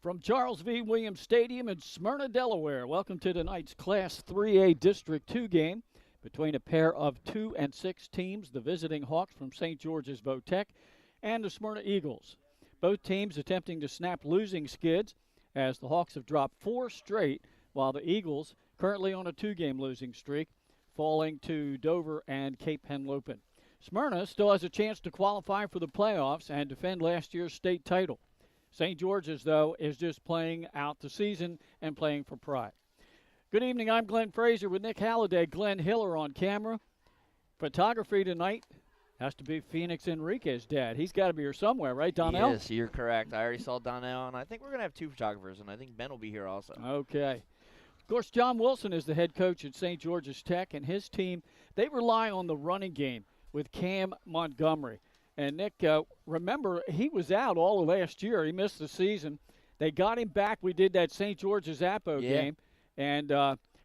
From Charles V. Williams Stadium in Smyrna, Delaware, welcome to tonight's Class 3A District 2 game between a pair of 2 and 6 teams, the visiting Hawks from St. George's Votech and the Smyrna Eagles. Both teams attempting to snap losing skids as the Hawks have dropped 4 straight, while the Eagles, currently on a 2-game losing streak, falling to Dover and Cape Henlopen. Smyrna still has a chance to qualify for the playoffs and defend last year's state title. St. George's, though, is just playing out the season and playing for pride. Good evening. I'm Glenn Frazier with Nick Halliday. Glenn Hiller on camera. Photography tonight has to be Phoenix Enriquez, Dad. He's got to be here somewhere, right, Donnell? Yes, you're correct. I already saw Donnell, and I think we're going to have 2 photographers, and I think Ben will be here also. Okay. Of course, John Wilson is the head coach at St. George's Tech, and his team, they rely on the running game with Cam Montgomery. And, Nick, remember, he was out all of last year. He missed the season. They got him back. We did that St. George's Appo game, and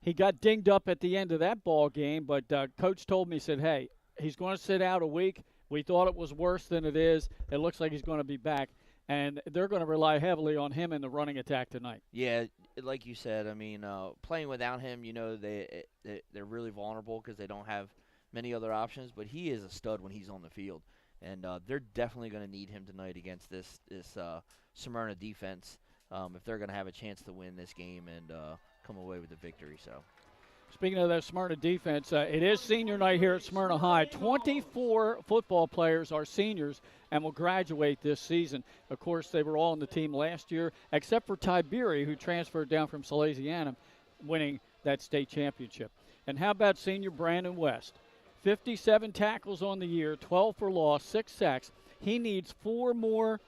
he got dinged up at the end of that ball game. But Coach told me, he said, hey, he's going to sit out a week. We thought it was worse than it is. It looks like he's going to be back. And they're going to rely heavily on him in the running attack tonight. Yeah, like you said, I mean, playing without him, you know, they're really vulnerable because they don't have many other options. But he is a stud when he's on the field. And they're definitely going to need him tonight against this Smyrna defense if they're going to have a chance to win this game and come away with the victory. So, speaking of that Smyrna defense, it is senior night here at Smyrna High. 24 football players are seniors and will graduate this season. Of course, they were all on the team last year, except for Ty Beery, who transferred down from Salesianum, winning that state championship. And how about senior Brandon West? 57 tackles on the year, 12 for loss, 6 sacks. He needs 4 more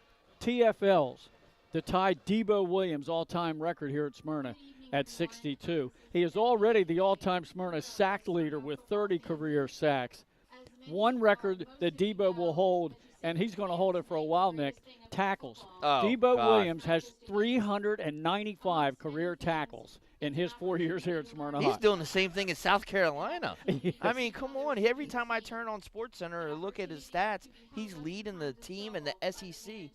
TFLs to tie Debo Williams' all-time record here at Smyrna at 62. He is already the all-time Smyrna sack leader with 30 career sacks. One record that Debo will hold, and he's going to hold it for a while, Nick, tackles. Debo Williams has 395 career tackles in his 4 years here at Smyrna High. He's doing the same thing in South Carolina. Yes. I mean, come on. Every time I turn on SportsCenter or look at his stats, he's leading the team in the SEC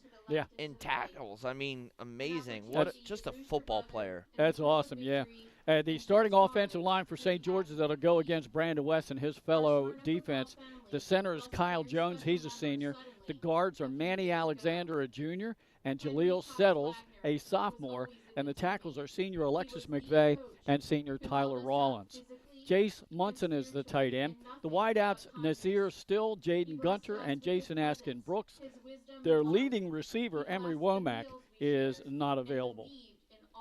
in tackles. I mean, amazing. Just a football player. That's awesome, yeah. The starting offensive line for St. George's that'll go against Brandon West and his fellow defense. The center is Kyle Jones. He's a senior. The guards are Manny Alexander, a junior, and Jaleel Settles, a sophomore. And the tackles are senior Alexis McVeigh and senior Tyler Rollins. Jace Munson is the tight end. The wideouts, Nazir Still, Jaden Gunter, and Jason Askin Brooks. Their leading receiver, Emery Womack, is not available.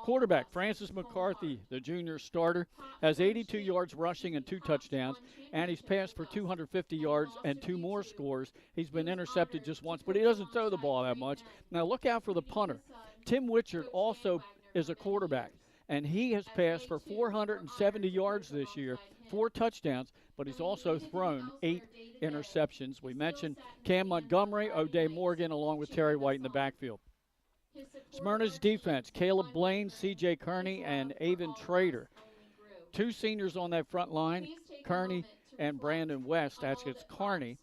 Quarterback, Francis McCarthy, the junior starter, has 82 yards rushing and 2 touchdowns, and he's passed for 250 yards and 2 more scores. He's been intercepted just once, but he doesn't throw the ball that much. Now look out for the punter. Tim Witchard also is a quarterback, and he has passed for 470 yards this year, 4 touchdowns, but he's also thrown 8 interceptions. We mentioned Cam Montgomery, O'Day Morgan, along with Terry White in the backfield. Smyrna's defense, Caleb Blaine, C.J. Kearney, and Avon Trader. 2 seniors on that front line, Kearney and Brandon West. That's Kearney.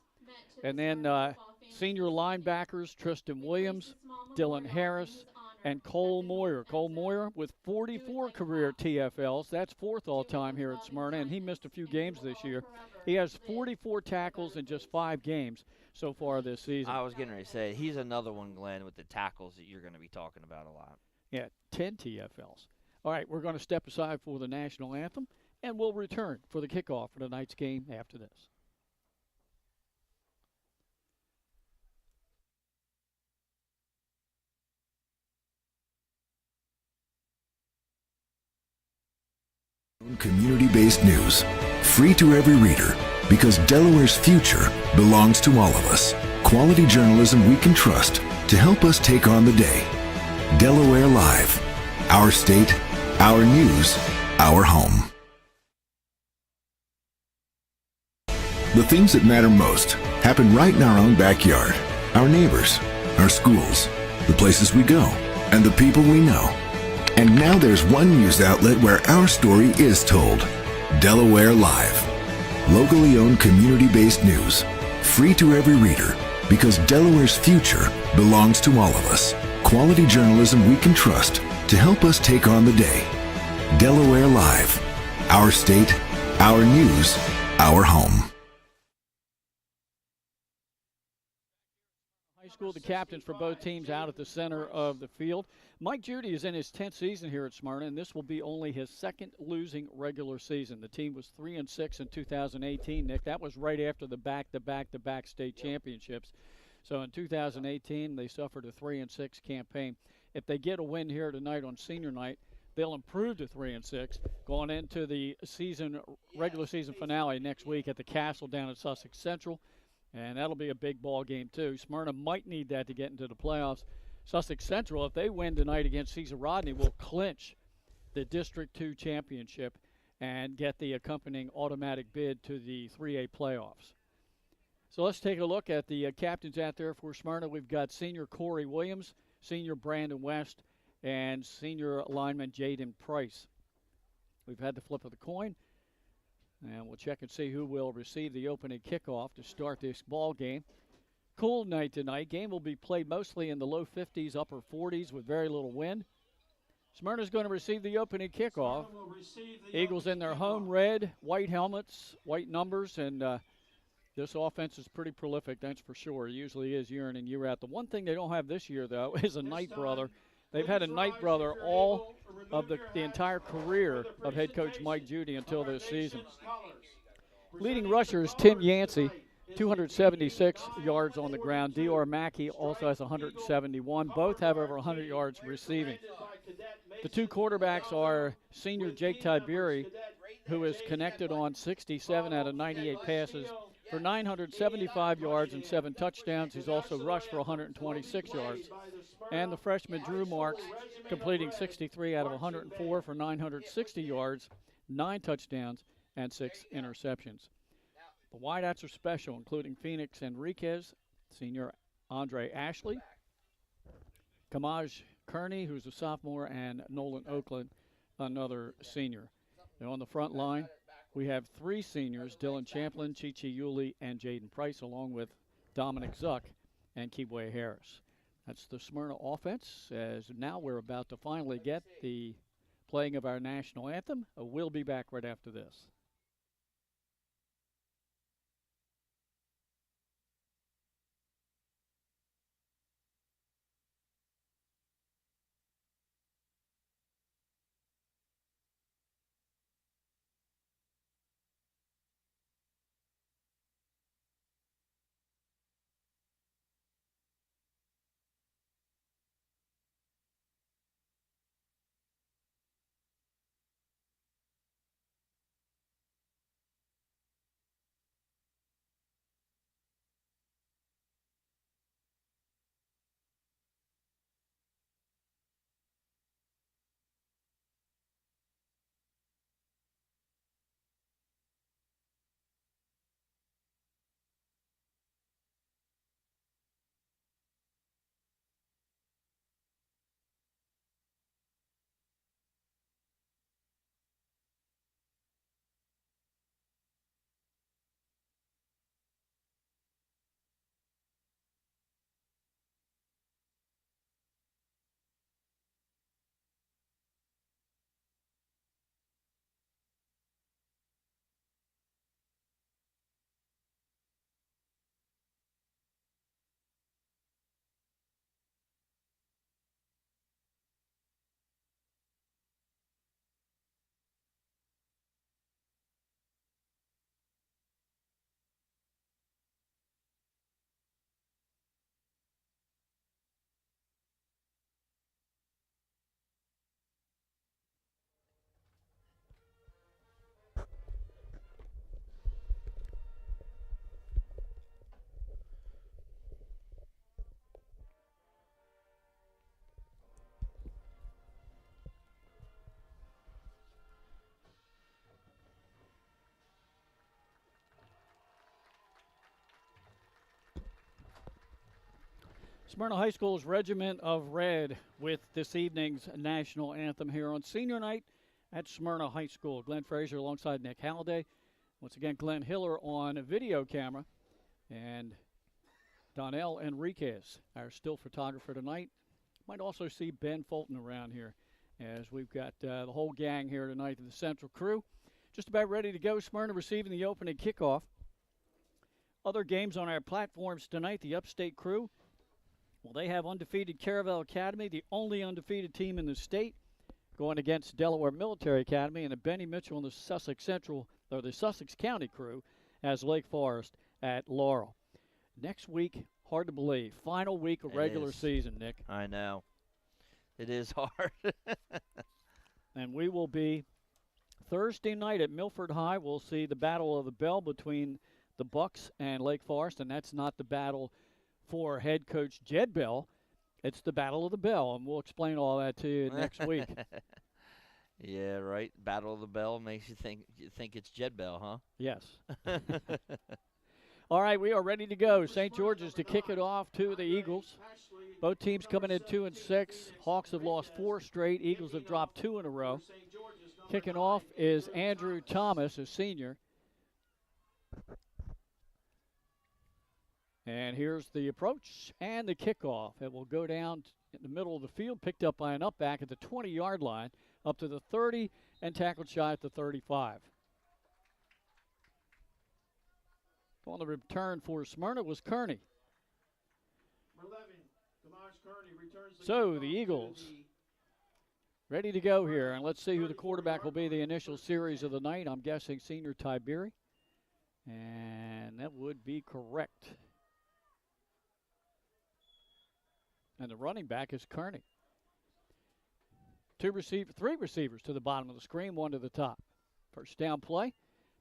And then senior linebackers, Tristan Williams, Dylan Harris, and Cole Moyer. Cole Moyer with 44 career TFLs. That's 4th all-time here at Smyrna, and he missed a few games this year. He has 44 tackles in just 5 games so far this season. I was getting ready to say, he's another one, Glenn, with the tackles that you're going to be talking about a lot. Yeah, 10 TFLs. All right, we're going to step aside for the national anthem, and we'll return for the kickoff for tonight's game after this. Community-based news, free to every reader, because Delaware's future belongs to all of us. Quality journalism we can trust to help us take on the day. Delaware Live, our state, our news, our home. The things that matter most happen right in our own backyard. Our neighbors, our schools, the places we go, and the people we know. And now there's one news outlet where our story is told. Delaware Live. Locally owned community-based news. Free to every reader, because Delaware's future belongs to all of us. Quality journalism we can trust to help us take on the day. Delaware Live. Our state, our news, our home. High school, the captains for both teams out at the center of the field. Mike Judy is in his 10th season here at Smyrna, and this will be only his second losing regular season. The team was 3-6 in 2018, Nick. That was right after the back-to-back state championships. So in 2018, they suffered a 3-6 campaign. If they get a win here tonight on senior night, they'll improve to 3-6, going into the regular season finale next week at the Castle down at Sussex Central. And that'll be a big ball game, too. Smyrna might need that to get into the playoffs. Sussex Central, if they win tonight against Cesar Rodney, will clinch the District 2 championship and get the accompanying automatic bid to the 3A playoffs. So let's take a look at the captains out there for Smyrna. We've got senior Corey Williams, senior Brandon West, and senior lineman Jaden Price. We've had the flip of the coin. And we'll check and see who will receive the opening kickoff to start this ball game. Cool night tonight. Game will be played mostly in the low 50s, upper 40s with very little wind. Smyrna's going to receive the opening kickoff. Eagles in their home red, white helmets, white numbers, and this offense is pretty prolific, that's for sure. It usually is year in and year out. The one thing they don't have this year, though, is a night brother. They've had a night brother all of the entire career of head coach Mike Judy until this season. Leading rusher is Tim Yancey, 276 yards on the ground. D.R. Mackey also has 171. Both have over 100 yards receiving. The two quarterbacks are senior Jake Tiberi, who is connected on 67 out of 98 passes for 975 yards and 7 touchdowns. He's also rushed for 126 yards. And the freshman Drew Marks, completing 63 out of 104 for 960 yards, 9 touchdowns, and 6 interceptions. The wideouts are special, including Phoenix Enriquez, senior Andre Ashley, Kamaj Kearney, who's a sophomore, and Nolan Oakland, another senior. Now on the front line, we have 3 seniors, Dylan Champlin, Chi-Chi Yulee, and Jaden Price, along with Dominic Zuck and Keebway Harris. That's the Smyrna offense, as now we're about to finally get the playing of our national anthem. We'll be back right after this. Smyrna High School's Regiment of Red with this evening's national anthem here on senior night at Smyrna High School. Glenn Frazier alongside Nick Halliday. Once again, Glenn Hiller on video camera. And Donnell Enriquez, our still photographer tonight. Might also see Ben Fulton around here as we've got the whole gang here tonight in the Central Crew. Just about ready to go. Smyrna receiving the opening kickoff. Other games on our platforms tonight, the Upstate Crew. Well, they have undefeated Caravel Academy, the only undefeated team in the state, going against Delaware Military Academy, and the Benny Mitchell and the Sussex County Crew as Lake Forest at Laurel. Next week, hard to believe, final week of regular season, Nick. I know. It is hard. And we will be Thursday night at Milford High. We'll see the Battle of the Bell between the Bucks and Lake Forest, and that's not the battle for head coach Jed Bell. It's the Battle of the Bell, and we'll explain all that to you next week. Yeah, right. Battle of the Bell makes you think it's Jed Bell, huh? Yes. All right, we are ready to go. St. George's to kick it off to the Eagles. Both teams coming in 2-6. Hawks have lost 4 straight. Eagles have dropped 2 in a row. Kicking off is Andrew Thomas, a senior. And here's the approach and the kickoff. It will go down in the middle of the field, picked up by an up back at the 20-yard line, up to the 30, and tackled shy at the 35. On the return for Smyrna was Kearney. So the Eagles ready to go here, and let's see who the quarterback will be the initial series of the night. I'm guessing senior Tiberi, and that would be correct. And the running back is Kearney. 3 receivers to the bottom of the screen, 1 to the top. First down play,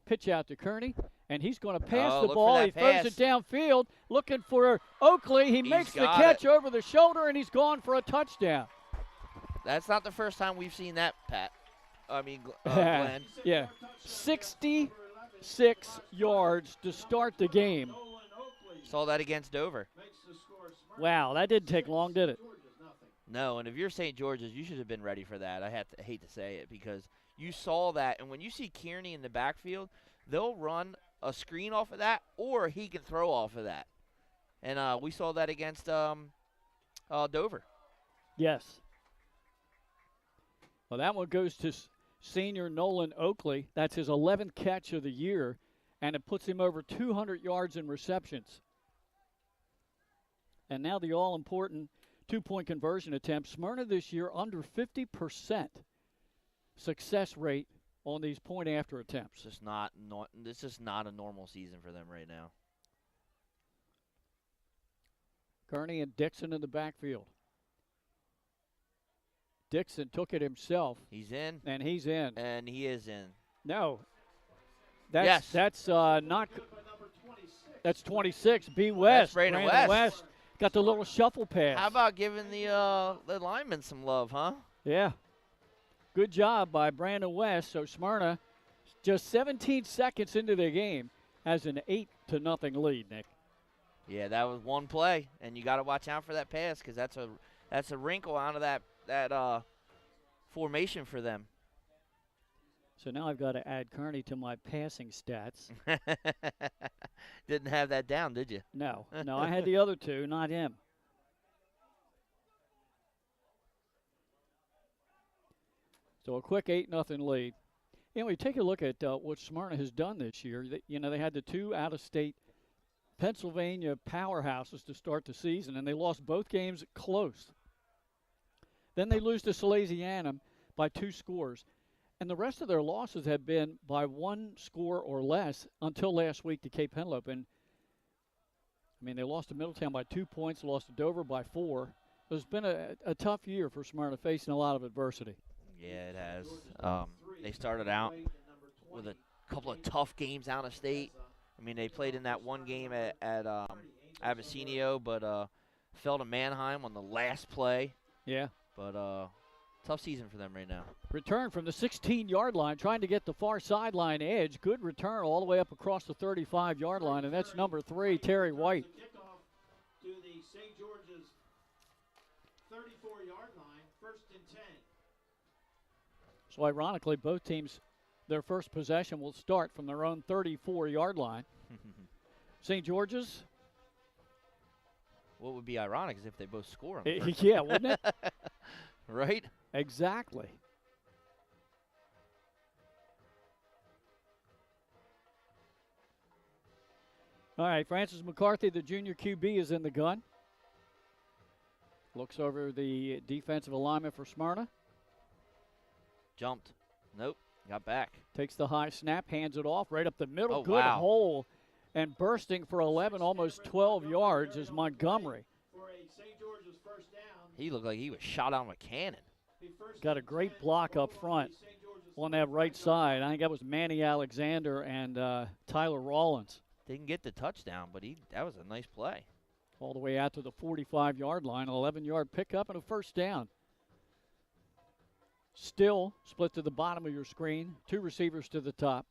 pitch out to Kearney, and he's going to pass the ball. He throws it downfield, looking for Oakley. He makes the catch over the shoulder, and he's gone for a touchdown. That's not the first time we've seen that, Pat. Glenn. Yeah, 66 yards to start the game. Saw that against Dover. Wow, that didn't take long, did it? No, and if you're St. George's, you should have been ready for that. I hate to say it, because you saw that, and when you see Kearney in the backfield, they'll run a screen off of that, or he can throw off of that. And we saw that against Dover. Yes. Well, that one goes to senior Nolan Oakley. That's his 11th catch of the year, and it puts him over 200 yards in receptions. And now the all-important two-point conversion attempt. Smyrna this year under 50% success rate on these point-after attempts. This is not a normal season for them right now. Kearney and Dixon in the backfield. Dixon took it himself. He's in. And he's in. And he is in. No. Yes. That's not. That's 26. B. West. That's Brandon West. Got the little shuffle pass. How about giving the linemen some love, huh? Yeah. Good job by Brandon West. So Smyrna, just 17 seconds into the game, has an 8-0 lead, Nick. Yeah, that was one play, and you got to watch out for that pass, because that's a wrinkle out of that formation for them. So now I've got to add Kearney to my passing stats. Didn't have that down, did you? No, I had the other two, not him. So a quick 8-0 lead. We take a look at what Smyrna has done this year. They had the 2 out-of-state Pennsylvania powerhouses to start the season, and they lost both games close. Then they lose to Salesianum by 2 scores. And the rest of their losses have been by 1 score or less until last week to Cape Henlope. And, they lost to Middletown by 2 points, lost to Dover by 4. It's been a tough year for Smyrna, facing a lot of adversity. Yeah, it has. They started out with a couple of tough games out of state. They played in that one game at Avicenio, but fell to Mannheim on the last play. Yeah. But tough season for them right now. Return from the 16-yard line, trying to get the far sideline edge. Good return all the way up across the 35-yard line, and that's number 3, Terry White. Kickoff to the St. George's 34-yard line, 1st and 10. So ironically, both teams, their first possession will start from their own 34-yard line. St. George's. What would be ironic is if they both score them. Yeah, wouldn't it? Right? Exactly. All right, Francis McCarthy, the junior QB, is in the gun. Looks over the defensive alignment for Smyrna. Jumped. Nope. Got back. Takes the high snap, hands it off right up the middle. Oh, Good wow. hole. And bursting for 11, almost 12 yards is Montgomery. For a St. George's first down. He looked like he was shot out of a cannon. Got a great block up front on that right side. I think that was Manny Alexander and Tyler Rollins. Didn't get the touchdown, but that was a nice play. All the way out to the 45-yard line, 11-yard pickup and a first down. Still split to the bottom of your screen, 2 receivers to the top.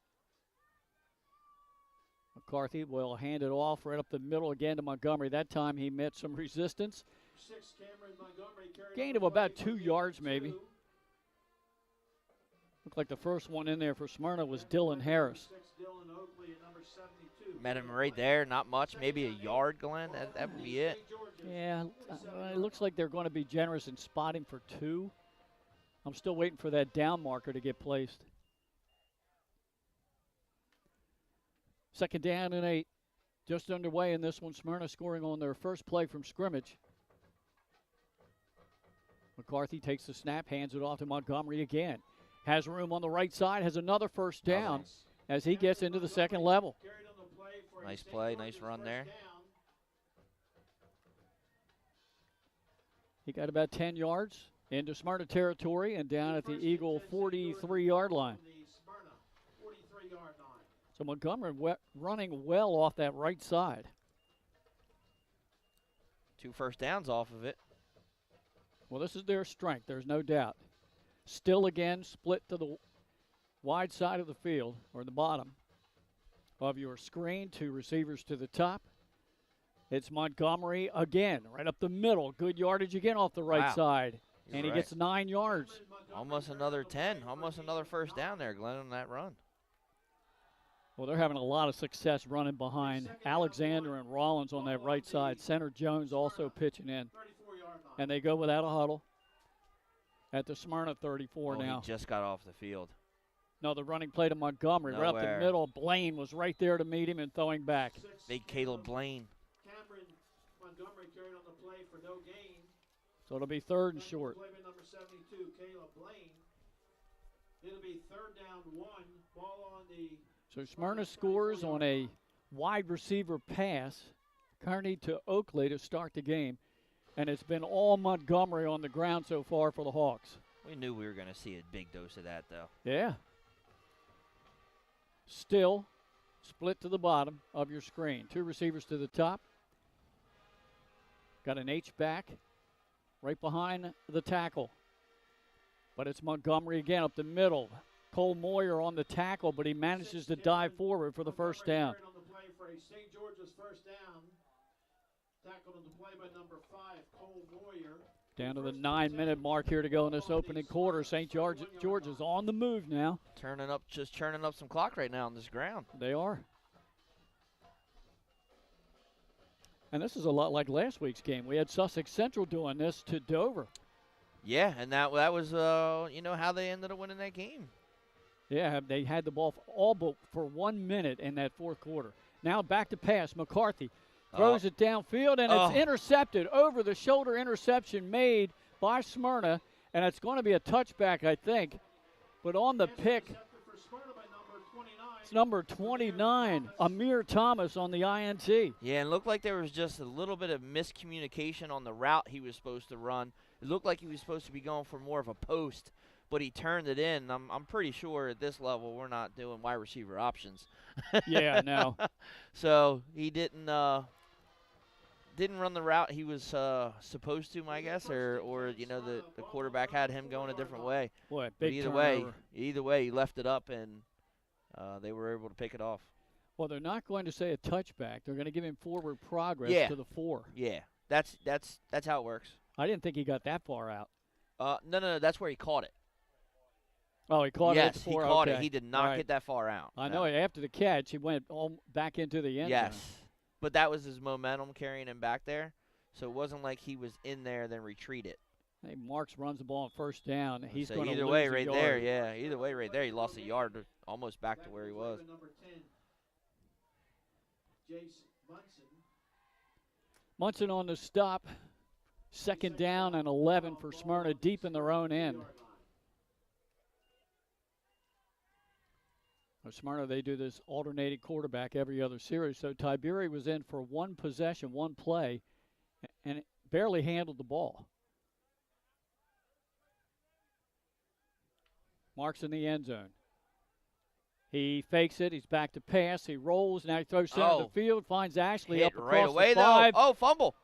McCarthy will hand it off right up the middle again to Montgomery. That time he met some resistance. Gain of about 2 yards maybe. Looked like the first one in there for Smyrna was Dylan Harris. Met him right there, not much, maybe a yard, Glenn. That would be it. Yeah, it looks like they're going to be generous in spotting for 2. I'm still waiting for that down marker to get placed. Second down and 8. Just underway in this one. Smyrna scoring on their first play from scrimmage. McCarthy takes the snap, hands it off to Montgomery again. Has room on the right side, has another first down as he gets into the second level. Nice play, nice run there. He got about 10 yards into Smyrna territory and down at the Eagle 43-yard line. So Montgomery running well off that right side. 2 first downs off of it. Well, this is their strength, there's no doubt. Still again split to the wide side of the field, or the bottom of your screen. 2 receivers to the top. It's Montgomery again, right up the middle. Good yardage again off the right side. And he gets 9 yards. Almost another 10, almost another first down there, Glenn, on that run. Well, they're having a lot of success running behind Alexander and Rollins on that right side. Center Jones also pitching in. And they go without a huddle at the Smyrna 34 now. He just got off the field. No, the running play to Montgomery. Right up the middle. Blaine was right there to meet him and throwing back. Big Caleb Blaine. Montgomery carried on the play for no gain. So it'll be 3rd and short. Play by number 72, Caleb Blaine. It'll be 3rd down 1. Ball on the. So Smyrna scores on a wide receiver pass. Kearney to Oakley to start the game. And it's been all Montgomery on the ground so far for the Hawks. We knew we were going to see a big dose of that, though. Yeah. Still split to the bottom of your screen. 2 receivers to the top. Got an H-back right behind the tackle. But it's Montgomery again up the middle. Cole Moyer on the tackle, but he manages to dive forward for the first down. On the play for a St. George's first down. Tackled on the play by number 5, Cole Moyer. Down to the 9-minute mark here to go in this opening quarter. St. George is on the move now. Just churning up some clock right now on this ground. They are. And this is a lot like last week's game. We had Sussex Central doing this to Dover. Yeah, and that was, how they ended up winning that game. Yeah, they had the ball all but for 1 minute in that fourth quarter. Now back to pass. McCarthy throws it downfield, and it's intercepted. Over-the-shoulder interception made by Smyrna, and it's going to be a touchback, I think. But on the pick, it's number 29, Amir Thomas on the INT. Yeah, and it looked like there was just a little bit of miscommunication on the route he was supposed to run. It looked like he was supposed to be going for more of a post, but he turned it in. I'm pretty sure at this level we're not doing wide receiver options. Yeah, no. So he didn't run the route he was supposed to, I guess, or the quarterback had him going a different way. Boy, big either way, he left it up, and they were able to pick it off. Well, they're not going to say a touchback. They're going to give him forward progress to the 4. Yeah, that's how it works. I didn't think he got that far out. No, that's where he caught it. Oh, he caught it at the 4? Yes, he caught it. He did not get that far out. I know. After the catch, he went all back into the end zone. Yes, but that was his momentum carrying him back there. So it wasn't like he was in there then retreated. I think Marks runs the ball on first down. He's So going to either lose way a right yard. there, yeah. Either way right there, he lost a yard, almost back to where he was. Number 10, Jace Munson. Munson on the stop. Second down and 11 for Smyrna, deep in their own end. Smyrna, they do this alternating quarterback every other series. So Tiberi was in for one possession, one play, and barely handled the ball. Marks in the end zone. He fakes it. He's back to pass. He rolls. Now he throws center of the field. Finds Ashley up across right away, the 5. Oh, fumble.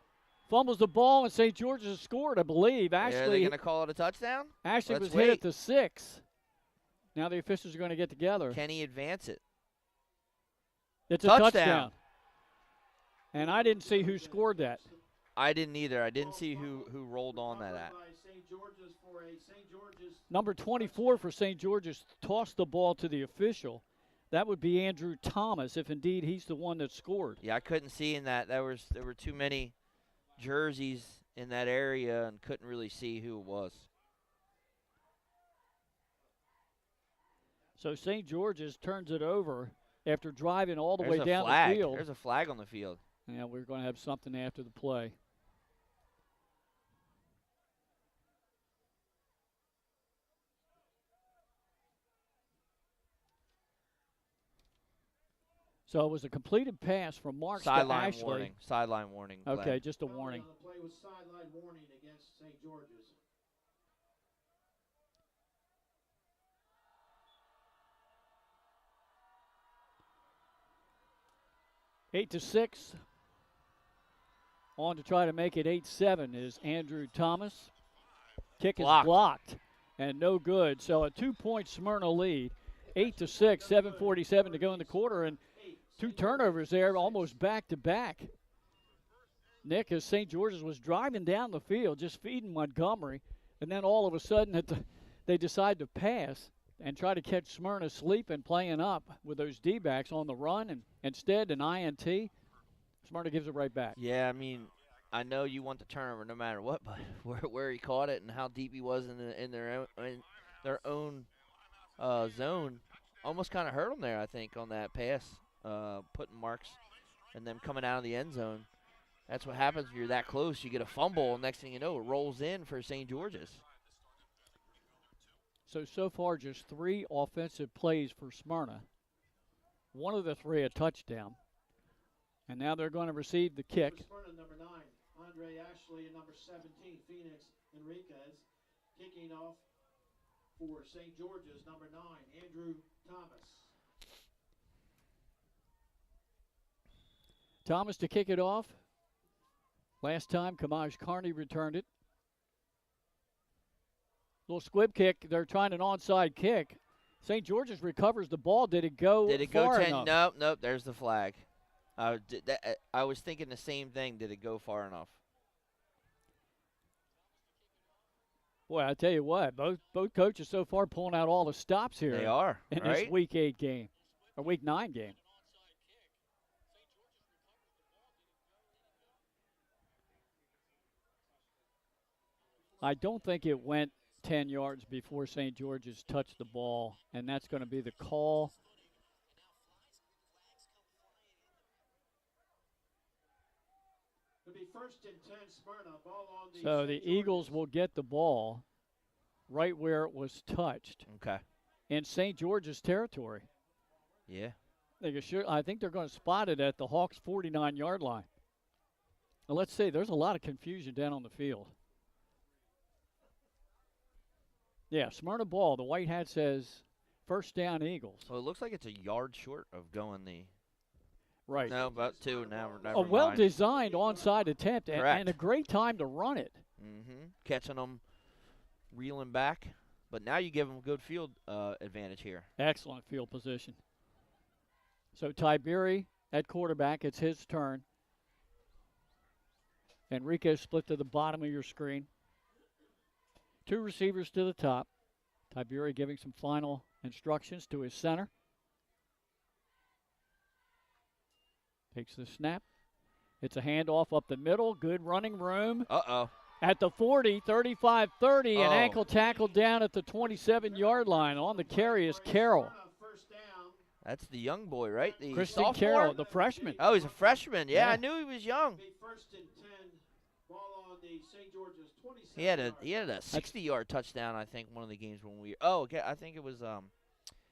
Fumbles the ball, and St. George's has scored, I believe. Ashley, are they going to call it a touchdown? Ashley was hit at the 6. Now the officials are going to get together. Can he advance it? It's a touchdown. And I didn't see who scored that. I didn't either. I didn't see who rolled on that at. Number 24 for St. George's tossed the ball to the official. That would be Andrew Thomas, if indeed he's the one that scored. Yeah, I couldn't see in that. There were too many jerseys in that area and couldn't really see who it was. So St. George's turns it over after driving all the There's way a down flag. the field. There's a flag on the field. Yeah, we're going to have something after the play. So it was a completed pass from Marks to Ashley. Warning. Sideline warning. Okay, Glenn. just a warning. The play was sideline warning against St. George's. Eight to 6. On to try to make it 8-7 is Andrew Thomas. Kick is blocked and no good. So a 2-point Smyrna lead. 8 to 6, 7:47 to go in the quarter, and 2 turnovers there, almost back to back. Nick, as St. George's was driving down the field, just feeding Montgomery, and then all of a sudden they decide to pass and try to catch Smyrna sleeping, playing up with those D-backs on the run, and instead an INT. Smyrna gives it right back. Yeah, I mean, I know you want the turnover no matter what, but where he caught it and how deep he was in their own zone almost kind of hurt them there, I think, on that pass, putting Marks and them coming out of the end zone. That's what happens when you're that close. You get a fumble, and next thing you know, it rolls in for St. George's. So far, just 3 offensive plays for Smyrna. One of the 3 a touchdown. And now they're going to receive the kick. For Smyrna, number 9, Andre Ashley, and number 17, Phoenix Enriquez. Kicking off for St. George's, number 9, Andrew Thomas. Thomas to kick it off. Last time, Kamaj Carney returned it. Little squib kick. They're trying an onside kick. St. George's recovers the ball. Did it go far enough? Did it go 10? Nope. There's the flag. I was thinking the same thing. Did it go far enough? Boy, I tell you what, both coaches so far pulling out all the stops here. They are, in right? this Week 8 game, or Week 9 game. I don't think it went 10 yards before St. George's touched the ball, and that's going to be the call. It'll be 1st and 10, Smyrna. Ball on the So the Eagles will get the ball right where it was touched. Okay. In St. George's territory. Yeah. I think they're going to spot it at the Hawks' 49-yard line. Now, let's see. There's a lot of confusion down on the field. Yeah, Smyrna ball. The white hat says first down Eagles. Well, it looks like it's a yard short of going the. Right. No, about 2 now. A well-designed onside attempt and a great time to run it. Mm-hmm. Catching them, reeling back. But now you give them a good field advantage here. Excellent field position. So Tiberi at quarterback. It's his turn. Enriquez split to the bottom of your screen. 2 receivers to the top. Tiberi giving some final instructions to his center. Takes the snap. It's a handoff up the middle. Good running room. Uh-oh. at the 40, 35-30, an Oh. ankle tackle down at the 27-yard line. On the carry is Carroll. First down. That's the young boy, right? The Christian sophomore? Carroll, the freshman. Oh, he's a freshman. Yeah, Yeah. I knew he was young. Be first and 10. Ball on the St. George's 27. He had a 60-yard touchdown, I think, one of the games when we. Oh, okay, I think it was.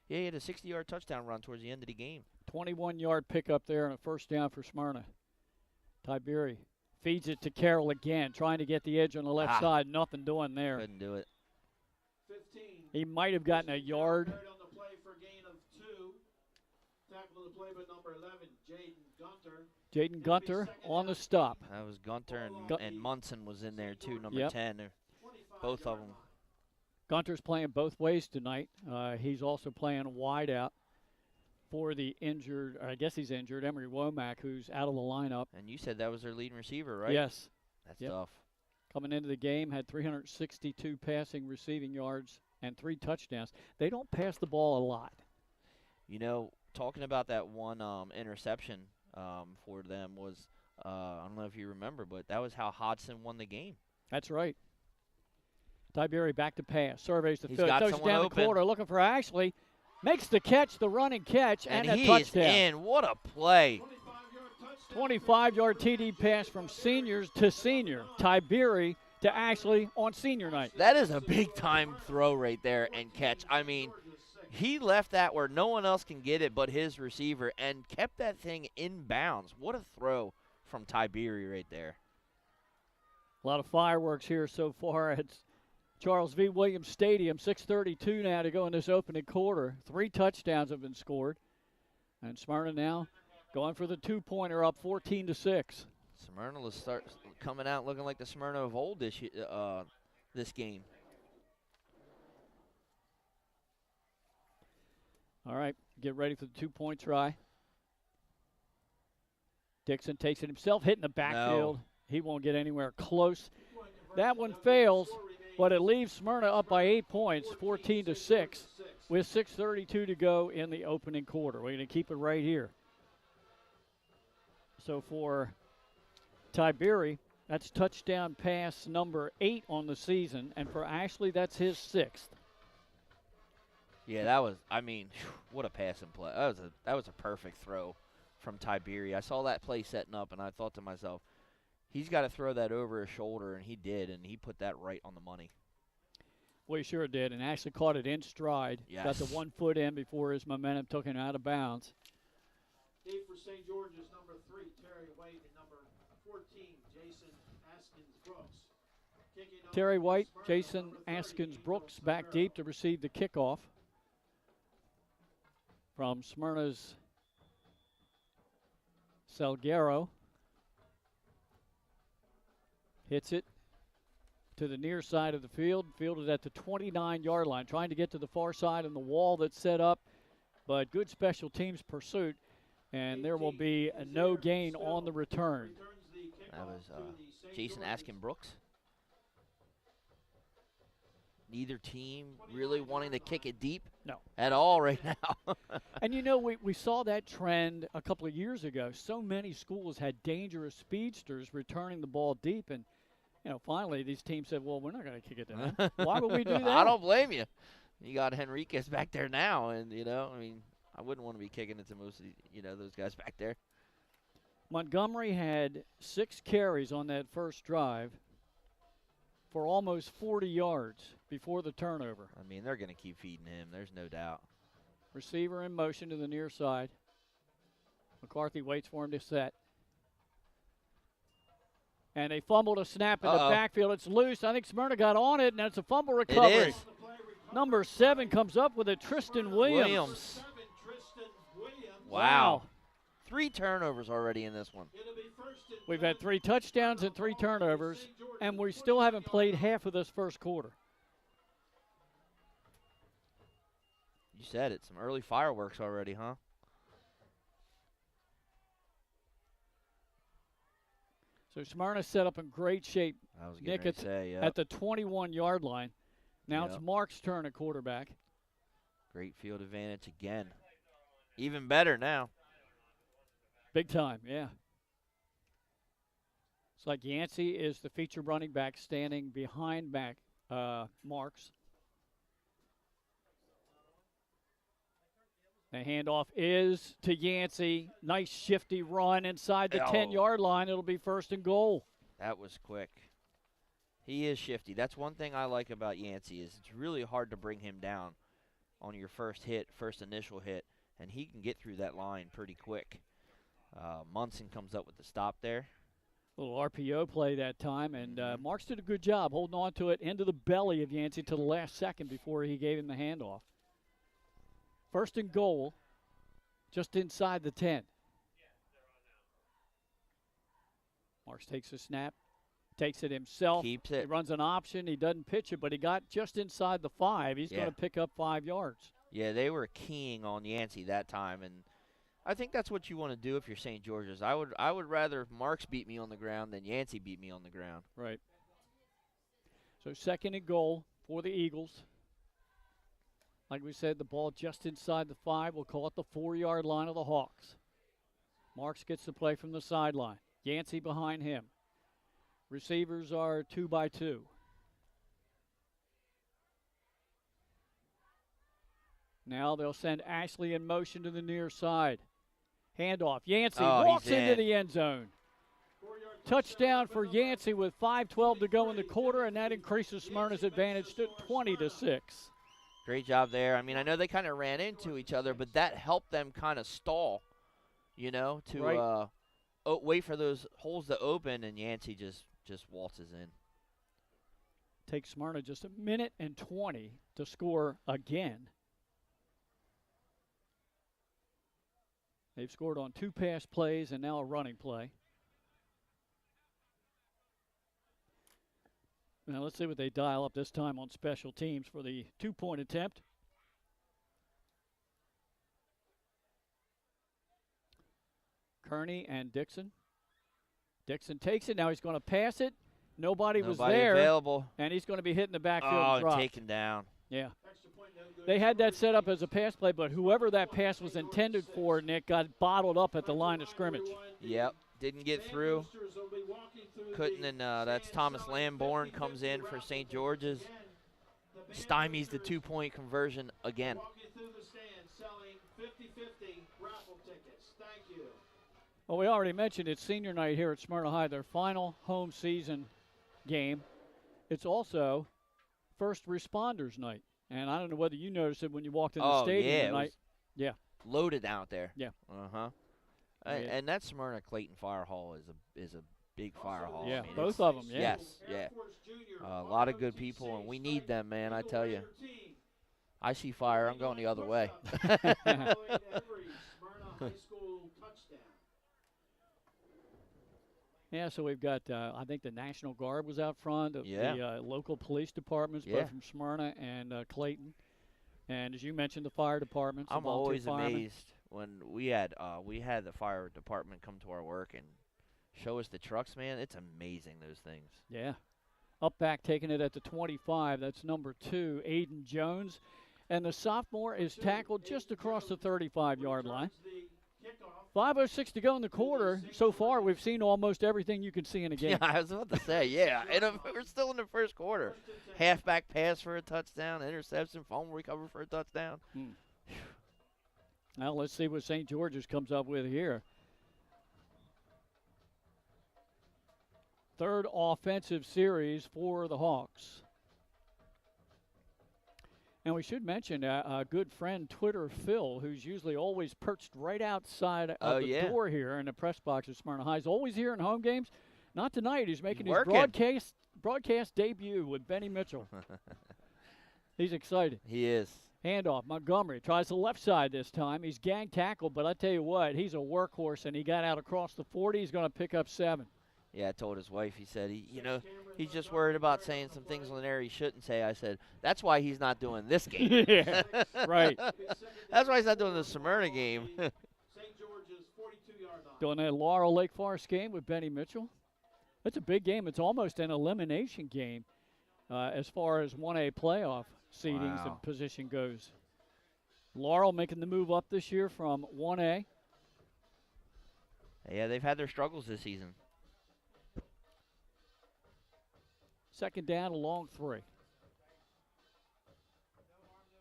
He had a 60-yard touchdown run towards the end of the game. 21-yard pickup there and a first down for Smyrna. Tiberi feeds it to Carroll again, trying to get the edge on the left side. Nothing doing there. Couldn't do it. 15. He might have gotten a yard. Third on the play for a gain of 2. Tackle the play by number 11, Jaden Gunter. Jaden Gunter on the stop. That was Gunter and Munson was in there too, number Yep. 10. Both of them. Gunter's playing both ways tonight. He's also playing wide out for the injured, or I guess he's injured, Emery Womack, who's out of the lineup. And you said that was their leading receiver, right? Yes. That's Yep. tough. Coming into the game, had 362 passing receiving yards and 3 touchdowns. They don't pass the ball a lot. You know, talking about that one interception for them was, I don't know if you remember, but that was how Hodgson won the game. That's right. Tiberi back to pass. Surveys the He's field. got Throws someone down open. the corner, looking for Ashley. Makes the catch, the running catch, and a he touchdown. is in. What a play. 25-yard TD pass from seniors to senior. Tiberi to Ashley on senior night. That is a big-time throw right there and catch. I mean, he left that where no one else can get it but his receiver and kept that thing in bounds. What a throw from Tiberi right there. A lot of fireworks here so far at Charles V. Williams Stadium. 6:32 now to go in this opening quarter. 3 touchdowns have been scored. And Smyrna now going for the 2-pointer up 14-6. Smyrna will start coming out looking like the Smyrna of old this game. All right, get ready for the 2-point try. Dixon takes it himself, hitting the backfield. No. He won't get anywhere close. That one fails, but it leaves Smyrna up by 8 points, 14-6, with 6:32 to go in the opening quarter. We're going to keep it right here. So for Tiberi, that's touchdown pass number 8 on the season, and for Ashley, that's his 6th. Yeah, that was, I mean, what a passing play. That was a perfect throw from Tiberi. I saw that play setting up, and I thought to myself, he's got to throw that over his shoulder, and he did, and he put that right on the money. Well, he sure did, and Ashley caught it in stride. Yes. Got the 1 foot in before his momentum took him out of bounds. Deep for St. George's, number 3, Terry White, and number 14, Jason Askins-Brooks. Kicking off Terry White, Smyrna, Jason number 30, Askins-Brooks back deep to receive the kickoff from Smyrna's Salguero. Hits it to the near side of the field, fielded at the 29-yard line, trying to get to the far side on the wall that's set up, but good special teams pursuit, and there will be a no gain on the return. That was Jason Askin-Brooks. Neither team really wanting to kick it deep at all right now. And, you know, we saw that trend a couple of years ago. So many schools had dangerous speedsters returning the ball deep, and, you know, finally these teams said, well, we're not going to kick it to them. Why would we do that? I don't blame you. You got Enriquez back there now, and, you know, I mean, I wouldn't want to be kicking it to most of the, you know, those guys back there. Montgomery had 6 carries on that first drive for almost 40 yards before the turnover. I mean, they're going to keep feeding him. There's no doubt. Receiver in motion to the near side. McCarthy waits for him to set. And they fumbled a snap in the backfield. It's loose. I think Smyrna got on it, and it's a fumble recovery. It is. Number 7 comes up with it, Tristan Williams. Wow. 3 turnovers already in this one. We've had 3 touchdowns and 3 turnovers, and we still haven't played half of this first quarter. You said it. Some early fireworks already, huh? So Smyrna set up in great shape, I was Nick, getting ready to say, at the 21-yard line. Now it's Mark's turn at quarterback. Great field advantage again. Even better now. Big time, yeah. It's like Yancey is the feature running back standing behind Marks. The handoff is to Yancey. Nice shifty run inside the 10-yard line. It'll be 1st and goal. That was quick. He is shifty. That's one thing I like about Yancey is it's really hard to bring him down on your first initial hit, and he can get through that line pretty quick. Munson comes up with the stop there. Little RPO play that time, and Marks did a good job holding on to it into the belly of Yancey to the last second before he gave him the handoff. 1st and goal, just inside the 10. Marks takes a snap, takes it himself. Keeps it. He runs an option. He doesn't pitch it, but he got just inside the 5. He's going to pick up 5 yards. Yeah, they were keying on Yancey that time, and I think that's what you want to do if you're St. George's. I would rather Marks beat me on the ground than Yancey beat me on the ground. Right. So 2nd and goal for the Eagles. Like we said, the ball just inside the 5. We'll call it the 4-yard line of the Hawks. Marks gets the play from the sideline. Yancey behind him. Receivers are 2 by 2. Now they'll send Ashley in motion to the near side. Handoff. Yancey walks into the end zone. Touchdown for Yancey with 5:12 to go in the quarter, and that increases Smyrna's advantage to 20-6. Great job there. I mean, I know they kind of ran into each other, but that helped them kind of stall, to wait for those holes to open, and Yancey just waltzes in. Takes Smyrna just a minute and 20 to score again. They've scored on 2 pass plays and now a running play. Now let's see what they dial up this time on special teams for the 2-point attempt. Kearney and Dixon. Dixon takes it. Now he's going to pass it. Nobody was there. Available. And he's going to be hitting the backfield drop. Taken down. Yeah. They had that set up as a pass play, but whoever that pass was intended for, Nick, got bottled up at the line of scrimmage. Yep. Didn't get through. Couldn't, and that's Thomas Lamborn comes in for St. George's. Stymies the 2-point conversion again. Well, we already mentioned it's senior night here at Smyrna High, their final home season game. It's also first responders night. And I don't know whether you noticed it when you walked in the stadium tonight. Yeah. Loaded out there. Yeah. Uh-huh. And that Smyrna Clayton Fire Hall is a big fire hall. Yeah, I mean, both of them, yeah. Yes, yeah. A lot of good people, and we need them, man, I tell you. I see fire, I'm going the other way. Yeah, so we've got, I think the National Guard was out front, the local police departments, both from Smyrna and Clayton. And as you mentioned, the fire departments. I'm always amazed when we had the fire department come to our work and show us the trucks, man. It's amazing, those things. Yeah. Up back taking it at the 25. That's number 2, Aiden Jones. And the sophomore is tackled just across the 35-yard line. 5:06 to go in the quarter. So far, we've seen almost everything you can see in a game. Yeah, I was about to say, yeah. And we're still in the first quarter. Halfback pass for a touchdown, interception, fumble recovery for a touchdown. Now let's see what St. George's comes up with here. Third offensive series for the Hawks. And we should mention a good friend, Twitter Phil, who's usually always perched right outside of the door here in the press box at Smyrna High. He's always here in home games. Not tonight. He's making his broadcast debut with Benny Mitchell. He's excited. He is. Handoff. Montgomery tries the left side this time. He's gang tackled, but I tell you what, he's a workhorse, and he got out across the 40. He's going to pick up 7. Yeah, I told his wife, he said, he's just worried about saying some things on there he shouldn't say. I said, that's why he's not doing this game. Yeah, right. That's why he's not doing the Smyrna game. Doing that Laurel Lake Forest game with Benny Mitchell. That's a big game. It's almost an elimination game as far as 1A playoff seedings and position goes. Laurel making the move up this year from 1A. Yeah, they've had their struggles this season. Second down, a long 3.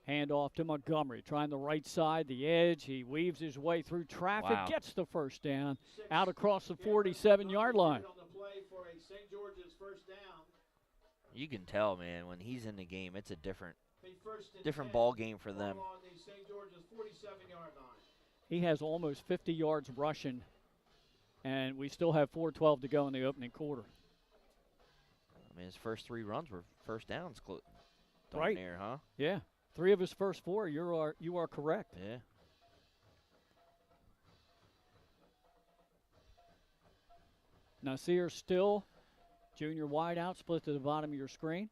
Handoff to Montgomery, trying the right side, the edge. He weaves his way through traffic, Wow. gets the first down, out across the 47-yard line. On the play for a St. George's first down. You can tell, man, when he's in the game, it's a different A first and 10, ball game for them. ball on the St. George's 47-yard line. He has almost 50 yards rushing, and we still have 4:12 to go in the opening quarter. I mean, his first 3 runs were first downs. Right. Near, huh? Yeah. 3 of his first 4, you are correct. Yeah. Nasir Still, junior wideout, split to the bottom of your screen.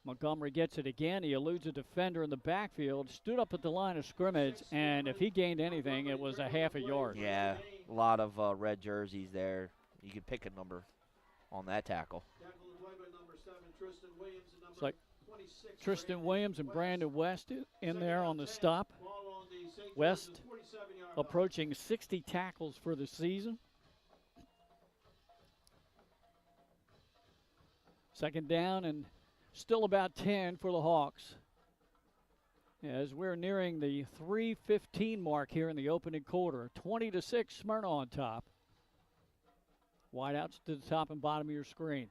Montgomery gets it again. He eludes a defender in the backfield, stood up at the line of scrimmage, and if he gained anything, it was a half a yard. Yeah, a lot of red jerseys there. You could pick a number on that tackle. It's like Tristan Williams and Brandon West in there on the stop. West approaching 60 tackles for the season. Second down and still about 10 for the Hawks. As we're nearing the 3:15 mark here in the opening quarter. 20-6, Smyrna on top. Wideouts to the top and bottom of your screen.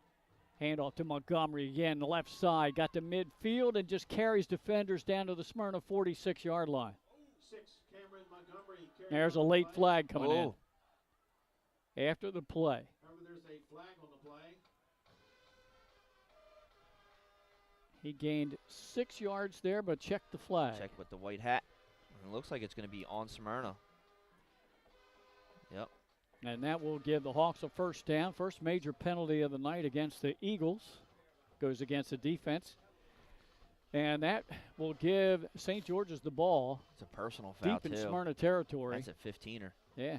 Handoff to Montgomery again, the left side. Got to midfield and just carries defenders down to the Smyrna 46-yard line. There's a late flag coming in after the play. Remember, there's a flag on the play. He gained 6 yards there, but check the flag. Check with the white hat. It looks like it's going to be on Smyrna. Yep. And that will give the Hawks a first down. First major penalty of the night against the Eagles. Goes against the defense. And that will give St. George's the ball. It's a personal foul, deep in too. Smyrna territory. That's a 15er. Yeah.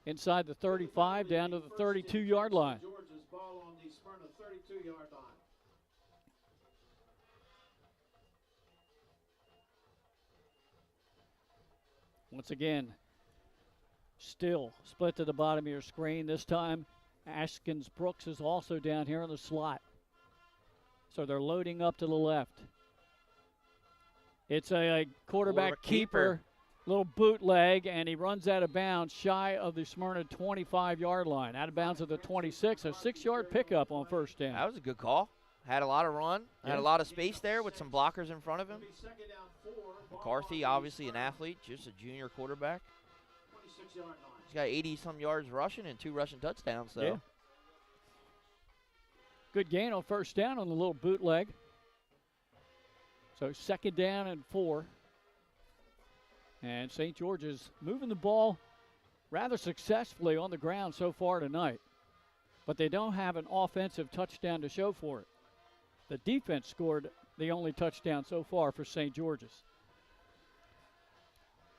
Inside the 35, down to the 32-yard line. George's ball on the Smyrna 32-yard line. Once again, Still split to the bottom of your screen. This time, Ashkins Brooks is also down here in the slot. So they're loading up to the left. It's a quarterback keeper, little bootleg, and he runs out of bounds shy of the Smyrna 25-yard line. Out of bounds at the 26, a 6-yard pickup on first down. That was a good call. Had a lot of run, had a lot of space there with some blockers in front of him. McCarthy, obviously an athlete, just a junior quarterback. He's got 80-some yards rushing and 2 rushing touchdowns. So. Yeah. Good gain on first down on the little bootleg. So second down and 4. And St. George's moving the ball rather successfully on the ground so far tonight. But they don't have an offensive touchdown to show for it. The defense scored the only touchdown so far for St. George's.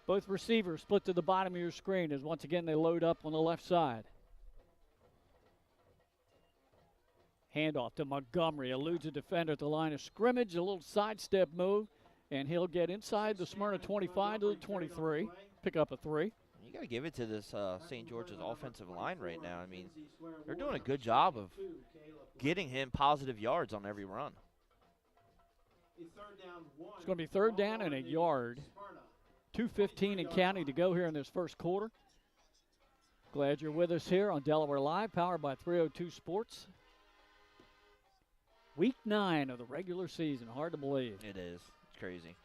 Both receivers split to the bottom of your screen as once again they load up on the left side. Handoff to Montgomery, eludes a defender at the line of scrimmage, a little sidestep move, and he'll get inside the Smyrna 25 to the 23, pick up a 3. You got to give it to this St. George's offensive line right now. I mean, they're doing a good job of getting him positive yards on every run. It's going to be third down and a yard. 2:15 and counting to go here in this first quarter. Glad you're with us here on Delaware Live, powered by 302 Sports. Week 9 of the regular season. Hard to believe. It is. It's crazy.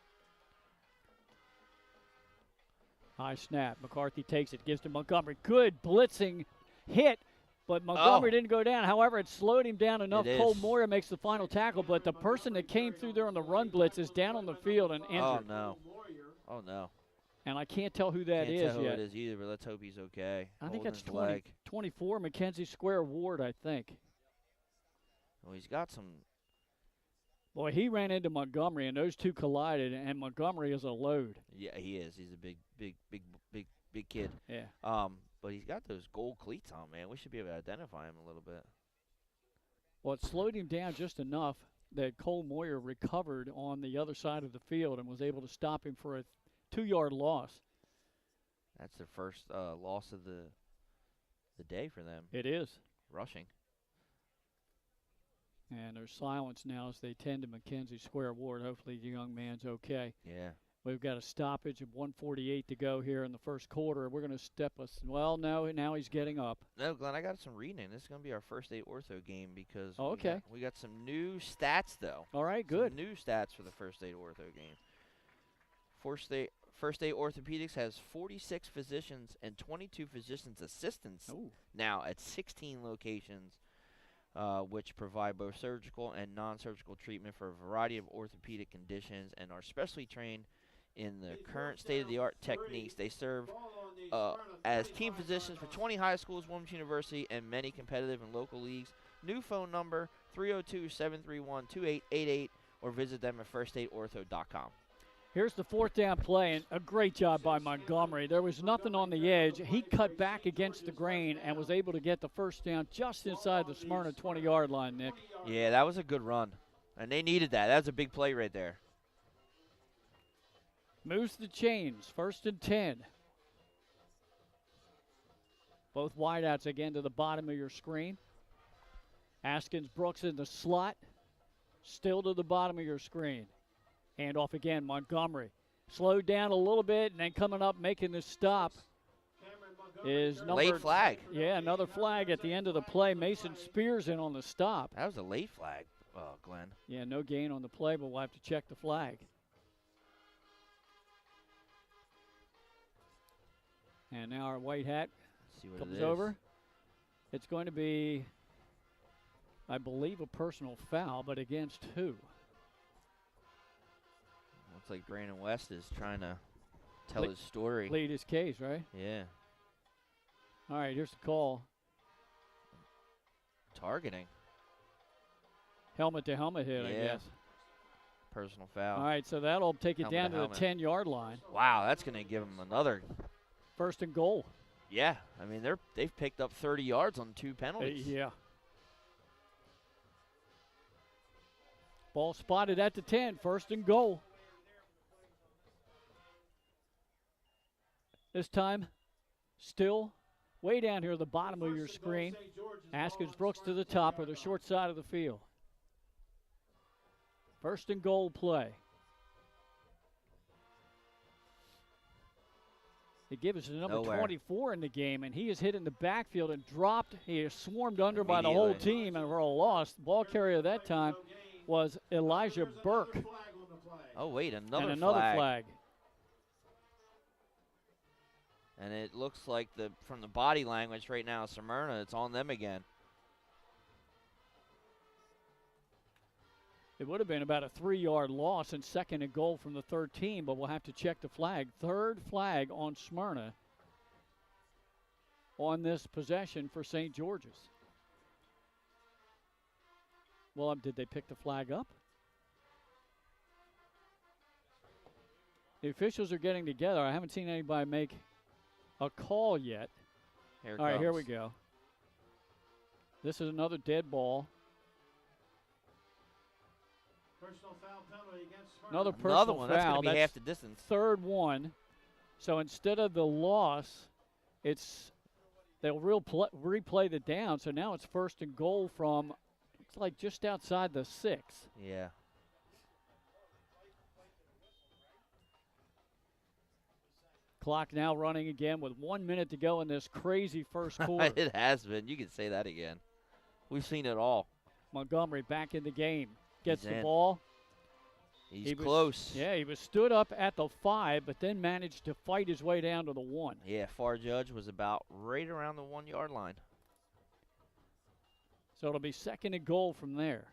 High snap. McCarthy takes it, gives to Montgomery. Good blitzing hit, but Montgomery didn't go down. However, it slowed him down enough. Cole Moyer makes the final tackle, but the person that came through there on the run blitz is down on the field and injured. Oh, no. Oh, no. And I can't tell who that is yet. Can't tell who it is either, but let's hope he's okay. I think that's 24, Mackenzie Square Ward, I think. Well, he's got some. Boy, he ran into Montgomery, and those two collided, and Montgomery is a load. Yeah, he is. He's a big kid. Yeah. But he's got those gold cleats on, man. We should be able to identify him a little bit. Well, it slowed him down just enough that Cole Moyer recovered on the other side of the field and was able to stop him for a 2-yard loss. That's their first loss of the day for them. It is. rushing. And there's silence now as they tend to Mackenzie Square Ward. Hopefully the young man's okay. Yeah. We've got a stoppage of 1:48 to go here in the first quarter. We're going to step us. Well, no, now he's getting up. No, Glenn, I got some reading. This is going to be our first aid ortho game because we got some new stats, though. All right, good. Some new stats for the first aid ortho game. First aid orthopedics has 46 physicians and 22 physicians' assistants now at 16 locations, which provide both surgical and non-surgical treatment for a variety of orthopedic conditions and are specially trained in the current state-of-the-art techniques. They serve as team physicians for 20 high schools, Williams University, and many competitive and local leagues. New phone number, 302-731-2888, or visit them at firstaidortho.com. Here's the fourth down play, and a great job by Montgomery. There was nothing on the edge. He cut back against the grain and was able to get the first down just inside the Smyrna 20-yard line, Nick. Yeah, that was a good run, and they needed that. That was a big play right there. Moves the chains, 1st and 10. Both wideouts again to the bottom of your screen. Askins Brooks in the slot, still to the bottom of your screen. Hand off again, Montgomery. Slowed down a little bit, and then coming up making the stop is late flag. Yeah, another flag at the end of the play. Mason Spears in on the stop. That was a late flag, Glenn. Yeah, no gain on the play, but we'll have to check the flag. And now our white hat comes over. It's going to be, I believe, a personal foul, but against who? Looks like Brandon West is trying to tell his story. Plead his case, right? Yeah. All right, here's the call. Targeting. Helmet-to-helmet hit, I guess. Personal foul. All right, so that'll take it down to the 10-yard line. Wow, that's going to give them another 1st and goal. Yeah, I mean, they've picked up 30 yards on 2 penalties. Yeah. Ball spotted at the 10, 1st and goal. This time, still way down here at the bottom of your screen. Askins Brooks to the top of the short side of the field. 1st and goal play. They give us a number 24 in the game, and he is hit in the backfield and dropped. He is swarmed under by the whole team and we're all lost. The ball carrier that time was Elijah Burke. Oh, wait, another flag. And it looks like from the body language right now, Smyrna, it's on them again. It would have been about a 3-yard loss and 2nd and goal from the 13, but we'll have to check the flag. 3rd flag on Smyrna on this possession for St. George's. Well, did they pick the flag up? The officials are getting together. I haven't seen anybody make a call yet. All right, here we go. This is another dead ball. Personal foul penalty against Smyrna. Another personal one. foul. That's going to be half the distance. 3rd one. So instead of the loss, they'll replay the down. So now it's 1st and goal from, looks like just outside the 6. Yeah. Clock now running again with 1 minute to go in this crazy first quarter. It has been. You can say that again. We've seen it all. Montgomery back in the game. Gets He's the in. ball. He's close. Yeah, he was stood up at the 5, but then managed to fight his way down to the 1. Yeah, far judge was about right around the 1-yard line. So it'll be 2nd and goal from there.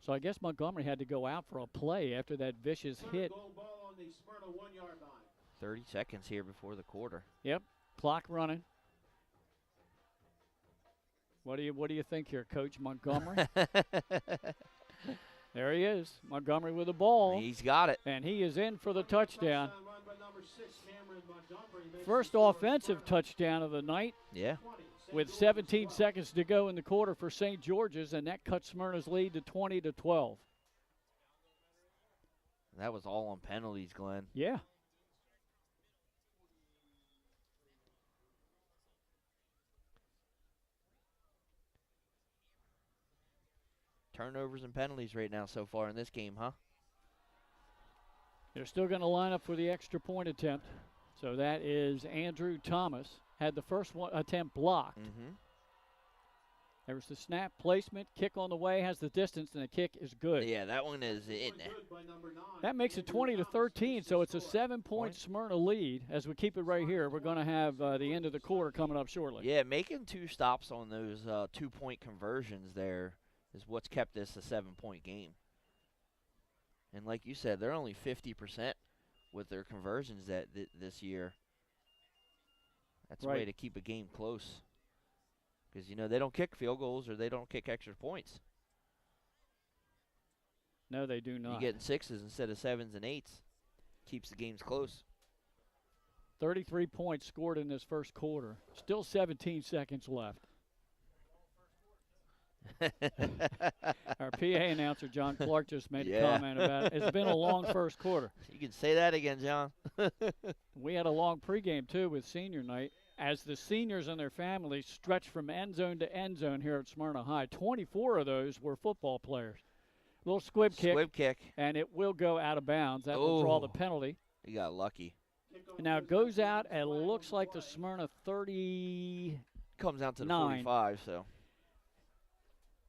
So I guess Montgomery had to go out for a play after that vicious hit. Goal ball on the Smyrna 1-yard line. 30 seconds here before the quarter. Yep, clock running. What do you think here, Coach Montgomery? There he is, Montgomery with the ball. He's got it. And he is in for the touchdown. First offensive touchdown of the night. Yeah. With 17 seconds to go in the quarter for St. George's, and that cuts Smyrna's lead to 20-12. That was all on penalties, Glenn. Yeah. turnovers and penalties right now so far in this game, huh? They're still going to line up for the extra point attempt. So that is Andrew Thomas. Had the first one attempt blocked. There was the snap placement, kick on the way, has the distance, and the kick is good. Yeah, that one is in. That makes it 20-13, so it's a 7-point Smyrna lead. As we keep it right here, we're going to have the end of the quarter coming up shortly. Yeah, making 2 stops on those 2-point conversions there is what's kept this a 7-point game. And like you said, they're only 50% with their conversions this year. That's a way to keep a game close. Because, you know, they don't kick field goals or they don't kick extra points. No, they do not. You're getting 6s instead of 7s and 8s. Keeps the games close. 33 points scored in this first quarter. Still 17 seconds left. Our PA announcer, John Clark, just made a comment about it. It's been a long first quarter. You can say that again, John. We had a long pregame, too, with senior night. As the seniors and their families stretch from end zone to end zone here at Smyrna High, 24 of those were football players. Little squib kick. And it will go out of bounds. That will draw the penalty. He got lucky. Now it goes out and looks like the Smyrna 30. Comes out to the 45, so.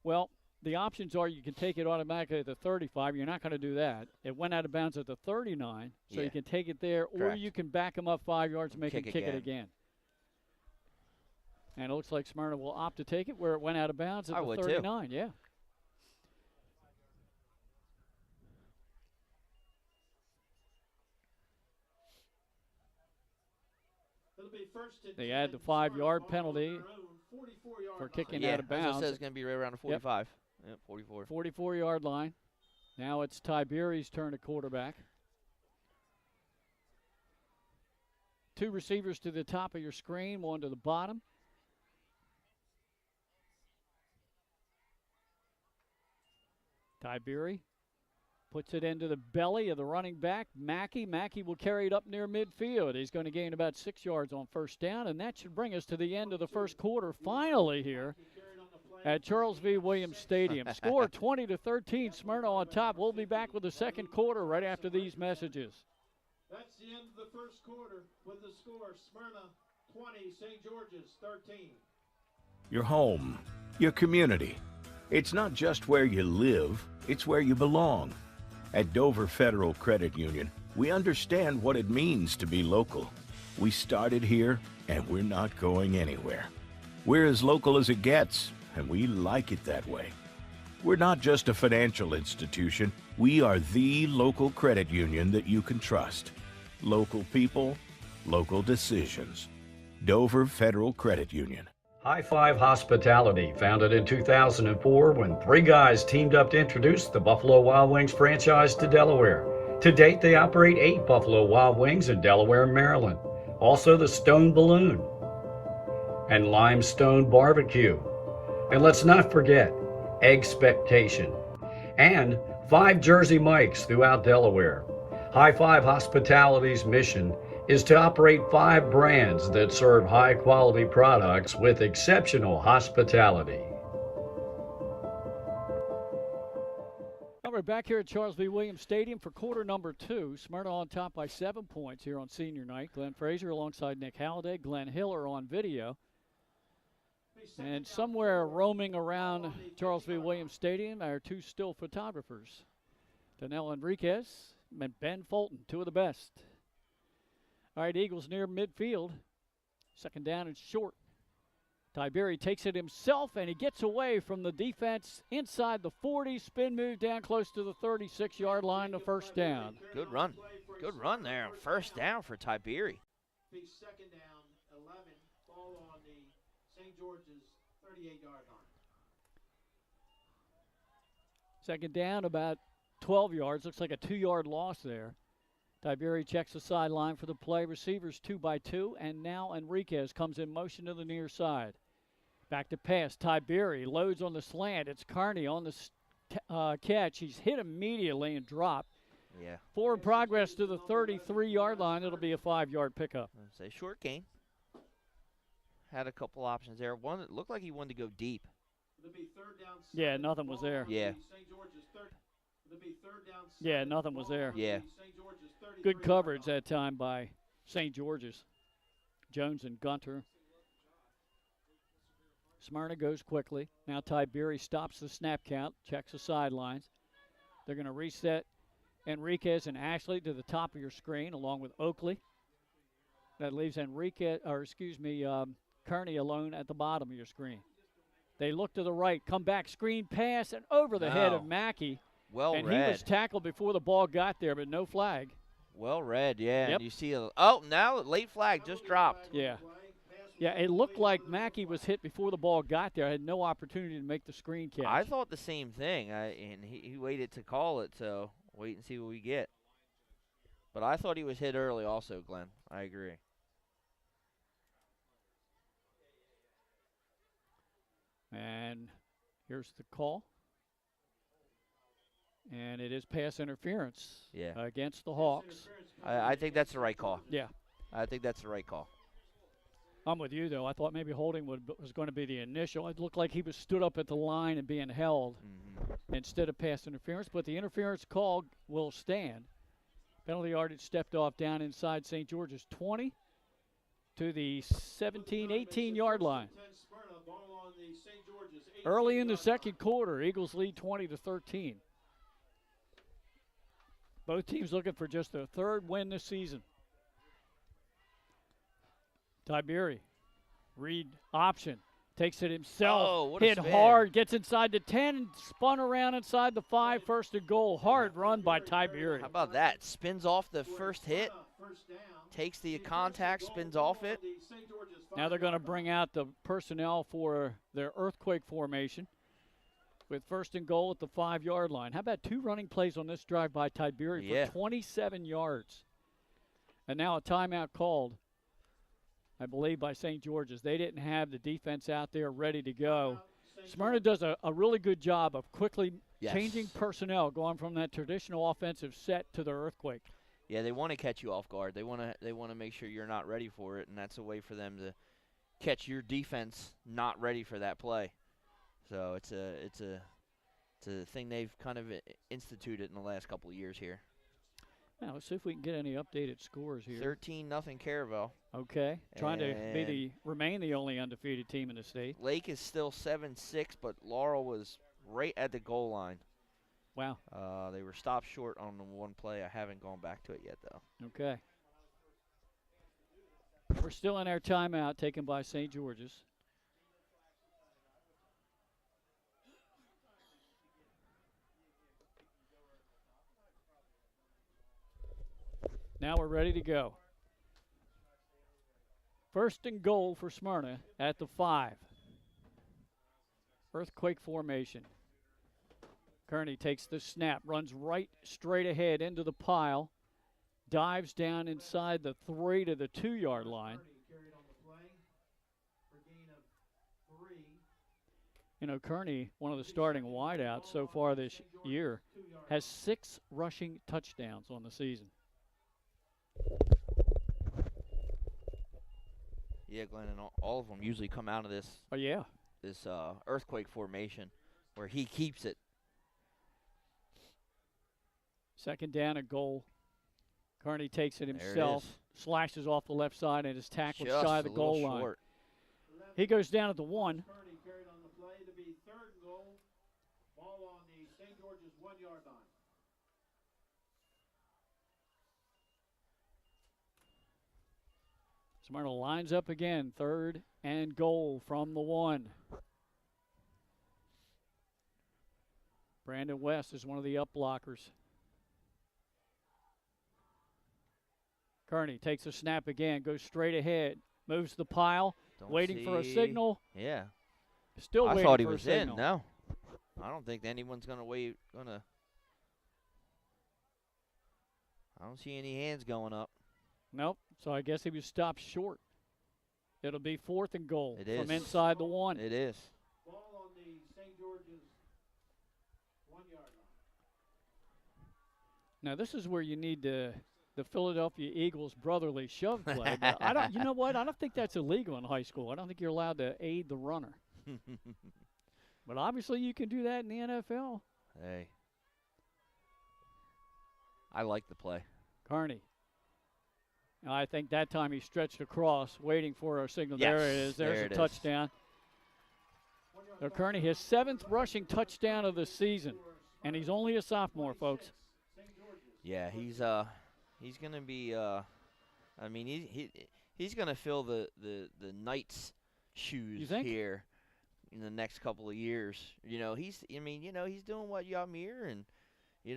Well, the options are you can take it automatically at the 35. You're not going to do that. It went out of bounds at the 39, so you can take it there, or you can back them up 5 yards and make him kick it again. And it looks like Smyrna will opt to take it where it went out of bounds at the 39. Yeah. They add the 5-yard penalty for kicking out of bounds. As I said, it's going to be right around the 45. Yep, 44. 44-yard line. Now it's Tiberi's turn to quarterback. 2 receivers to the top of your screen, 1 to the bottom. Tiberi puts it into the belly of the running back, Mackey. Mackey will carry it up near midfield. He's going to gain about 6 yards on first down, and that should bring us to the end of the first quarter finally here at Charles V. Williams Stadium. Score 20-13, Smyrna on top. We'll be back with the second quarter right after these messages. That's the end of the first quarter with the score, Smyrna 20, St. George's 13. Your home, your community. It's not just where you live, it's where you belong. At Dover Federal Credit Union, we understand what it means to be local. We started here, and we're not going anywhere. We're as local as it gets, and we like it that way. We're not just a financial institution, we are the local credit union that you can trust. Local people, local decisions. Dover Federal Credit Union. High Five Hospitality, founded in 2004 when 3 guys teamed up to introduce the Buffalo Wild Wings franchise to Delaware. To date, they operate 8 Buffalo Wild Wings in Delaware and Maryland. Also the Stone Balloon and Limestone Barbecue. And let's not forget Expectation and 5 Jersey Mikes throughout Delaware. High Five Hospitality's mission is to operate 5 brands that serve high-quality products with exceptional hospitality. Well, we're back here at Charles V. Williams Stadium for quarter number 2. Smyrna on top by 7 points here on senior night. Glenn Frazier alongside Nick Halliday. Glenn Hiller on video. And somewhere roaming around Charles V. Williams Stadium are 2 still photographers. Donnell Enriquez and Ben Fulton, 2 of the best. All right, Eagles near midfield. Second down and short. Tiberi takes it himself, and he gets away from the defense inside the 40. Spin move down close to the 36-yard line, the first down. Good run. Good run there. First down for Tiberi. Second down, 11. Ball on the St. George's 38-yard line. Second down, about 12 yards. Looks like a 2-yard loss there. Tiberi checks the sideline for the play. Receivers 2 by 2, and now Enriquez comes in motion to the near side. Back to pass. Tiberi loads on the slant. It's Carney on the catch. He's hit immediately and dropped. Yeah. Forward progress to the 33-yard line. It'll be a 5-yard pickup. Say short gain. Had a couple options there. One that looked like he wanted to go deep. It'll be third down. Yeah, nothing was there. Yeah. St. George's it'll be third down. Yeah, nothing was there. Yeah. St. George's 33 Good coverage that time by St. George's. Jones and Gunter. Smyrna goes quickly. Now Tiberi stops the snap count, checks the sidelines. They're going to reset Enriquez and Ashley to the top of your screen, along with Oakley. That leaves Kearney alone at the bottom of your screen. They look to the right, come back, screen pass, and over the head of Mackey. Well and read. he was tackled before the ball got there, but no flag. Well read, yeah. Yep. And you see now late flag just dropped. Yeah. Yeah, it looked like Mackey was hit before the ball got there. I had no opportunity to make the screen catch. I thought the same thing, and he waited to call it, so wait and see what we get. But I thought he was hit early also, Glenn. I agree. And here's the call. And it is pass interference against the Hawks. I think that's the right call. Yeah. I think that's the right call. I'm with you, though. I thought maybe holding was going to be the initial. It looked like he was stood up at the line and being held instead of pass interference. But the interference call will stand. Penalty yardage stepped off down inside St. George's 20 to the 17, 18-yard line. Early in the second quarter, Eagles lead 20-13. Both teams looking for just their third win this season. Tiberi, read option, takes it himself, hit hard, gets inside the 10, spun around inside the 5, first and goal. Hard run by Tiberi. How about that? Spins off the first hit, takes the contact, spins off it. Now they're going to bring out the personnel for their earthquake formation with first and goal at the 5-yard line. How about 2 running plays on this drive by Tiberi for 27 yards? And now a timeout called, I believe, by St. George's. They didn't have the defense out there ready to go. Smyrna does a really good job of quickly changing personnel, going from that traditional offensive set to the earthquake. Yeah, they want to catch you off guard. They want to make sure you're not ready for it, and that's a way for them to catch your defense not ready for that play. So it's a thing they've kind of instituted in the last couple of years here. Now let's see if we can get any updated scores here. 13-0 Caravel. Okay, trying to remain the only undefeated team in the state. Lake is still 7-6, but Laurel was right at the goal line. Wow. They were stopped short on the one play. I haven't gone back to it yet, though. Okay. We're still in our timeout taken by St. George's. Now we're ready to go. First and goal for Smyrna at the 5. Earthquake formation. Kearney takes the snap, runs right straight ahead into the pile, dives down inside the 3 to the 2-yard line. You know, Kearney, one of the starting wideouts so far this year, has 6 rushing touchdowns on the season. Yeah, Glenn, and all of them usually come out of this. Oh, yeah. This earthquake formation where he keeps it. Second down and goal. Kearney takes it himself, slashes off the left side, and is tackled shy of the goal line. He goes down at the 1. Kearney carried on the play to be third and goal. Ball on the St. George's 1-yard line. Smyrna lines up again, third and goal from the 1. Brandon West is one of the up blockers. Kearney takes a snap again, goes straight ahead, moves the pile, waiting for a signal. Yeah. Still waiting for a signal. I thought he was in. No. I don't think anyone's going to wait. I don't see any hands going up. Nope. So I guess he was stopped short. It'll be 4th and goal from is. inside the 1. It is. Ball on the St. George's 1-yard line. Now this is where you need the Philadelphia Eagles brotherly shove play. But I don't. You know what? I don't think that's illegal in high school. I don't think you're allowed to aid the runner. But obviously you can do that in the NFL. Hey. I like the play. Kearney. And I think that time he stretched across, waiting for a signal. Yes, There it is. There's there a it is. touchdown. So Kearney, his 7th rushing touchdown of the season, and he's only a sophomore, folks. Yeah, he's gonna be. I mean, he's gonna fill the Knights' shoes here in the next couple of years. You know, he's doing what Yamir and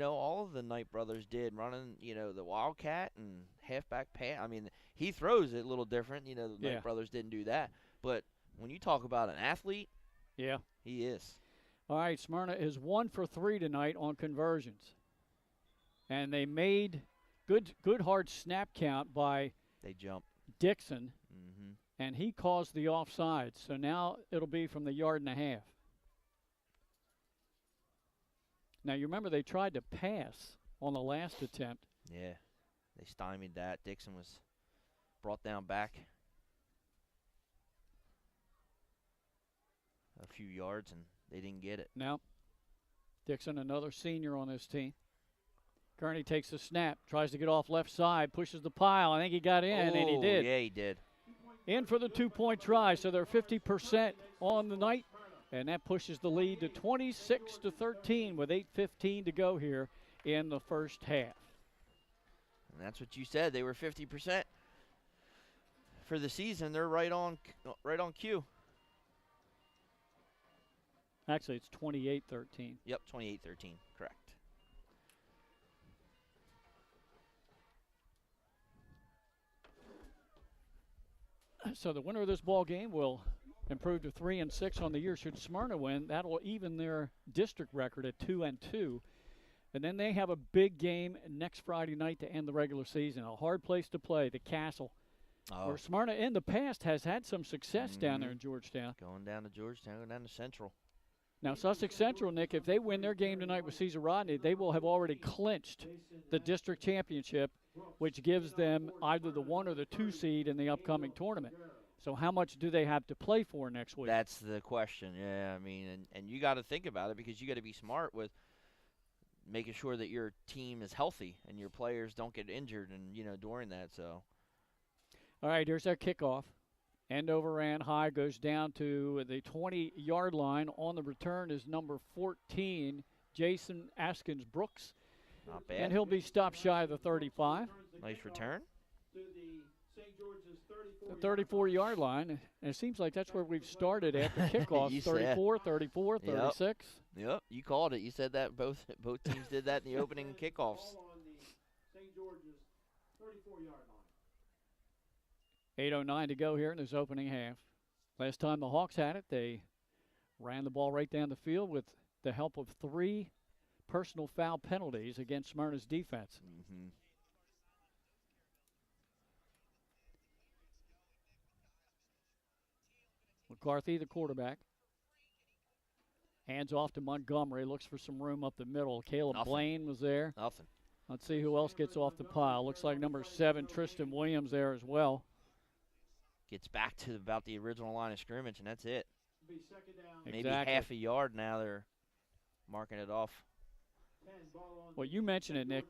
all of the Knight brothers did, running the Wildcat and halfback pass. I mean, he throws it a little different. The Knight brothers didn't do that, but when you talk about an athlete. Yeah. He is. All right, Smyrna is 1 for 3 tonight on conversions. And they made good hard snap count by Dixon, and he caused the offside. So now it'll be from the 1.5 yards. Now, you remember they tried to pass on the last attempt. Yeah, they stymied that. Dixon was brought down back a few yards, and they didn't get it. Now, Dixon, another senior on this team. Kearney takes the snap, tries to get off left side, pushes the pile. I think he got in, and he did. Yeah, he did. In for the 2-point try, so they're 50% on the night, and that pushes the lead to 26-13 with 8:15 to go here in the first half. And that's what you said. They were 50% for the season. They're right on cue. Actually, it's 28-13. Yep, 28-13, correct. So the winner of this ball game will improve to 3-6 on the year. Should Smyrna win, that will even their district record at 2-2. And then they have a big game next Friday night to end the regular season. A hard place to play, the Castle. Where Smyrna in the past has had some success down there in Georgetown. Going down to Georgetown, going down to Central. Now, Sussex Central, Nick, if they win their game tonight with Cesar Rodney, they will have already clinched the district championship, which gives them either the 1 or the 2 seed in the upcoming tournament. So how much do they have to play for next week? That's the question, yeah. I mean, and you got to think about it because you got to be smart with making sure that your team is healthy and your players don't get injured and, during that. So. All right, here's our kickoff. End over ran high, goes down to the 20-yard line. On the return is number 14, Jason Askins-Brooks. Not bad. And he'll be stopped shy of the 35. Nice return. The 34-yard line. And it seems like that's where we've started after kickoff. 34, 34, 36. Yep, you called it. You said that both teams did that in the opening kickoffs. 8:09 to go here in this opening half. Last time the Hawks had it, they ran the ball right down the field with the help of 3 personal foul penalties against Smyrna's defense. McCarthy, the quarterback. Hands off to Montgomery, looks for some room up the middle. Caleb Blaine was there. Nothing. Let's see who else gets off the pile. Looks like number 7, Tristan Williams there as well. Gets back to about the original line of scrimmage, and that's it. Exactly. Maybe half a yard now they're marking it off. Well, you mentioned it, Nick.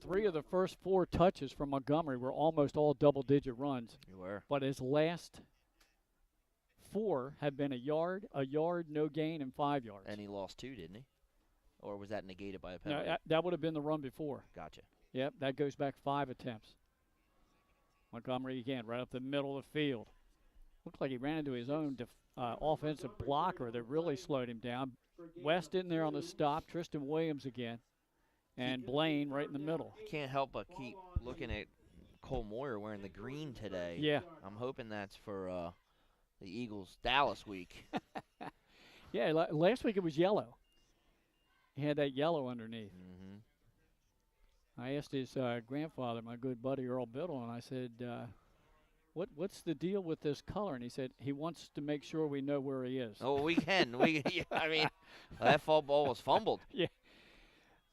3 of the first 4 touches from Montgomery were almost all double-digit runs. You were. But his last 4 have been a yard, no gain, and 5 yards. And he lost 2, didn't he? Or was that negated by a penalty? No, that would have been the run before. Gotcha. Yep, that goes back 5 attempts. Montgomery again, right up the middle of the field. Looked like he ran into his own offensive blocker that really slowed him down. West in there on the stop. Tristan Williams again. And Blaine right in the middle. Can't help but keep looking at Cole Moyer wearing the green today. Yeah. I'm hoping that's for the Eagles Dallas week. Yeah, last week it was yellow. He had that yellow underneath. I asked his grandfather, my good buddy Earl Biddle, and I said, what's the deal with this color? And he said he wants to make sure we know where he is. Oh, we can. I mean, that fall ball was fumbled. Yeah.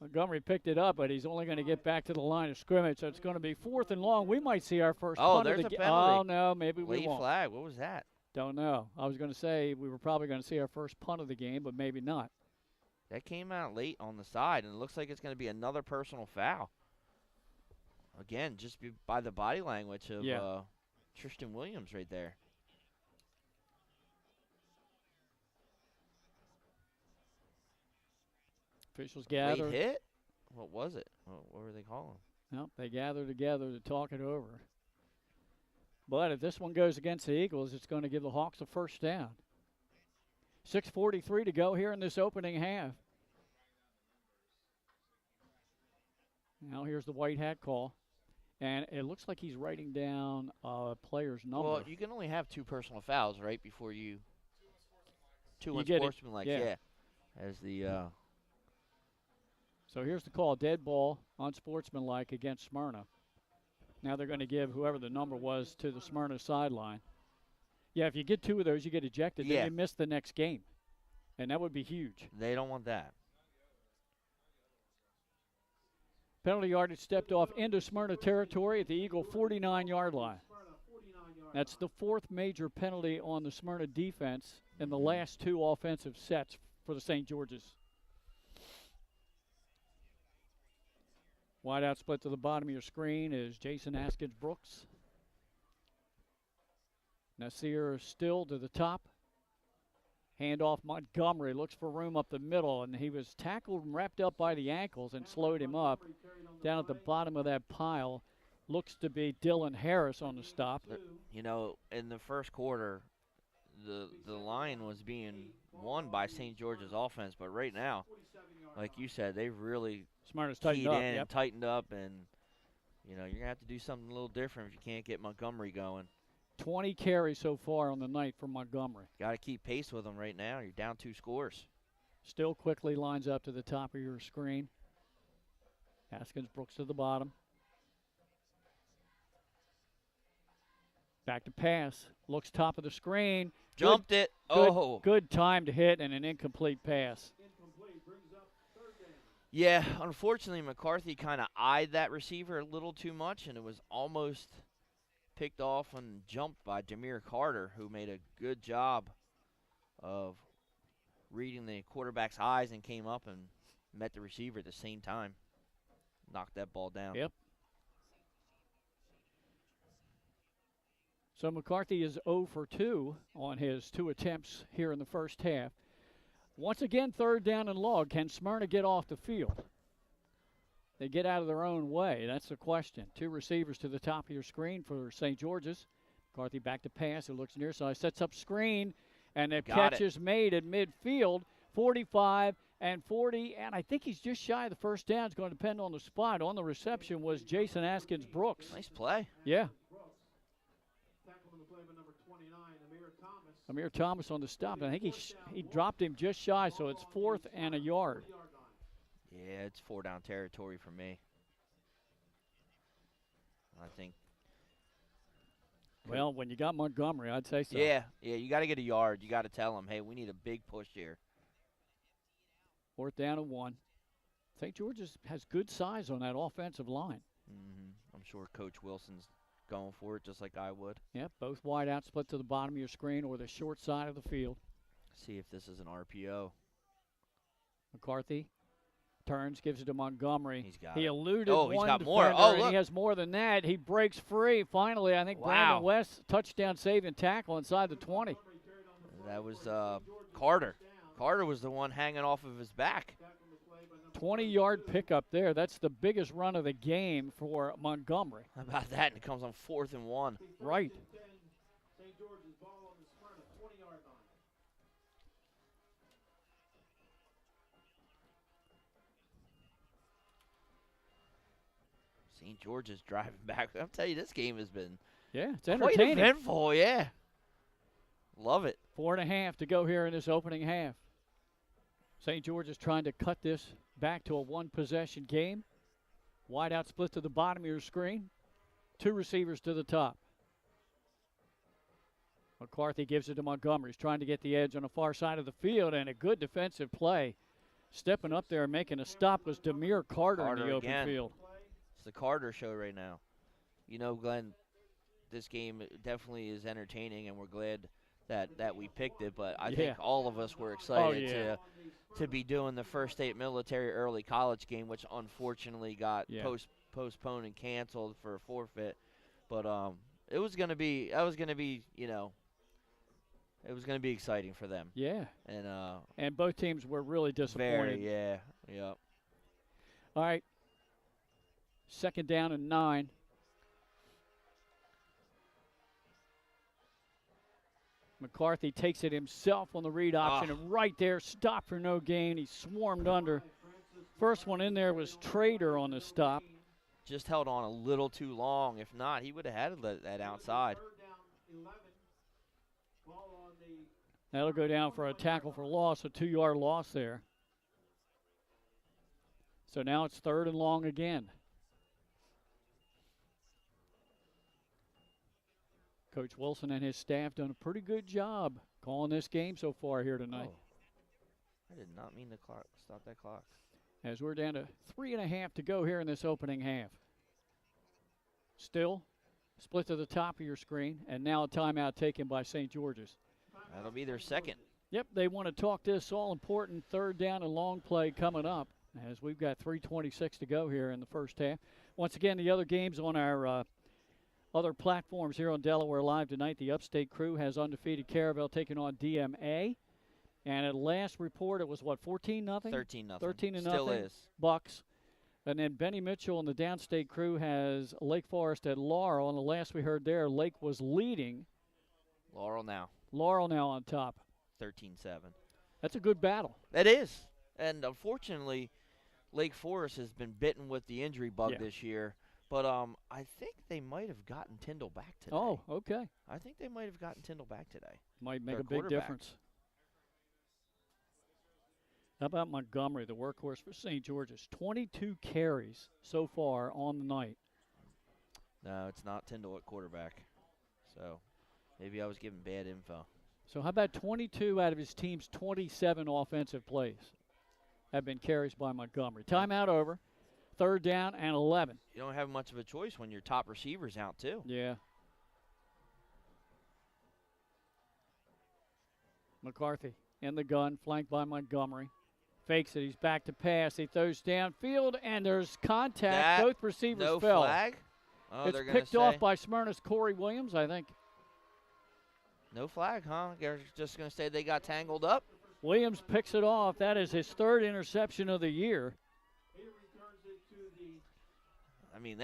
Montgomery picked it up, but he's only going to get back to the line of scrimmage, so it's going to be 4th and long. We might see our first punt there's of the a penalty. Oh, no, maybe we Late won't. flag. What was that? Don't know. I was going to say we were probably going to see our first punt of the game, but maybe not. That came out late on the side, and it looks like it's going to be another personal foul. Again, just by the body language of Tristan Williams right there. Officials gather. Late hit? What was it? What were they calling? Nope, they gather together to talk it over. But if this one goes against the Eagles, it's going to give the Hawks a first down. 6:43 to go here in this opening half. Now here's the white hat call. And it looks like he's writing down a player's number. Well, you can only have 2 personal fouls, right, before you – 2 get unsportsmanlike, yeah. As the So here's the call, dead ball, unsportsmanlike against Smyrna. Now they're going to give whoever the number was to the Smyrna sideline. Yeah, if you get 2 of those, you get ejected. Then you miss the next game. And that would be huge. They don't want that. Penalty yardage stepped off into Smyrna territory at the Eagle 49-yard line. That's the 4th major penalty on the Smyrna defense in the last 2 offensive sets for the St. George's. Wide out split to the bottom of your screen is Jason Askins-Brooks. Nasir still to the top. Handoff Montgomery, looks for room up the middle, and he was tackled and wrapped up by the ankles and slowed him up. Down at the bottom of that pile looks to be Dylan Harris on the stop. You know, in the first quarter, the line was being won by St. George's offense, but right now, like you said, they've really Smyrna's tightened up, and tightened up, and you know, you're going to have to do something a little different if you can't get Montgomery going. 20 carries so far on the night for Montgomery. Got to keep pace with them right now. You're down 2 scores. Still quickly lines up to the top of your screen. Askins-Brooks to the bottom. Back to pass. Looks top of the screen. Jumped it. Oh. Good time to hit and an incomplete pass. Yeah, unfortunately, McCarthy kind of eyed that receiver a little too much, and it was almost picked off and jumped by Jameer Carter, who made a good job of reading the quarterback's eyes and came up and met the receiver at the same time. Knocked that ball down. Yep. So McCarthy is 0 for 2 on his 2 attempts here in the first half. Once again, 3rd down and long. Can Smyrna get off the field? They get out of their own way. That's the question. 2 receivers to the top of your screen for St. George's. McCarthy back to pass. It looks near side. Sets up screen. And the catch is made at midfield. 45 and 40. And I think he's just shy of the first down. It's going to depend on the spot. On the reception was Jason Askins-Brooks. Nice play. Yeah. Amir Thomas on the stop. I think he dropped him just shy, so it's 4th and a yard. Yeah, it's 4 down territory for me. I think. Well, when you got Montgomery, I'd say so. Yeah, you got to get a yard. You got to tell them, hey, we need a big push here. 4th down and 1. St. George's has good size on that offensive line. I'm sure Coach Wilson's going for it just like I would. Yep, both wide out split to the bottom of your screen or the short side of the field. See if this is an RPO. McCarthy turns, gives it to Montgomery. He's got he it. eluded oh, one he's got defender, more. Oh, and look. he has more than that. He breaks free. Finally, I think Brandon West, touchdown saving tackle inside the 20. That was Carter. Carter was the one hanging off of his back. 20-yard pickup there. That's the biggest run of the game for Montgomery. How about that? And it comes on 4th and 1. Right. St. George is driving back. I'll tell you, this game has been it's quite entertaining. eventful, yeah. Love it. 4.5 to go here in this opening half. St. George is trying to cut this back to a 1-possession game. Wide out split to the bottom of your screen. 2 receivers to the top. McCarthy gives it to Montgomery. He's trying to get the edge on the far side of the field, and a good defensive play. Stepping up there and making a stop was Jameer Carter in the open field. It's the Carter show right now. You know, Glenn, this game definitely is entertaining, and we're glad that we picked it, but I Yeah. think all of us were excited yeah. to be doing the First State Military early college game, which unfortunately got Yeah. postponed and canceled for a forfeit. But it was gonna be you know, it was gonna be exciting for them. Yeah. And And both teams were really disappointed. very, yeah. All right. 2nd down and 9. McCarthy takes it himself on the read option, and right there, stop for no gain. He swarmed under. First one in there was Trader on the stop. Just held on a little too long. If not, he would have had that outside. That'll go down for a tackle for loss, a 2-yard loss there. So now it's 3rd and long again. Coach Wilson and his staff done a pretty good job calling this game so far here tonight. I did not mean to stop that clock. As we're down to 3.5 to go here in this opening half. Still, split to the top of your screen, and now a timeout taken by St. George's. That'll be their second. Yep, they want to talk this all-important 3rd down and long play coming up, as we've got 3:26 to go here in the first half. Once again, the other games on our other platforms here on Delaware Live tonight. The Upstate crew has undefeated Caravel taking on DMA. And at last report, it was, what, 14-0? 13-0. 13-0. Still is. Bucks. And then Benny Mitchell and the Downstate crew has Lake Forest at Laurel. And the last we heard there, Lake was leading. Laurel now on top. 13-7. That's a good battle. It is. And unfortunately, Lake Forest has been bitten with the injury bug this year. But I think they might have gotten Tyndall back today. Oh, okay. I think they might have gotten Tyndall back today. Might make Their a big quarterback. difference. How about Montgomery, the workhorse for St. George's? 22 carries so far on the night. No, it's not Tyndall at quarterback. So maybe I was giving bad info. So how about 22 out of his team's 27 offensive plays have been carries by Montgomery? Timeout over. 3rd down and 11. You don't have much of a choice when your top receiver's out, too. Yeah. McCarthy in the gun, flanked by Montgomery. Fakes it. He's back to pass. He throws downfield, and there's contact. Both receivers no fell. Flag? Oh, It's picked off by Smyrna's Corey Williams, I think. No flag, huh? They're just going to say they got tangled up? Williams picks it off. That is his 3rd interception of the year. I mean,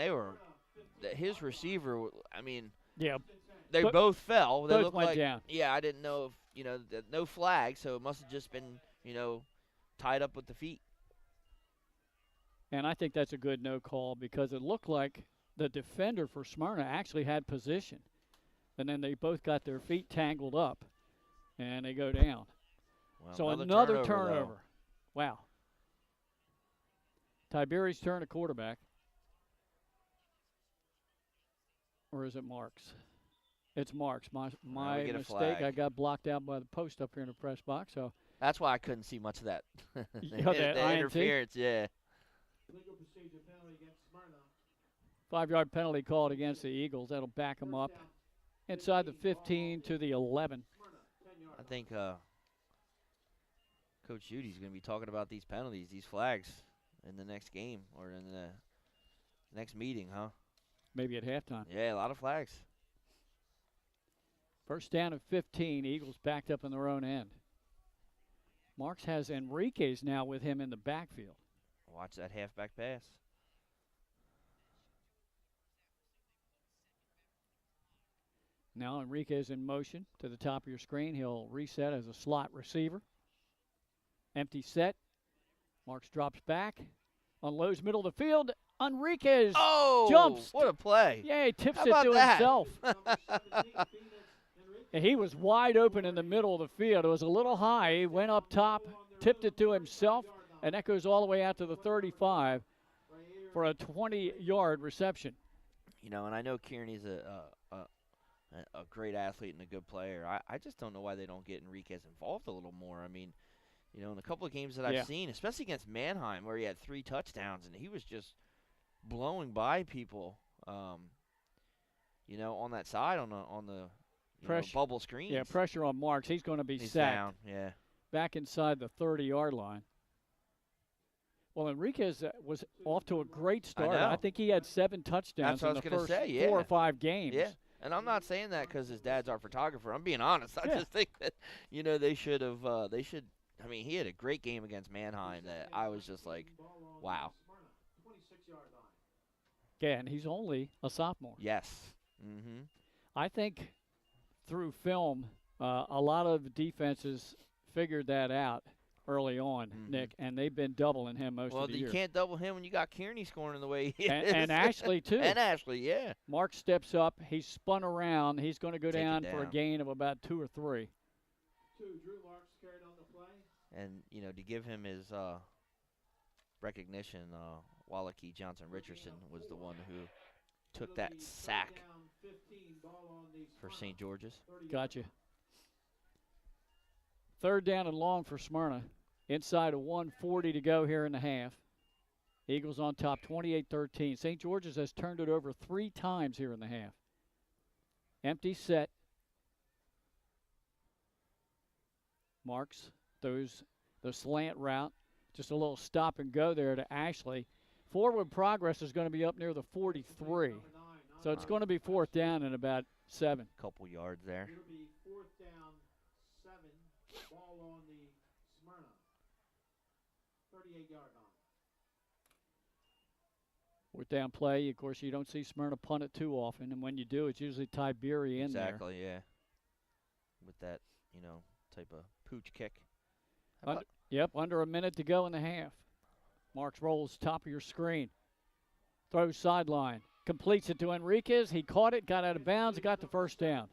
his receiver, I mean, Yeah. they both fell. They both looked went like, down. Yeah, I didn't know if, no flag, so it must have just been, tied up with the feet. And I think that's a good no call because it looked like the defender for Smyrna actually had position. And then they both got their feet tangled up, and they go down. Well, So another turnover. Wow. Tiberius turn to quarterback. Or is it Marks? It's Marks. My mistake. I got blocked out by the post up here in the press box. So that's why I couldn't see much of that. that interference, yeah. 5-yard penalty called against the Eagles. That'll back them up inside the 15 to the 11. I think Coach Judy's going to be talking about these penalties, these flags, in the next game or in the next meeting, huh? Maybe at halftime. Yeah, a lot of flags. 1st down and 15. Eagles backed up in their own end. Marks has Enriquez now with him in the backfield. Watch that halfback pass. Now Enriquez in motion to the top of your screen. He'll reset as a slot receiver. Empty set. Marks drops back. Unloads middle of the field. Enriquez jumps. What a play. Yeah, he tips How it about to that? himself. And he was wide open in the middle of the field. It was a little high. He went up top, tipped it to himself, and that goes all the way out to the 35 for a 20-yard reception. And I know Kearney's a great athlete and a good player. I just don't know why they don't get Enriquez involved a little more. I mean, in a couple of games that I've seen, especially against Mannheim, where he had 3 touchdowns, and he was just blowing by people, on that side on the bubble screens. Yeah, pressure on Marks. He's going to be He's sacked. down, yeah. Back inside the 30-yard line. Well, Enriquez was off to a great start. I think he had 7 touchdowns in the first 4 or 5 games. Yeah, and I'm not saying that because his dad's our photographer. I'm being honest. I just think that, they should have I mean, he had a great game against Mannheim that I was just like, wow. Yeah, and he's only a sophomore. Yes. Mm-hmm. I think through film, a lot of defenses figured that out early on, Nick, and they've been doubling him most of the year. Well, you can't double him when you got Kearney scoring the way he is. And Ashley, too. And Ashley, yeah. Mark steps up. He's spun around. He's going to go down for a gain of about 2 or 3. Drew Marks carried on the play. And, to give him his recognition, Wallace Johnson Richardson was the one who took that sack for St. George's. Gotcha. 3rd down and long for Smyrna. Inside of 1:40 to go here in the half. Eagles on top, 28-13. St. George's has turned it over 3 times here in the half. Empty set. Marks throws the slant route. Just a little stop and go there to Ashley. Forward progress is going to be up near the 43. So it's going to be 4th down and about 7. Couple yards there. It'll be 4th down, 7. Ball on the Smyrna 38-yard line. 4th down play. Of course, you don't see Smyrna punt it too often, and when you do, it's usually Tiberi in there. Exactly, yeah. With that, type of pooch kick. Yep, under a minute to go in the half. Marks rolls top of your screen. Throws sideline. Completes it to Enriquez. He caught it, got out of bounds, got the 1st down.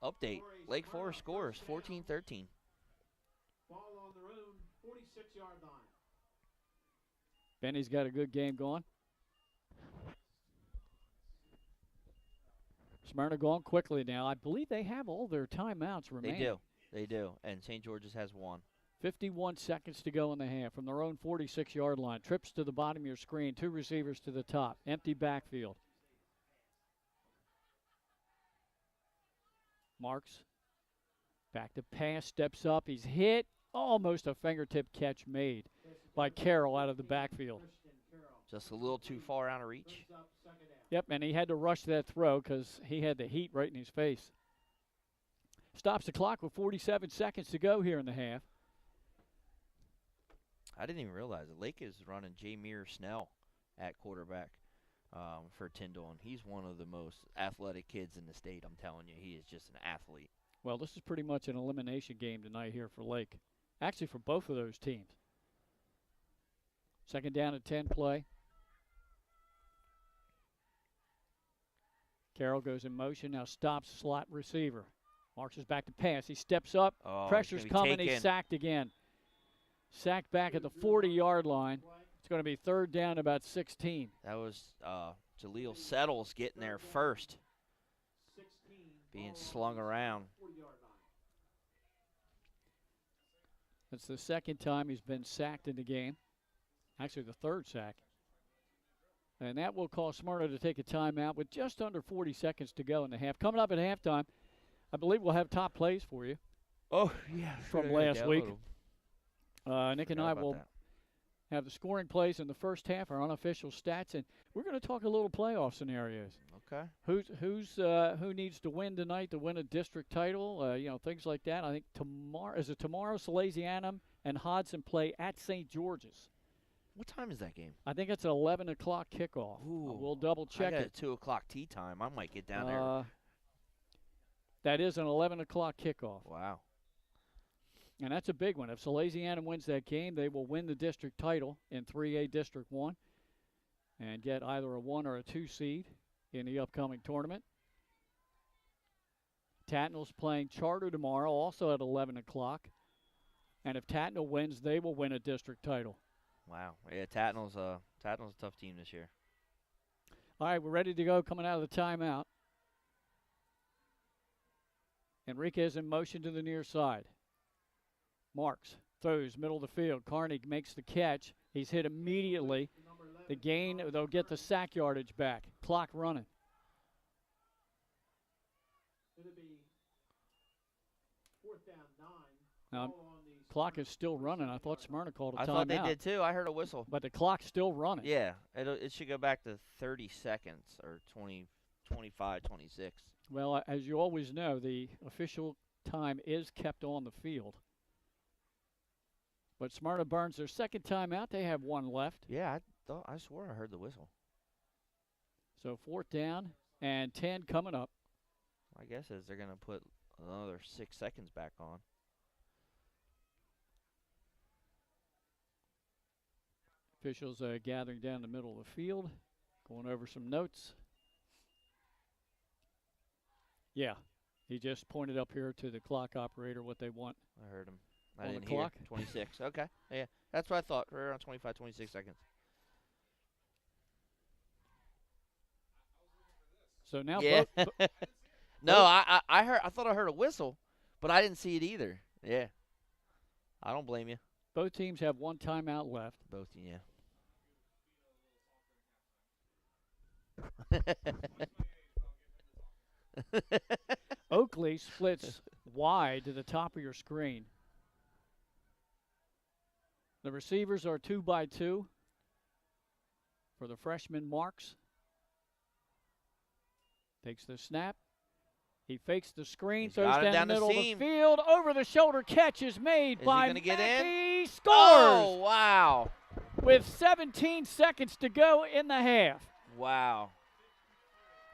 Update. Lake Forest scores 14-13. Ball on their own 46-yard line. Benny's got a good game going. Smyrna going quickly now. I believe they have all their timeouts remaining. They do. And St. George's has 1. 51 seconds to go in the half from their own 46-yard line. Trips to the bottom of your screen. 2 receivers to the top. Empty backfield. Marks. Back to pass. Steps up. He's hit. Almost a fingertip catch made by Carroll out of the backfield. Just a little too far out of reach. Yep, and he had to rush that throw because he had the heat right in his face. Stops the clock with 47 seconds to go here in the half. I didn't even realize it. Lake is running Jameer Snell at quarterback for Tyndall, and he's one of the most athletic kids in the state. I'm telling you, he is just an athlete. Well, this is pretty much an elimination game tonight here for Lake. Actually, for both of those teams. 2nd down and 10 play. Carroll goes in motion, now stops slot receiver. Marks is back to pass. He steps up. Pressure's coming. He's sacked again. Sacked back at the 40-yard line. It's going to be 3rd down, about 16. That was Jaleel Settles getting there first. Being slung around. That's the 2nd time he's been sacked in the game. Actually, the 3rd sack. And that will cause Smyrna to take a timeout with just under 40 seconds to go in the half. Coming up at halftime, I believe we'll have top plays for you. Oh, yeah. From last week. Nick and I will have the scoring plays in the first half, our unofficial stats, and we're going to talk a little playoff scenarios. Okay. Who needs to win tonight to win a district title? Things like that. I think tomorrow Salesianum and Hodson play at St. George's. What time is that game? I think it's an 11 o'clock kickoff. Ooh, we'll double check I got it. a 2 o'clock tea time. I might get down there. That is an 11 o'clock kickoff. Wow. And that's a big one. If Salesianum wins that game, they will win the district title in 3A District 1 and get either a 1 or a 2 seed in the upcoming tournament. Tatnall's playing Charter tomorrow, also at 11 o'clock. And if Tatnall wins, they will win a district title. Wow. Yeah, Tatnall's a tough team this year. All right, we're ready to go coming out of the timeout. Enriquez in motion to the near side. Marks throws middle of the field. Carney makes the catch. He's hit immediately. The gain, they'll get the sack yardage back. Clock running. It'll be 4th down 9. Now, Ball on the clock is still running. I thought Smyrna called a timeout. I thought they did too. I heard a whistle. But the clock's still running. Yeah, it should go back to 30 seconds or 20, 25, 26. Well, as you always know, the official time is kept on the field. But Smyrna burns their second timeout. They have one left. Yeah, I swore I heard the whistle. So 4th down and 10 coming up. My guess is they're going to put another 6 seconds back on. Officials gathering down the middle of the field, going over some notes. Yeah, he just pointed up here to the clock operator what they want. I heard him. I On the didn't hear. clock? 26. Okay. Yeah, that's what I thought. Right around 25, 26 seconds. So now Yeah. both, No, I thought I heard a whistle, but I didn't see it either. Yeah. I don't blame you. both teams have one timeout left. Both, yeah. Oakley splits wide to the top of your screen. The receivers are 2 by 2 for the freshman Marks. Takes the snap. He fakes the screen, He's throws got it down the down the middle of the seam. field. Over the shoulder catch is made Is by he gonna get in? Mackey. Scores Oh, wow. with 17 seconds to go in the half. Wow.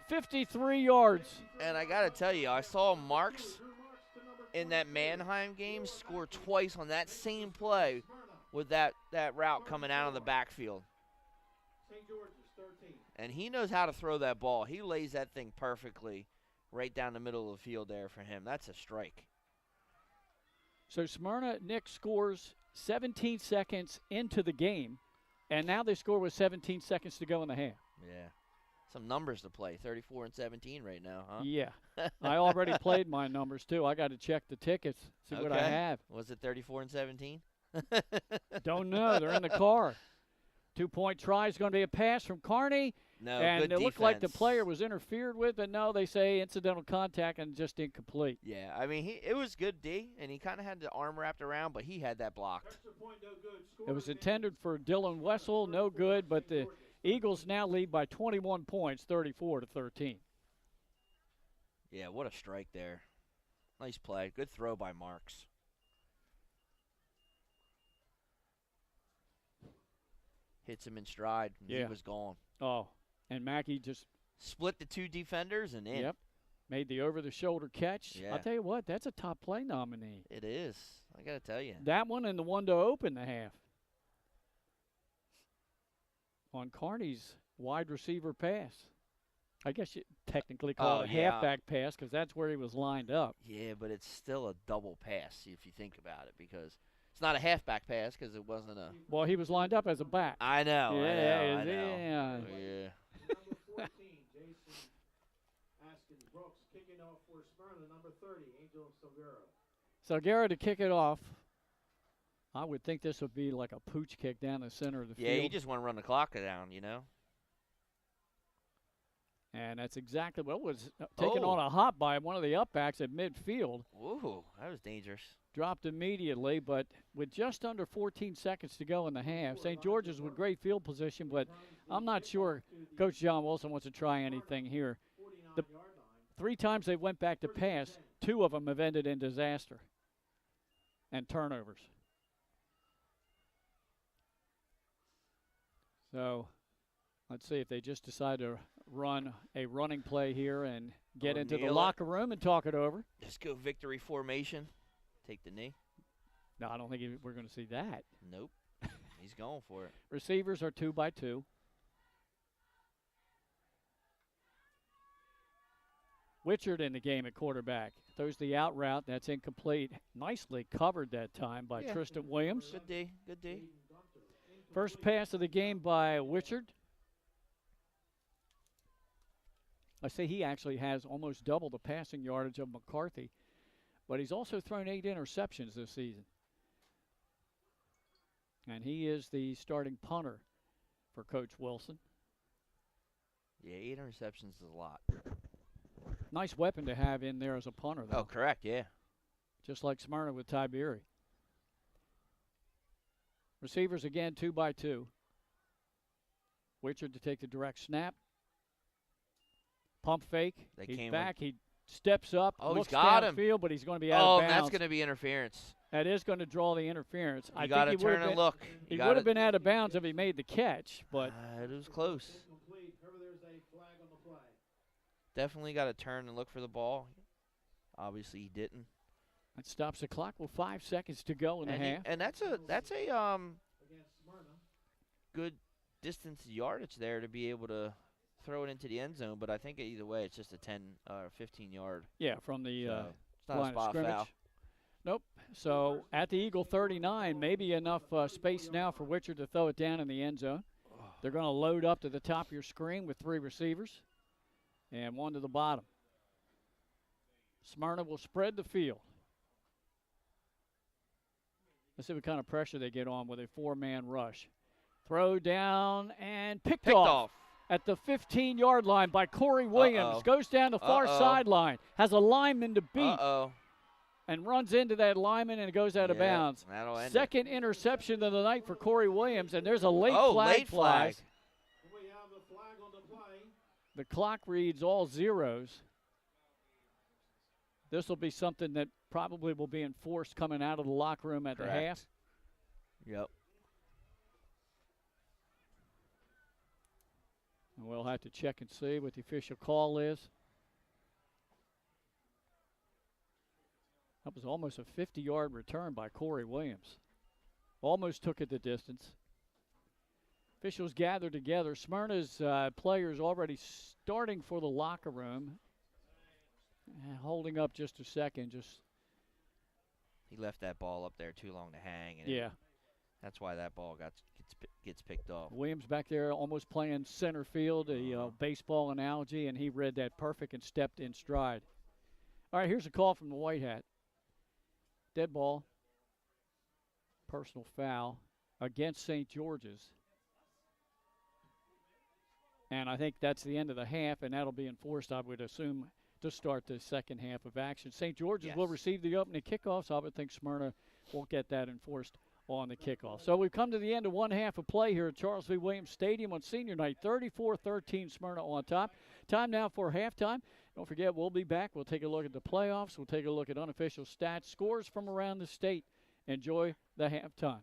53 yards. And I got to tell you, I saw Marks in that Mannheim game score twice on that same play with that route coming out of the backfield. St. George's 13. And he knows how to throw that ball. He lays that thing perfectly right down the middle of the field there for him. That's a strike. So Smyrna, Nick scores 17 seconds into the game, and now they score with 17 seconds to go in the half. Yeah. Some numbers to play, 34 and 17 right now, huh? Yeah. I already played my numbers, too. I got to check the tickets, see what I Okay. have. Was it 34 and 17? Don't know. They're in the car. 2-point try is going to be a pass from Carney. No, And good it looked like the defense. player was interfered with, but no, they say incidental contact and just incomplete. Yeah, I mean, it was good D, and he kind of had the arm wrapped around, but he had that blocked. Extra point, no good. It was intended for Dylan Wessel, no good, but the Eagles now lead by 21 points, 34-13. Yeah, what a strike there. Nice play. Good throw by Marks. Hits him in stride, and Yeah. he was gone. Oh, and Mackey just Split the two defenders and in. Yep. Made the over-the-shoulder catch. Yeah. I'll tell you what, that's a top play nominee. It is. I got to tell you. That one and the one to open the half. On Carney's wide receiver pass. I guess you technically call it a yeah. halfback pass because that's where he was lined up. Yeah, but it's still a double pass if you think about it, because it's not a halfback pass because it wasn't a. Well, he was lined up as a back. I know. Yeah, I know. yeah. Yeah. Number 14, Jason Askins Brooks, kicking off for Smyrna. Number 30, Angel Salguero. Salguero to kick it off. I would think this would be like a pooch kick down the center of the Yeah, field. you just want to run the clock down, you know. And that's exactly what was taken Oh. on a hop by one of the upbacks at midfield. Ooh, that was dangerous. Dropped immediately, but with just under 14 seconds to go in the half, St. George's with great field position, but I'm not sure Coach John Wilson wants to try anything here. The 3 times they went back to pass, 2 of them have ended in disaster and turnovers. So let's see if they just decide to run a running play here and get Or into the kneel it. locker room and talk it over. Let's go victory formation. Take the knee. No, I don't think we're going to see that. Nope. He's going for it. Receivers are 2 by 2. Wichard in the game at quarterback. Throws the out route. That's incomplete. Nicely covered that time by Yeah. Tristan Williams. Good D. Good D. First pass of the game by Wichard. I say he actually has almost double the passing yardage of McCarthy, but he's also thrown 8 interceptions this season. And he is the starting punter for Coach Wilson. Yeah, 8 interceptions is a lot. Nice weapon to have in there as a punter, though. Oh, correct, yeah. Just like Smyrna with Tiberi. Receivers again, 2 by 2. Wichard to take the direct snap. Pump fake. He's back. He steps up. Oh, looks he's got him. downfield, but he's going to be out of bounds. Oh, that's going to be interference. That is going to draw the interference. You got to turn and look. He would have been out of bounds if he made the catch, but it was close. Definitely got to turn and look for the ball. Obviously, he didn't. That stops the clock with 5 seconds to go in the half. And that's a good distance yardage there to be able to throw it into the end zone. But I think either way, it's just a 10 or 15 yard. Yeah, from the it's not line a spot of scrimmage. foul. Nope. So at the Eagle 39, maybe enough space now for Wichard to throw it down in the end zone. They're going to load up to the top of your screen with 3 receivers and 1 to the bottom. Smyrna will spread the field. Let's see what kind of pressure they get on with a 4-man rush. Throw down and picked off at the 15-yard line by Corey Williams. Goes down the far sideline. Has a lineman to beat. And runs into that lineman and goes out of bounds. Second interception of the night for Corey Williams, and there's a late flag. We have a flag on the play. The clock reads all zeros. This will be something that probably will be enforced coming out of the locker room at the half. Yep. And we'll have to check and see what the official call is. That was almost a 50-yard return by Corey Williams. Almost took it the distance. Officials gather together. Smyrna's players already starting for the locker room. Holding up just a second. He left that ball up there too long to hang. And that's why that ball gets picked off. Williams back there almost playing center field, a baseball analogy, and he read that perfect and stepped in stride. All right, here's a call from the White Hat. Dead ball, personal foul against St. George's. And I think that's the end of the half, and that'll be enforced, I would assume, to start the second half of action. St. George's will receive the opening kickoff, so I would think Smyrna won't get that enforced on the kickoff. So we've come to the end of one half of play here at Charles V. Williams Stadium on senior night. 34-13 Smyrna on top. Time now for halftime. Don't forget, we'll be back. We'll take a look at the playoffs. We'll take a look at unofficial stats, scores from around the state. Enjoy the halftime.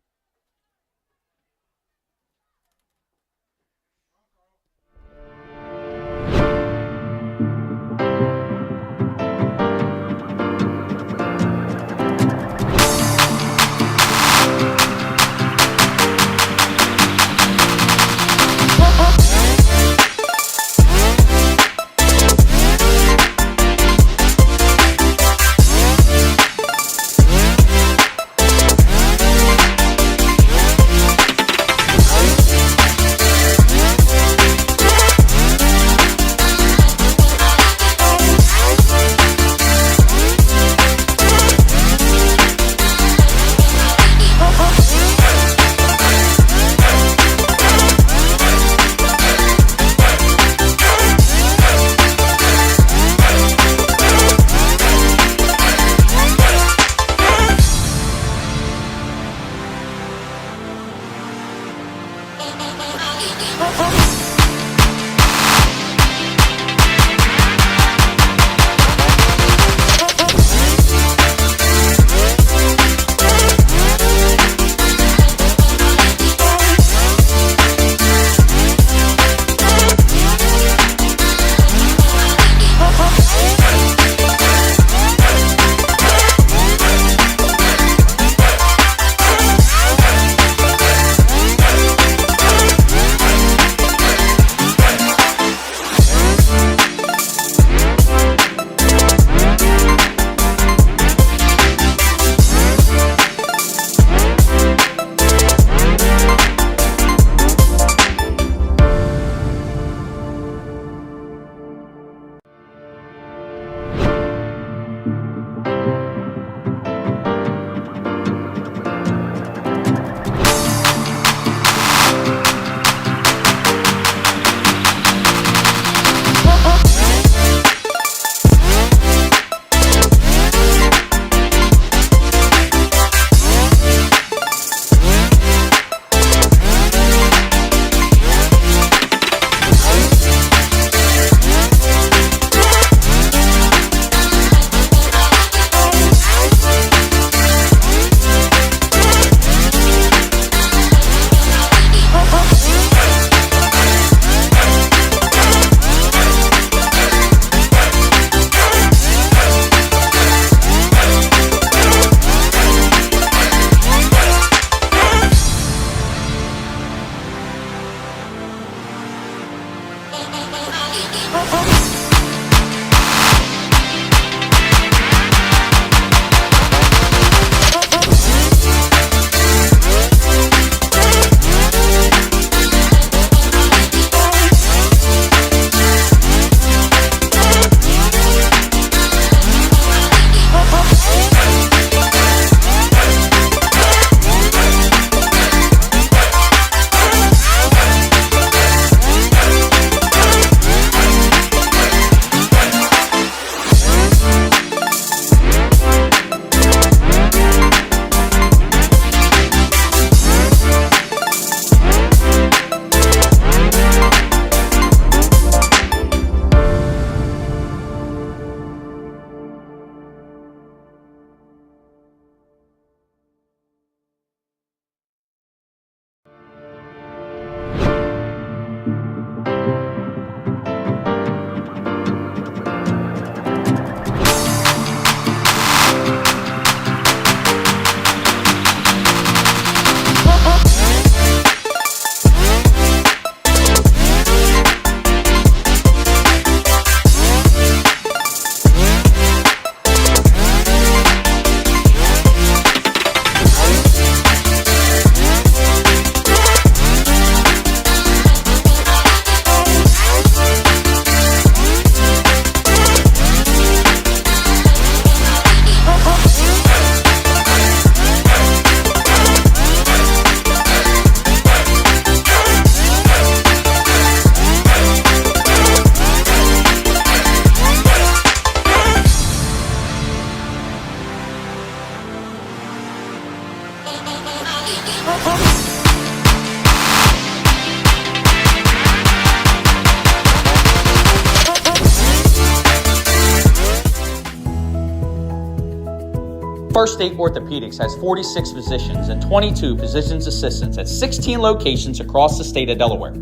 First State Orthopedics has 46 physicians and 22 physician's assistants at 16 locations across the state of Delaware.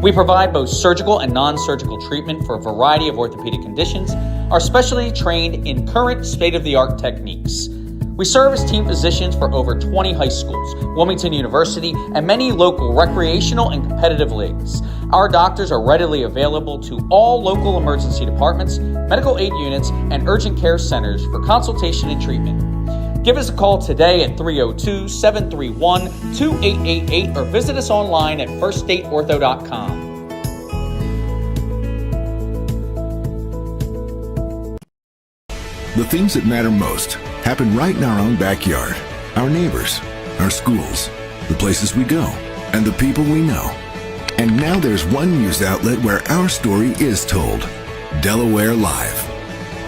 We provide both surgical and non-surgical treatment for a variety of orthopedic conditions, are specially trained in current state-of-the-art techniques. We serve as team physicians for over 20 high schools, Wilmington University, and many local recreational and competitive leagues. Our doctors are readily available to all local emergency departments, medical aid units, and urgent care centers for consultation and treatment. Give us a call today at 302-731-2888 or visit us online at firststateortho.com. The things that matter most happen right in our own backyard. Our neighbors, our schools, the places we go, and the people we know. And now there's one news outlet where our story is told. Delaware Live.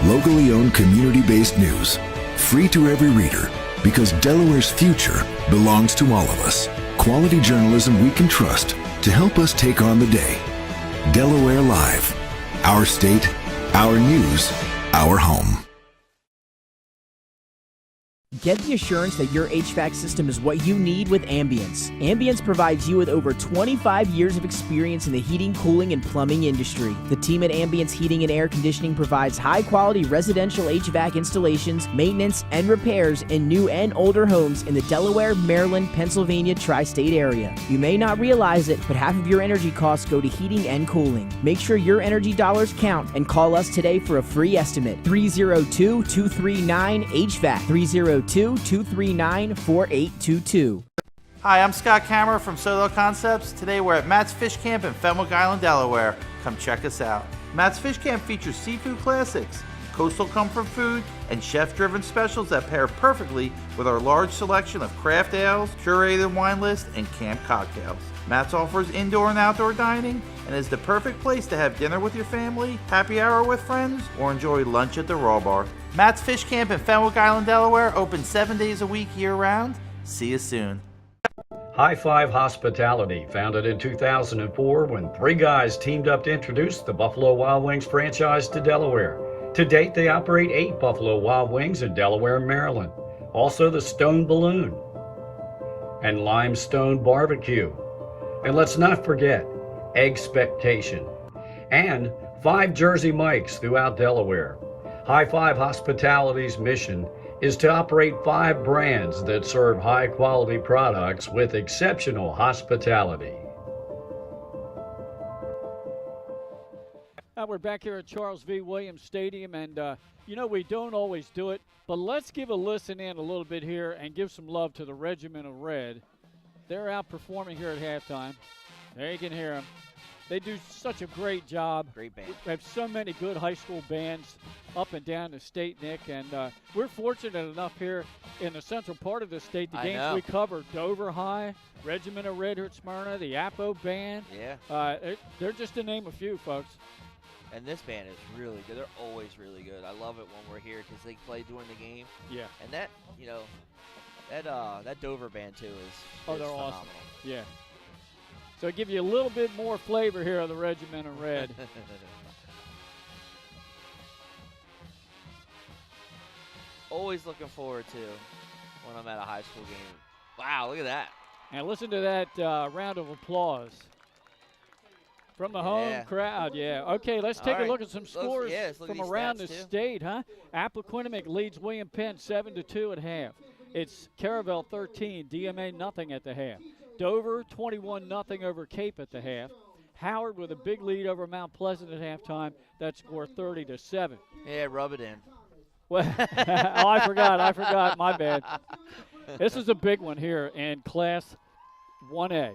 Locally owned community-based news. Free to every reader, because Delaware's future belongs to all of us. Quality journalism we can trust to help us take on the day. Delaware Live. Our state, our news, our home. Get the assurance that your HVAC system is what you need with Ambience. Ambience provides you with over 25 years of experience in the heating, cooling, and plumbing industry. The team at Ambience Heating and Air Conditioning provides high-quality residential HVAC installations, maintenance, and repairs in new and older homes in the Delaware, Maryland, Pennsylvania tri-state area. You may not realize it, but half of your energy costs go to heating and cooling. Make sure your energy dollars count and call us today for a free estimate. 302-239-HVAC. 302-239-4822. Hi, I'm Scott Kammerer from Solo Concepts. Today we're at Matt's Fish Camp in Fenwick Island, Delaware. Come check us out. Matt's Fish Camp features seafood classics, coastal comfort food, and chef-driven specials that pair perfectly with our large selection of craft ales, curated wine list, and camp cocktails. Matt's offers indoor and outdoor dining and is the perfect place to have dinner with your family, happy hour with friends, or enjoy lunch at the Raw Bar. Matt's Fish Camp in Fenwick Island, Delaware, open 7 days a week year-round. See you soon. High Five Hospitality, founded in 2004 when three guys teamed up to introduce the Buffalo Wild Wings franchise to Delaware. To date, they operate 8 Buffalo Wild Wings in Delaware and Maryland. Also the Stone Balloon and Limestone Barbecue. And let's not forget Expectation and 5 Jersey Mikes throughout Delaware. High Five Hospitality's mission is to operate 5 brands that serve high-quality products with exceptional hospitality. We're back here at Charles V. Williams Stadium, and we don't always do it, but let's give a listen in a little bit here and give some love to the Regiment of Red. They're outperforming here at halftime. There you can hear them. They do such a great job. Great band. We have so many good high school bands up and down the state, Nick, and we're fortunate enough here in the central part of the state. The games we cover, Dover High, Regiment of Red here at Smyrna, the Appo Band. Yeah. They're just to name a few, folks. And this band is really good. They're always really good. I love it when we're here because they play during the game. Yeah. And that Dover band too is they're phenomenal. awesome. Yeah. So give you a little bit more flavor here of the Regiment of Red. Always looking forward to when I'm at a high school game. Wow, look at that. And listen to that round of applause from the home crowd. Yeah. Okay, let's take a look at some scores from around the state, huh? Appaquiddick leads William Penn 7-2 at half. It's Caravel 13, DMA nothing at the half. Dover 21-0 over Cape at the half. Howard with a big lead over Mount Pleasant at halftime. That score 30-7. Yeah, rub it in. Well, I forgot. My bad. This is a big one here in Class 1A.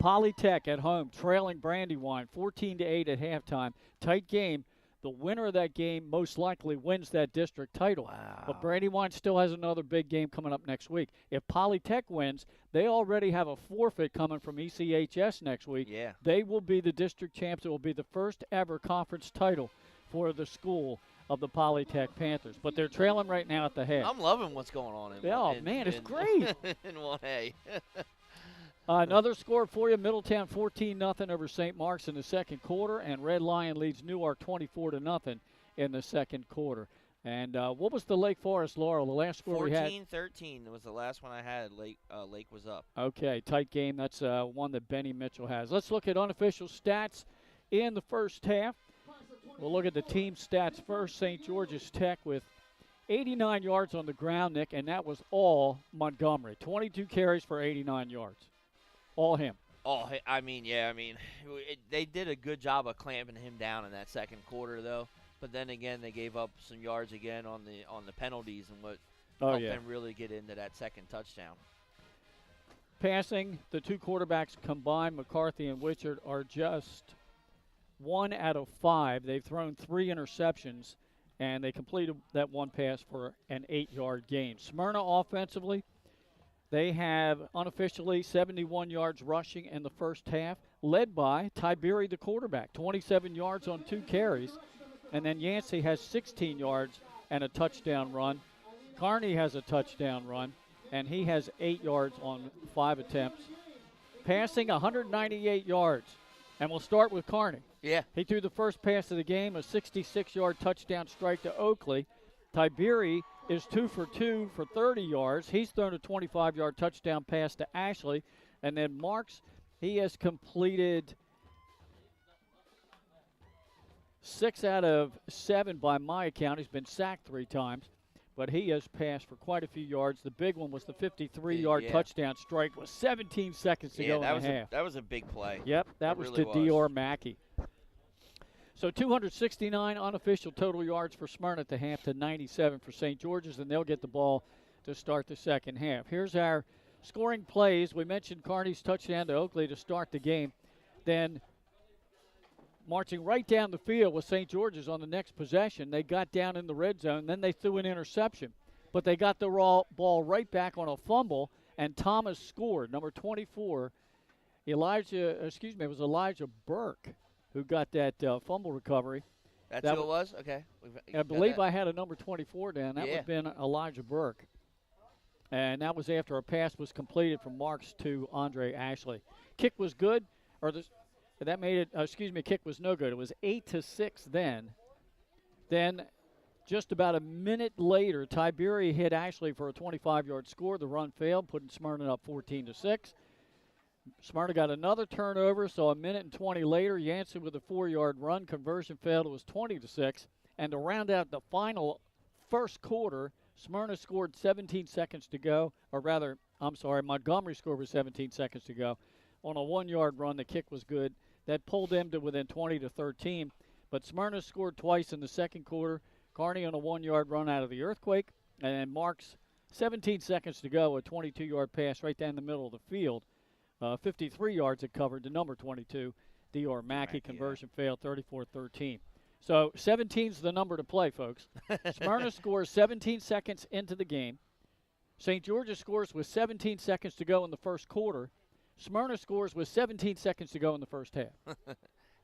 Polytech at home trailing Brandywine 14-8 at halftime. Tight game. The winner of that game most likely wins that district title. Wow. But Brandywine still has another big game coming up next week. If Polytech wins, they already have a forfeit coming from ECHS next week. Yeah. They will be the district champs. It will be the first ever conference title for the school of the Polytech Panthers. But they're trailing right now at the half. I'm loving what's going on in it's great. in 1A. Another score for you, Middletown 14-0 over St. Mark's in the second quarter, and Red Lion leads Newark 24-0 in the second quarter. And what was the Lake Forest Laurel? The last score we had? 14-13 was the last one I had. Lake was up. Okay, tight game. That's one that Benny Mitchell has. Let's look at unofficial stats in the first half. We'll look at the team stats first. St. George's Tech with 89 yards on the ground, Nick, and that was all Montgomery. 22 carries for 89 yards. All him. They did a good job of clamping him down in that second quarter, though. But then again, they gave up some yards again on the penalties and what helped them really get into that second touchdown. Passing, the two quarterbacks combined, McCarthy and Wichard, are just 1 out of 5. They've thrown 3 interceptions, and they completed that one pass for an 8-yard gain. Smyrna offensively, they have unofficially 71 yards rushing in the first half, led by Tiberi, the quarterback, 27 yards on 2 carries. And then Yancey has 16 yards and a touchdown run. Carney has a touchdown run, and he has 8 yards on 5 attempts. Passing 198 yards. And we'll start with Carney. Yeah. He threw the first pass of the game, a 66-yard touchdown strike to Oakley. Tiberi is 2 for 2 for 30 yards. He's thrown a 25-yard touchdown pass to Ashley. And then Marks, he has completed 6 out of 7 by my account. He's been sacked 3 times, but he has passed for quite a few yards. The big one was the 53-yard touchdown strike with 17 seconds to go in the half. That was a big play. Yep, that was really to Dior Mackey. So 269 unofficial total yards for Smyrna at the half to 97 for St. George's, and they'll get the ball to start the second half. Here's our scoring plays. We mentioned Carney's touchdown to Oakley to start the game. Then marching right down the field with St. George's on the next possession, they got down in the red zone. Then they threw an interception. But they got the ball right back on a fumble, and Thomas scored. Number 24, it was Elijah Burke who got that fumble recovery. That's who it was? Okay. I believe I had a number 24 down. That would have been Elijah Burke. And that was after a pass was completed from Marks to Andre Ashley. Kick was good, kick was no good. It was 8-6 then. Then just about a minute later, Tiberi hit Ashley for a 25-yard score. The run failed, putting Smyrna up 14-6. Smyrna got another turnover, so a minute and 20 later, Yancey with a 4-yard run. Conversion failed. It was 20-6. And to round out the final first quarter, Smyrna scored 17 seconds to go. Montgomery scored with 17 seconds to go. On a 1-yard run, the kick was good. That pulled them to within 20-13. But Smyrna scored twice in the second quarter. Carney on a 1-yard run out of the earthquake. And then Marks, 17 seconds to go, a 22-yard pass right down the middle of the field. 53 yards it covered to number 22, Dior Mackey. Conversion failed, 34-13. So 17's the number to play, folks. Smyrna scores 17 seconds into the game. St. George's scores with 17 seconds to go in the first quarter. Smyrna scores with 17 seconds to go in the first half.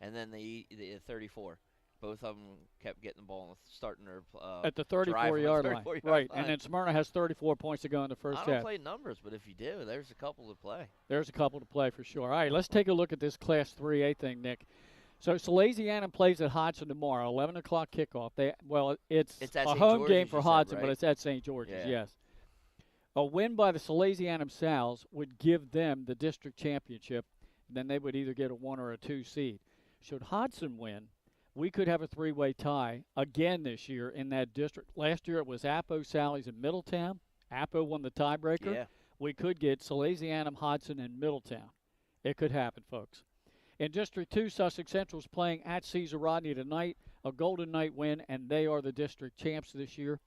And then the 34. Both of them kept getting the ball starting their at the 34-yard line. Right, and then Smyrna has 34 points to go in the first half. I don't play numbers, but if you do, there's a couple to play. There's a couple to play for sure. All right, let's take a look at this Class 3A thing, Nick. So Salesianum plays at Hodson tomorrow, 11 o'clock kickoff. It's a home game for Hodson, right? But it's at St. George's, yes. A win by the Salesianum Sows would give them the district championship. Then they would either get a 1 or a 2 seed. Should Hodson win, we could have a 3-way tie again this year in that district. Last year it was Appo, Sally's, and Middletown. Appo won the tiebreaker. Yeah. We could get Salesianum, Hodson, and Middletown. It could happen, folks. In District 2, Sussex Central is playing at Caesar Rodney tonight, a Golden Knight win, and they are the district champs this year.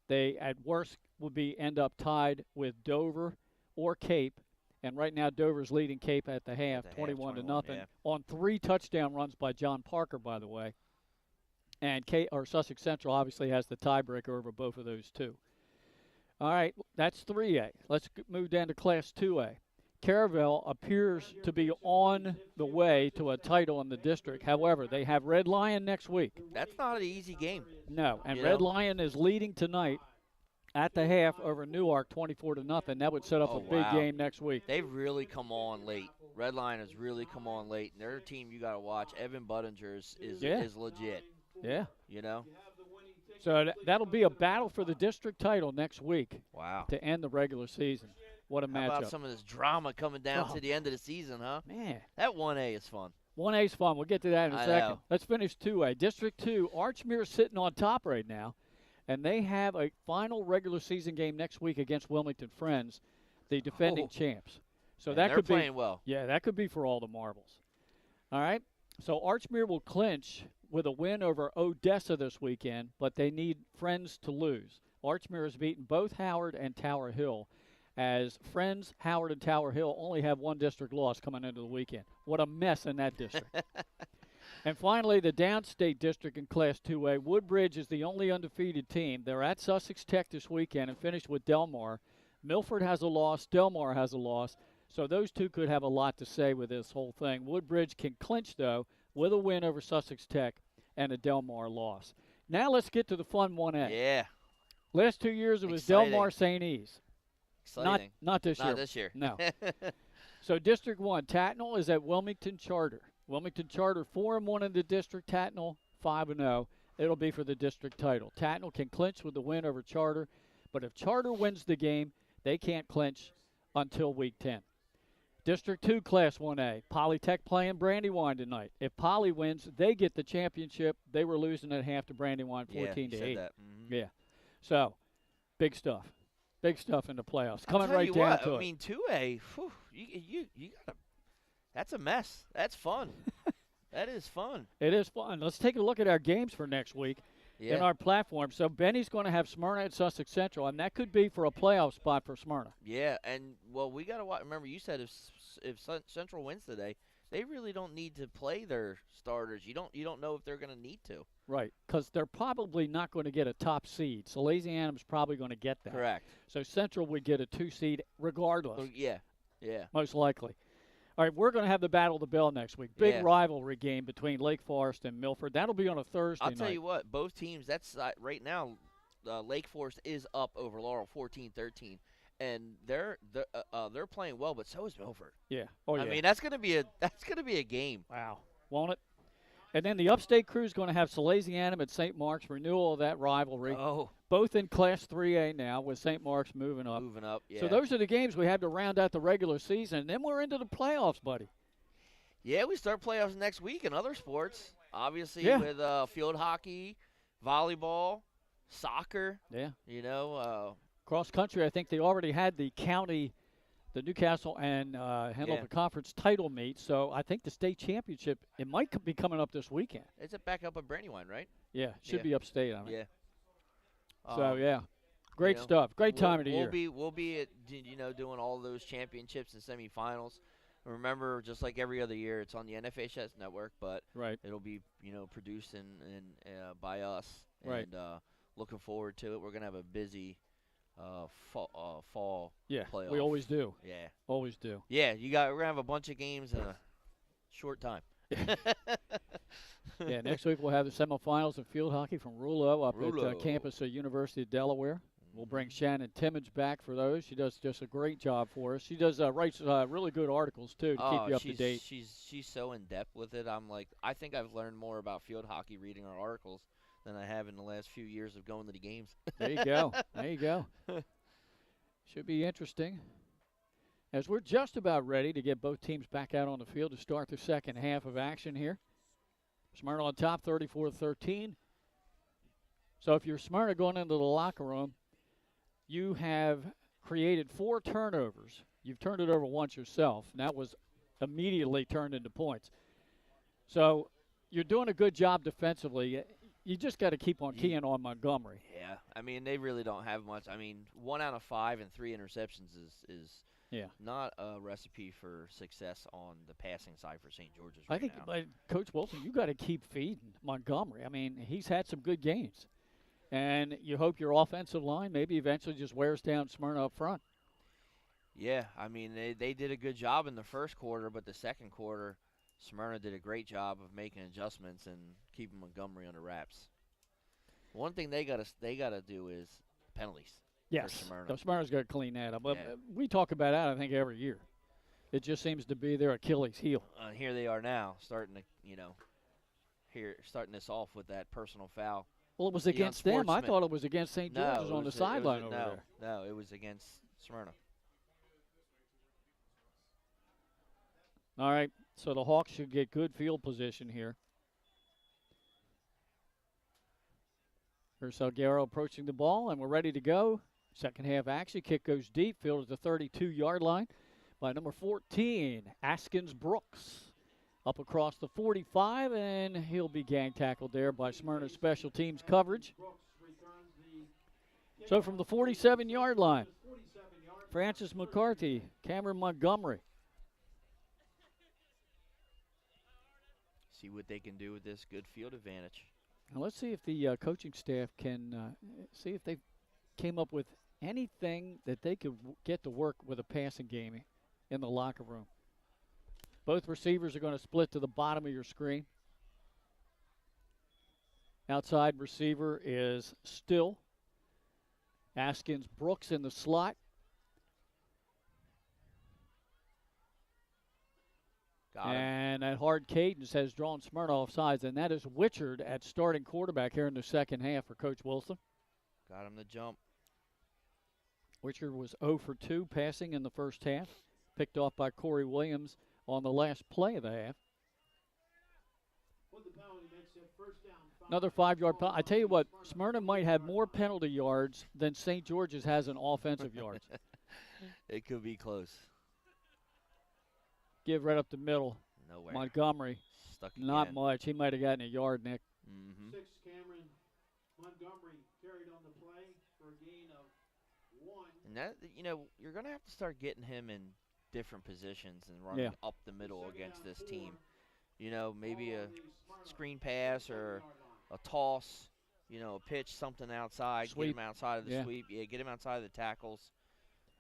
They, at worst, would end up tied with Dover or Cape. And right now, Dover's leading Cape at the half, 21-0, on 3 touchdown runs by John Parker, by the way. And Sussex Central obviously has the tiebreaker over both of those two. All right, that's 3A. Let's move down to Class 2A. Caravel appears to be on the way to a title in the district. However, they have Red Lion next week. That's not an easy game. No, and Red Lion is leading tonight at the half over Newark, 24-0. That would set up a big game next week. They've really come on late. Red Lion has really come on late. And they're a team you got to watch. Evan Buttinger is legit. Yeah. You know? So that'll be a battle for the district title next week. Wow. To end the regular season. What a matchup. How about some of this drama coming down to the end of the season, huh? Man. That 1A is fun. 1A is fun. We'll get to that in a second. Know. Let's finish 2A. District 2, Archmere is sitting on top right now, and they have a final regular season game next week against Wilmington Friends, the defending champs. So that could be playing well. Yeah, that could be for all the marbles. All right. So Archmere will clinch with a win over Odessa this weekend, but they need Friends to lose. Archmere has beaten both Howard and Tower Hill, as Friends, Howard, and Tower Hill only have one district loss coming into the weekend. What a mess in that district. And finally, the downstate district in Class 2A. Woodbridge is the only undefeated team. They're at Sussex Tech this weekend and finished with Delmar. Milford has a loss. Delmar has a loss. So those two could have a lot to say with this whole thing. Woodbridge can clinch, though, with a win over Sussex Tech and a Delmar loss. Now let's get to the fun 1A. Yeah. Last 2 years it was Delmar St. E's. Exciting. Not this year. Not this year. No. So District 1, Tatnall is at Wilmington Charter. Wilmington Charter 4-1 in the district. Tatnall 5-0. It'll be for the district title. Tatnall can clinch with the win over Charter, but if Charter wins the game, they can't clinch until Week 10. District 2, Class 1A. Polytech playing Brandywine tonight. If Poly wins, they get the championship. They were losing at half to Brandywine 14-8. Mm-hmm. Yeah. So, big stuff. Big stuff in the playoffs. Coming right down to it. I mean, 2A, whew, you got to – that's a mess. That's fun. That is fun. It is fun. Let's take a look at our games for next week in our platform. So, Benny's going to have Smyrna at Sussex Central, and that could be for a playoff spot for Smyrna. Yeah, and, well, we got to – remember, you said if Central wins today, they really don't need to play their starters. You don't know if they're going to need to. Right, because they're probably not going to get a top seed. So Louisiana's probably going to get that. Correct. So Central would get a 2 seed regardless. Yeah. Most likely. All right, we're going to have the Battle of the Bell next week. Big rivalry game between Lake Forest and Milford. That'll be on a Thursday night. I'll tell you what, both teams, that's right now, Lake Forest is up over Laurel 14-13. And they're playing well, but so is Milford. Yeah. Oh, yeah. I mean, that's gonna be a game. Wow. Won't it? And then the Upstate crew is going to have Salesianum at St. Mark's, renewal of that rivalry. Oh. Both in Class 3A now, with St. Mark's moving up. Yeah. So those are the games we have to round out the regular season. And then we're into the playoffs, buddy. Yeah, we start playoffs next week in other sports. Obviously with field hockey, volleyball, soccer. Yeah. You know. Cross country, I think they already had the county, the Newcastle and Hanover Conference title meet. So I think the state championship, it might be coming up this weekend. Is it back up at Brandywine, right? Yeah, should be upstate on it. Yeah. So great stuff. Great time of the year. We'll be at, doing all those championships and semifinals. Remember, just like every other year, it's on the NFHS network, but it'll be produced by us. Right. And looking forward to it. We're gonna have a busy fall playoff. We always do. Yeah. Always do. Yeah, we're going to have a bunch of games in a short time. Yeah, next week we'll have the semifinals in field hockey from Rouleau up at campus of University of Delaware. We'll bring Shannon Timmons back for those. She does just a great job for us. She does writes really good articles, too, to keep you up to date. She's so in-depth with it. I think I've learned more about field hockey reading her articles than I have in the last few years of going to the games. There you go. There you go. Should be interesting. As we're just about ready to get both teams back out on the field to start the second half of action here. Smyrna on top, 34-13. So if you're Smyrna going into the locker room, you have created 4 turnovers. You've turned it over once yourself, and that was immediately turned into points. So you're doing a good job defensively. You just got to keep on keying on Montgomery. Yeah, I mean, they really don't have much. I mean, 1 out of 5 and 3 interceptions is not a recipe for success on the passing side for St. George's right now. I think, Coach Wilson, you got to keep feeding Montgomery. I mean, he's had some good games. And you hope your offensive line maybe eventually just wears down Smyrna up front. Yeah, I mean, they did a good job in the first quarter, but the second quarter, Smyrna did a great job of making adjustments and keeping Montgomery under wraps. One thing they gotta do is penalties. Yes, Smyrna. Smyrna's got to clean that up. But we talk about that, I think, every year. It just seems to be their Achilles heel. Here they are now, starting to, starting this off with that personal foul Well, it was The against them. I unsportsman. thought it was against St. George's No, on the sideline over there. No, it was against Smyrna. All right, so the Hawks should get good field position here. Here's Salguero approaching the ball, and we're ready to go. Second half action. Kick goes deep. Field at the 32-yard line by number 14, Askins Brooks. Up across the 45, and he'll be gang tackled there by Smyrna special teams coverage. So from the 47-yard line, Francis McCarthy, Cameron Montgomery. See what they can do with this good field advantage. Now let's see if the coaching staff can see if they came up with anything that they could get to work with a passing game in the locker room. Both receivers are going to split to the bottom of your screen. Outside receiver is still Askins Brooks in the slot. And that hard cadence has drawn Smyrna off sides, and that is Witchard at starting quarterback here in the second half for Coach Wilson. Got him to jump. Witchard was 0 for 2 passing in the first half, picked off by Corey Williams on the last play of the half. Another 5-yard penalty. I tell you what, Smyrna might have more penalty yards than St. George's has in offensive yards. It could be close. Give right up the middle. Nowhere. Montgomery. Stuck Not again. much. He might have gotten a yard, Nick. Mm-hmm. 6, Cameron Montgomery carried on the play for a gain of 1. And that, you know, you're going to have to start getting him in different positions and running up the middle against this team. You know, maybe a screen pass or a toss, you know, a pitch, something outside, Sweep. get him outside of the sweep. Yeah, get him outside of the tackles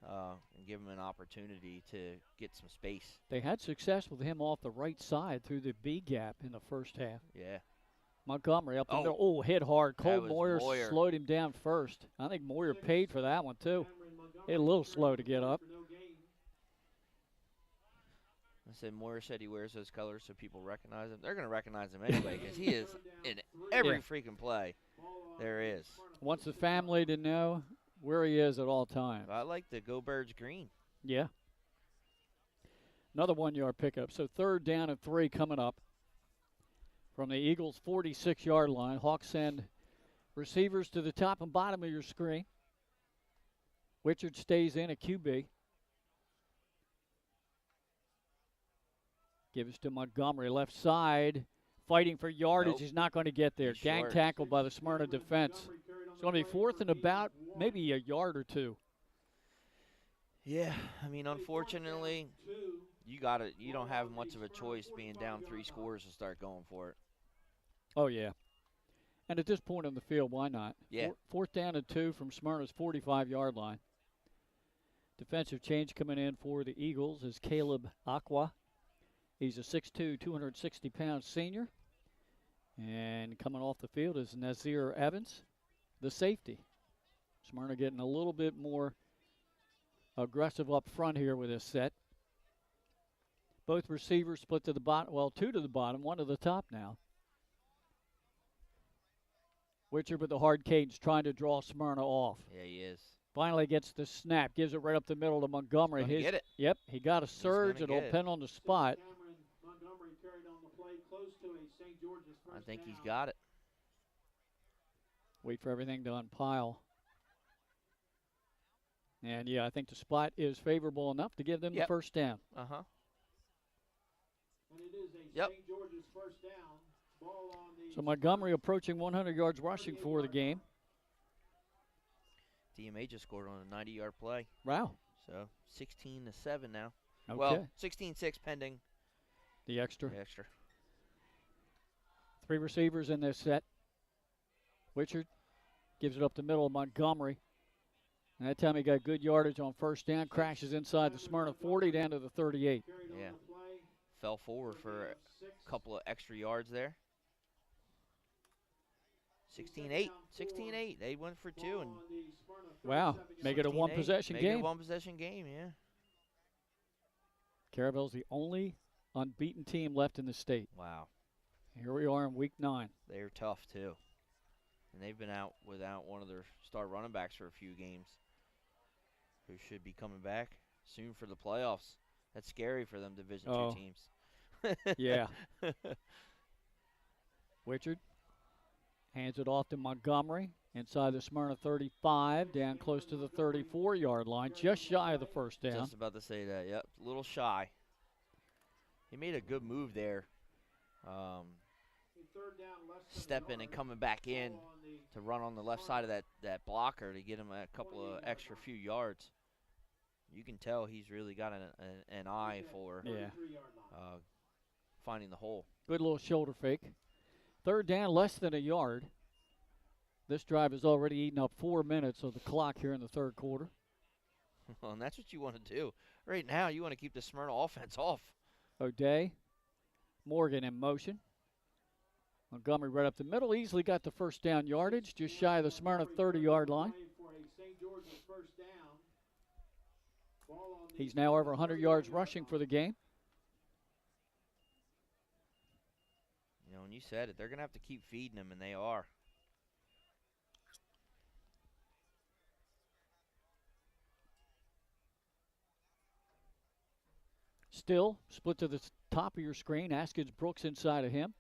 and give him an opportunity to get some space. They had success with him off the right side through the B gap in the first half. Yeah. Montgomery up the middle. Oh, hit hard. Cole Moyer Moyer. slowed him down first. I think Moyer paid for that one, too. He a little slow to get up. I said Moyer said he wears those colors so people recognize him. They're going to recognize him anyway because he is in every freaking play. There is. Wants the family to know where he is at all times. I like the Go Birds green. Yeah. Another 1-yard pickup. So 3rd down and 3 coming up from the Eagles' 46-yard line. Hawks send receivers to the top and bottom of your screen. Witchard stays in at QB. Gives to Montgomery, left side, fighting for yardage. Nope. He's not going to get there. He's Gang short. tackle by the Smyrna defense. It's going to be 4th and about maybe a yard or 2. Yeah, I mean, unfortunately, you don't have much of a choice being down 3 scores to start going for it. Oh, yeah. And at this point on the field, why not? Yeah. 4th down and 2 from Smyrna's 45-yard line. Defensive change coming in for the Eagles is Caleb Aqua. He's a 6'2", 260-pound senior. And coming off the field is Nazir Evans, the safety. Smyrna getting a little bit more aggressive up front here with this set. Both receivers split to the bottom. Well, 2 to the bottom, 1 to the top now. Witcher with the hard cadence trying to draw Smyrna off. Yeah, he is. Finally gets the snap, gives it right up the middle to Montgomery. He's gonna get it. Yep, he got a surge. It'll pin on the spot. Montgomery carried on the play close to a St. George's first I think down. he's got it. Wait for everything to unpile. And, yeah, I think the spot is favorable enough to give them the first down. Uh-huh. And it is a St. George's first down. Ball on the So Montgomery approaching 100 yards rushing for the game. DMA just scored on a 90-yard play. Wow. So 16-7 now. Okay. Well, 16-6 pending. The extra. The extra. 3 receivers in this set. Witchard gives it up the middle of Montgomery. And that time he got good yardage on first down. Crashes inside the Smyrna 40 down to the 38. Yeah. Fell forward for a couple of extra yards there. 16-8. 16-8. They went for 2. And wow. Make it a one-possession game. Make it a one-possession game, yeah. Caravel's the only unbeaten team left in the state. Wow. Here we are in week 9. They're tough, too. And they've been out without one of their star running backs for a few games, who should be coming back soon for the playoffs. That's scary for them Division II teams. Yeah. Wichard hands it off to Montgomery inside the Smyrna 35, down close to the 34-yard line, just shy of the first down. Just about to say that, yep, a little shy. He made a good move there, stepping and coming back in to run on the left side of that blocker to get him a couple of extra few yards. You can tell he's really got an eye for finding the hole. Good little shoulder fake. Third down, less than a yard. This drive has already eaten up 4 minutes of the clock here in the third quarter. Well, and that's what you want to do. Right now, you want to keep the Smyrna offense off. O'Day, Morgan in motion. Montgomery right up the middle, easily got the first down yardage, just shy of the Smyrna 30-yard line. He's now over 100 yards rushing for the game. You know, when you said it, they're going to have to keep feeding him, and they are. Still, split to the top of your screen. Askins Brooks inside of him.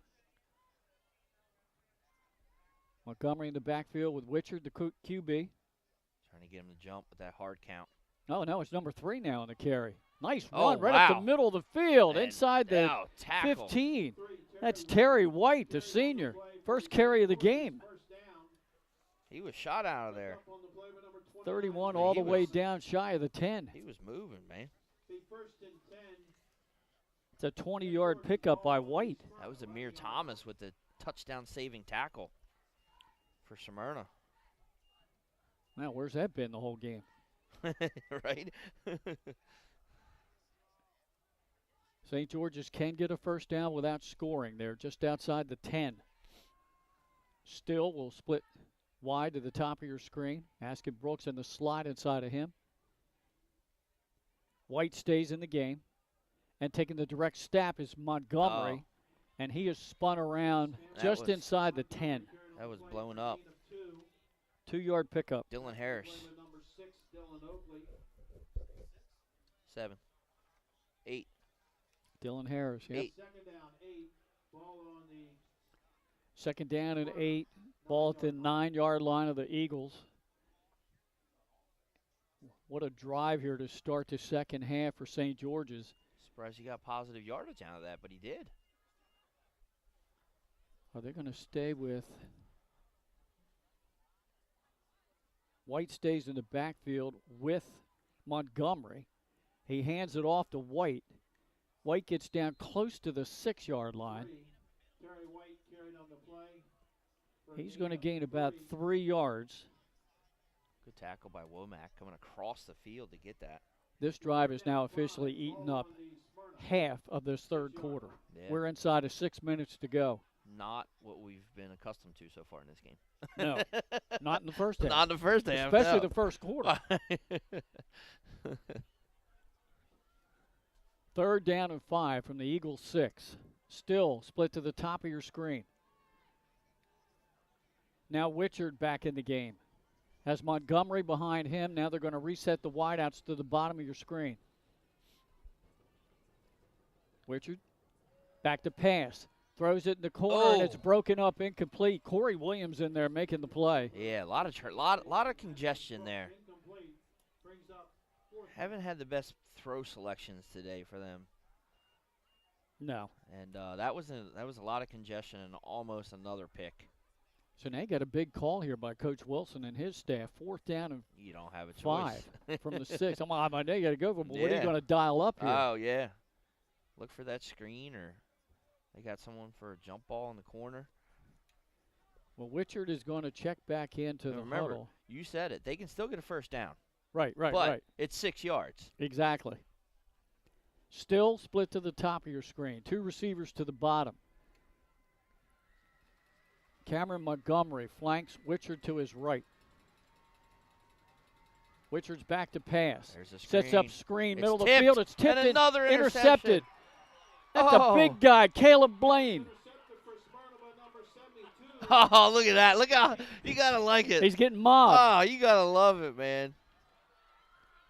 Montgomery in the backfield with Wichard, the QB. Trying to get him to jump with that hard count. Oh, no, it's number 3 now in the carry. Nice Oh, run right wow. up the middle of the field, And inside the now tackle. 15. That's Terry White, the senior. First carry of the game. He was shot out of there. 31 all the way down shy of the 10. He was moving, man. It's a 20-yard pickup by White. That was Amir Thomas with the touchdown-saving tackle for Smyrna. Now, where's that been the whole game? Right? St. George's can get a first down without scoring. They're just outside the 10. Still will split wide to the top of your screen. Askin Brooks in the slot inside of him. White stays in the game. And taking the direct snap is Montgomery. And he is spun around just inside the 10. That was blown up. 2-yard pickup. Dylan Harris. 7. 8. Dylan Harris, yep. 8. Second down and 8. Ball at the 9-yard line of the Eagles. What a drive here to start the second half for St. George's. Surprised he got positive yardage out of that, but he did. Are they going to stay with? White stays in the backfield with Montgomery. He hands it off to White. White gets down close to the 6-yard line. He's going to gain about 3 yards. Good tackle by Womack coming across the field to get that. This drive is now officially eaten up half of this third quarter. Yeah. We're inside of 6 minutes to go. Not what we've been accustomed to so far in this game. No, not in the first half. Not in the first half, especially no. the first quarter. Third down and 5 from the Eagles 6. Still split to the top of your screen. Now Wichard back in the game. Has Montgomery behind him. Now they're going to reset the wideouts to the bottom of your screen. Wichard back to pass. Throws it in the corner, and it's broken up, incomplete. Corey Williams in there making the play. Yeah, a lot of congestion there. Haven't had the best throw selections today for them. No. And that was a lot of congestion and almost another pick. So now you got a big call here by Coach Wilson and his staff. Fourth down and you don't have a 5 choice. from the 6. I know you got to go for, but what are you Yeah. going to dial up here? Oh, yeah. Look for that screen, or they got someone for a jump ball in the corner. Well, Wichard is going to check back into the Remember, huddle. you said it. They can still get a first down. Right. But it's 6 yards. Exactly. Still split to the top of your screen. 2 receivers to the bottom. Cameron Montgomery flanks Wichard to his right. Wichard's back to pass. There's a Sets up screen. screen, It's middle of the tipped. field. It's tipped And another intercepted. That's Oh. a big guy, Caleb Blaine. Oh, look at that. Look how you got to like it. He's getting mobbed. Oh, you got to love it, man.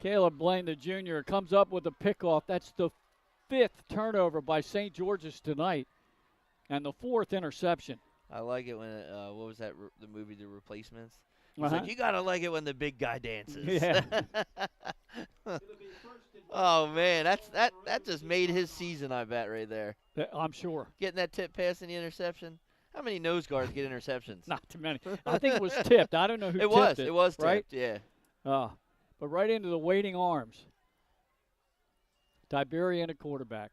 Caleb Blaine, the junior, comes up with a pickoff. That's the 5th turnover by St. George's tonight and the 4th interception. I like it when, what was that, the movie, The Replacements? He's like, you got to like it when the big guy dances. Yeah. Oh, man, that just made his season, I bet, right there. I'm sure. Getting that tip pass in the interception. How many nose guards get interceptions? Not too many. I think it was tipped. I don't know who tipped it. It was right? tipped, yeah. But right into the waiting arms. Tiberian, a quarterback.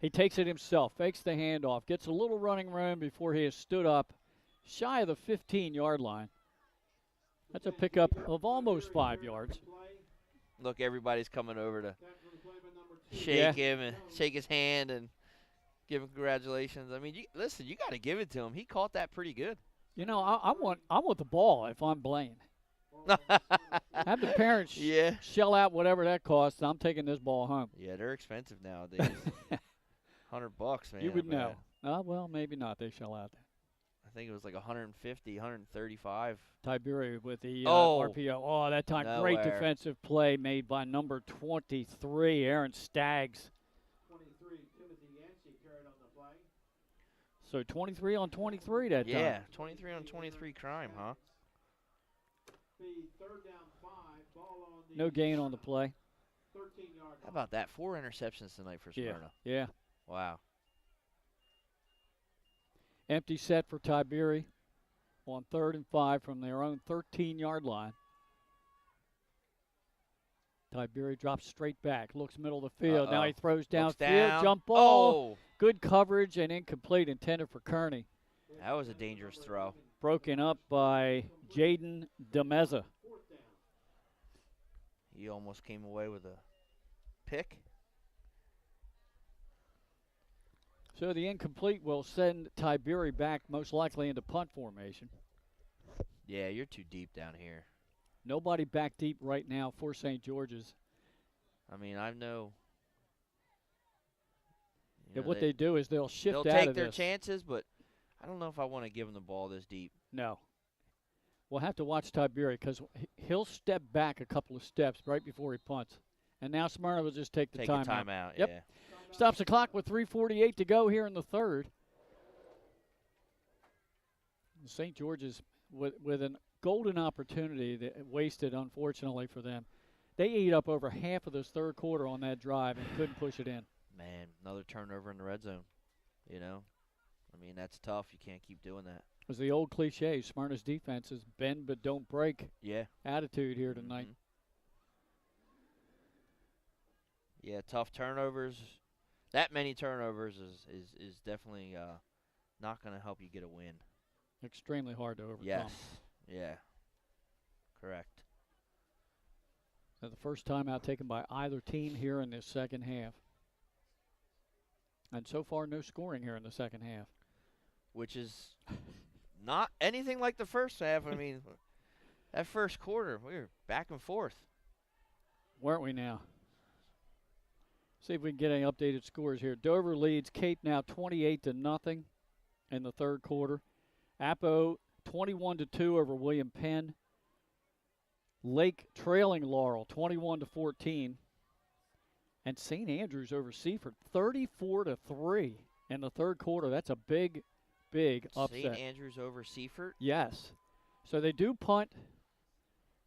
He takes it himself, fakes the handoff, gets a little running room before he has stood up shy of the 15-yard line. That's a pickup of almost 5 yards. Look, everybody's coming over to shake him and shake his hand and give him congratulations. I mean, listen, you got to give it to him. He caught that pretty good. You know, I want the ball if I'm Blaine. Have the parents shell out whatever that costs. I'm taking this ball home. Yeah, they're expensive nowadays. $100, man. You would know. Well, maybe not. They shell out. I think it was like 150, 135. Tiberi with the RPO. Oh, that time, great Nowhere. defensive play made by number 23, Aaron Staggs. 23, Timothy Yancey carried on the play. So 23 on 23 that time. Yeah, 23 on 23 crime, huh? Be 3rd down 5, ball on the No gain on the play. 13-yard How about that? 4 interceptions tonight for Smyrna. Yeah. Wow. Empty set for Tiberi on 3rd and 5 from their own 13-yard line. Tiberi drops straight back, looks middle of the field. Now he throws downfield, jump ball. Oh, Good coverage and incomplete, intended for Kearney. that was a dangerous throw. Broken up by Jaden Demeza. He almost came away with a pick. So the incomplete will send Tiberi back most likely into punt formation. Yeah, you're too deep down here. Nobody back deep right now for St. George's. I mean, I know. What they do is they'll shift out of this. They'll take their chances, but I don't know if I want to give them the ball this deep. No. We'll have to watch Tiberi because he'll step back a couple of steps right before he punts. And now Smyrna will just take the Take time a timeout, Yep. yeah. Stops the clock with 3:48 to go here in the 3rd. St. George's with a golden opportunity that wasted, unfortunately, for them. They ate up over half of this 3rd quarter on that drive and couldn't push it in. Man, another turnover in the red zone, you know. I mean, that's tough. You can't keep doing that. It was the old cliche, Smyrna's defense is bend but don't break attitude here tonight. Yeah, tough turnovers. That many turnovers is definitely not going to help you get a win. Extremely hard to overcome. Yes. Yeah. Correct. The first time out taken by either team here in this second half. And so far, no scoring here in the second half. Which is not anything like the first half. I mean, that first quarter, we were back and forth. Weren't we now? See if we can get any updated scores here. Dover leads Cape now 28-0 in the 3rd quarter. Apo 21-2 over William Penn. Lake trailing Laurel 21-14. And St. Andrews over Seaford 34-3 in the 3rd quarter. That's a big upset. St. Andrews over Seaford? Yes. So they do punt.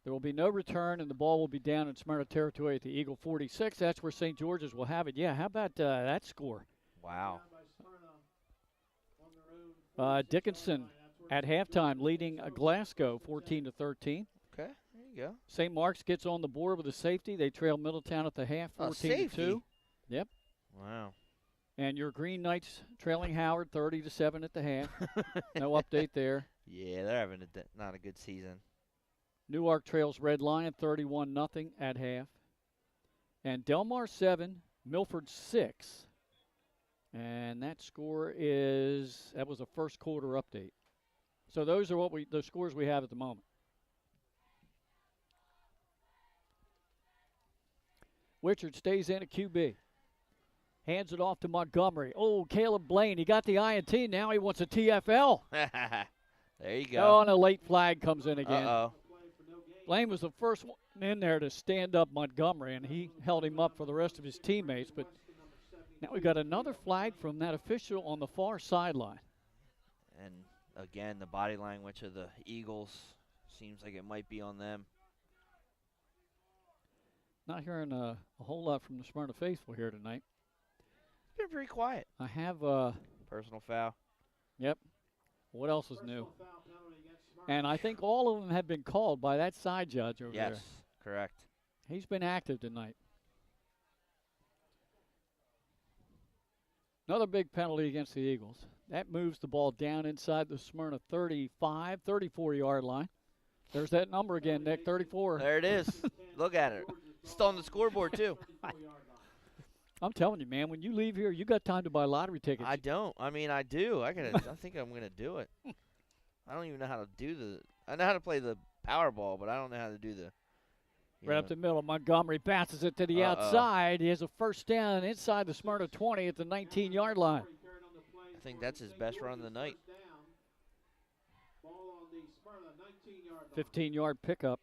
There will be no return, and the ball will be down in Smyrna territory at the Eagle 46. That's where St. George's will have it. Yeah, how about that score? Wow. Dickinson at halftime leading Glasgow 14-13. Okay, there you go. St. Mark's gets on the board with a safety. They trail Middletown at the half 14-2. Yep. Wow. And your Green Knights trailing Howard 30-7 at the half. No update there. Yeah, they're having not a good season. Newark trails Red Lion 31-0 at half. And Delmar 7, Milford 6. And that score that was a first quarter update. So those are the scores we have at the moment. Wichard stays in at QB. Hands it off to Montgomery. Oh, Caleb Blaine, he got the INT. Now he wants a TFL. There you go. Oh, and a late flag comes in again. Uh-oh. Blaine was the first one in there to stand up Montgomery, and he held him up for the rest of his teammates. But now we got another flag from that official on the far sideline. And, again, the body language of the Eagles seems like it might be on them. Not hearing a whole lot from the Smyrna faithful here tonight. It's been pretty quiet. I have Personal foul. Yep. What else is new? And I think all of them have been called by that side judge over there. Yes, correct. He's been active tonight. Another big penalty against the Eagles. That moves the ball down inside the Smyrna 35, 34-yard line. There's that number again, Nick, 34. There it is. Look at it. It's on the scoreboard, too. I'm telling you, man, when you leave here, you got time to buy lottery tickets. I don't. I mean, I do. I think I'm going to do it. I don't even know how to do I know how to play the Powerball, but I don't know how to do the. Right up the middle. Montgomery passes it to the outside. He has a first down inside the Smyrna 20 at the 19-yard line. I think that's his best run of the night. 15-yard pickup.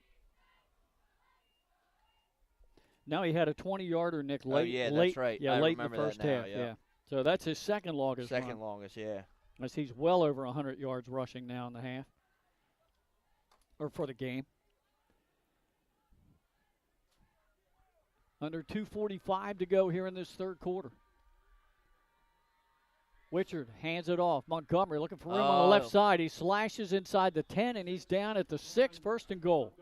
Now he had a 20-yarder, Nick, late. Oh, yeah, late, that's right. Yeah, I late in the remember first that now, half. yeah. So that's his second longest run. Second longest, yeah. As he's well over 100 yards rushing now in the half. Or for the game. Under 2:45 to go here in this third quarter. Wichard hands it off. Montgomery looking for room on the left side. He slashes inside the 10, and he's down at the 6, first and goal.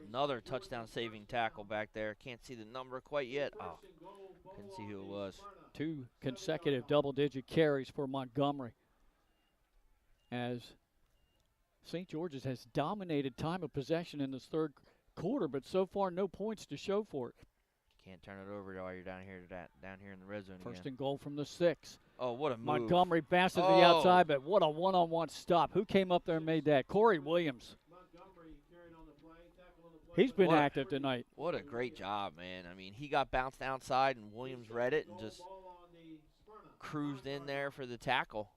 Another touchdown-saving tackle back there. Can't see the number quite yet. Oh, couldn't see who it was. 2 consecutive double-digit carries for Montgomery. As St. George's has dominated time of possession in this third quarter, but so far no points to show for it. Can't turn it over while you're down here in the red zone First again. and goal from the 6. Oh, what a move. Montgomery passes to the outside, but what a one-on-one stop. Who came up there and made that? Corey Williams. He's been active tonight. What a great job, man. I mean, he got bounced outside, and Williams read it and just cruised in there for the tackle.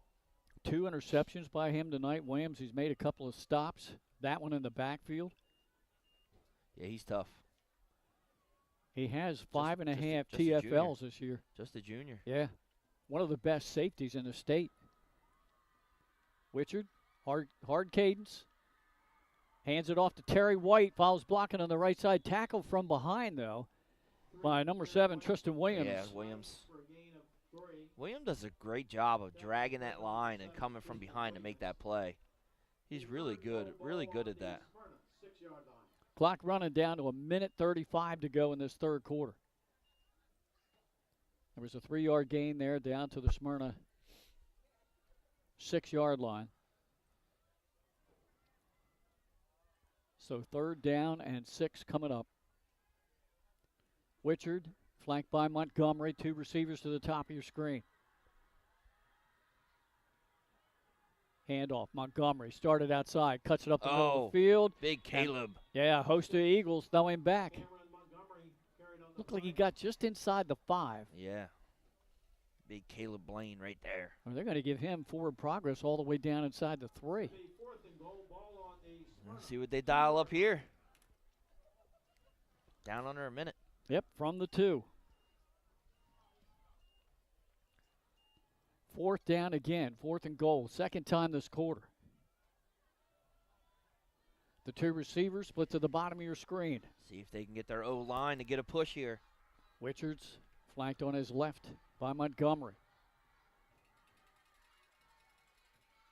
2 interceptions by him tonight. Williams, he's made a couple of stops. That one in the backfield. Yeah, he's tough. He has 5.5 TFLs this year. Just a junior. Yeah. One of the best safeties in the state. Wichard, hard cadence. Hands it off to Terry White. Fouls blocking on the right side. Tackle from behind, though, by number 7, Tristan Williams. Yeah, Williams. Williams does a great job of dragging that line and coming from behind to make that play. He's really good at that. Clock running down to 1:35 to go in this third quarter. There was a 3-yard gain there down to the Smyrna 6-yard line. So 3rd down and 6 coming up. Wichard flanked by Montgomery. 2 receivers to the top of your screen. Handoff. Montgomery started outside, cuts it up the middle of the field. Big Caleb. Yeah, host of the Eagles throwing back. Looked like he got just inside the 5. Yeah. Big Caleb Blaine right there. Well, they're going to give him forward progress all the way down inside the 3. Let's see what they dial up here. Down under a minute. Yep, from the 2. 4th down again, 4th and goal. Second time this quarter. The 2 receivers split to the bottom of your screen. See if they can get their O-line to get a push here. Wichard's flanked on his left by Montgomery.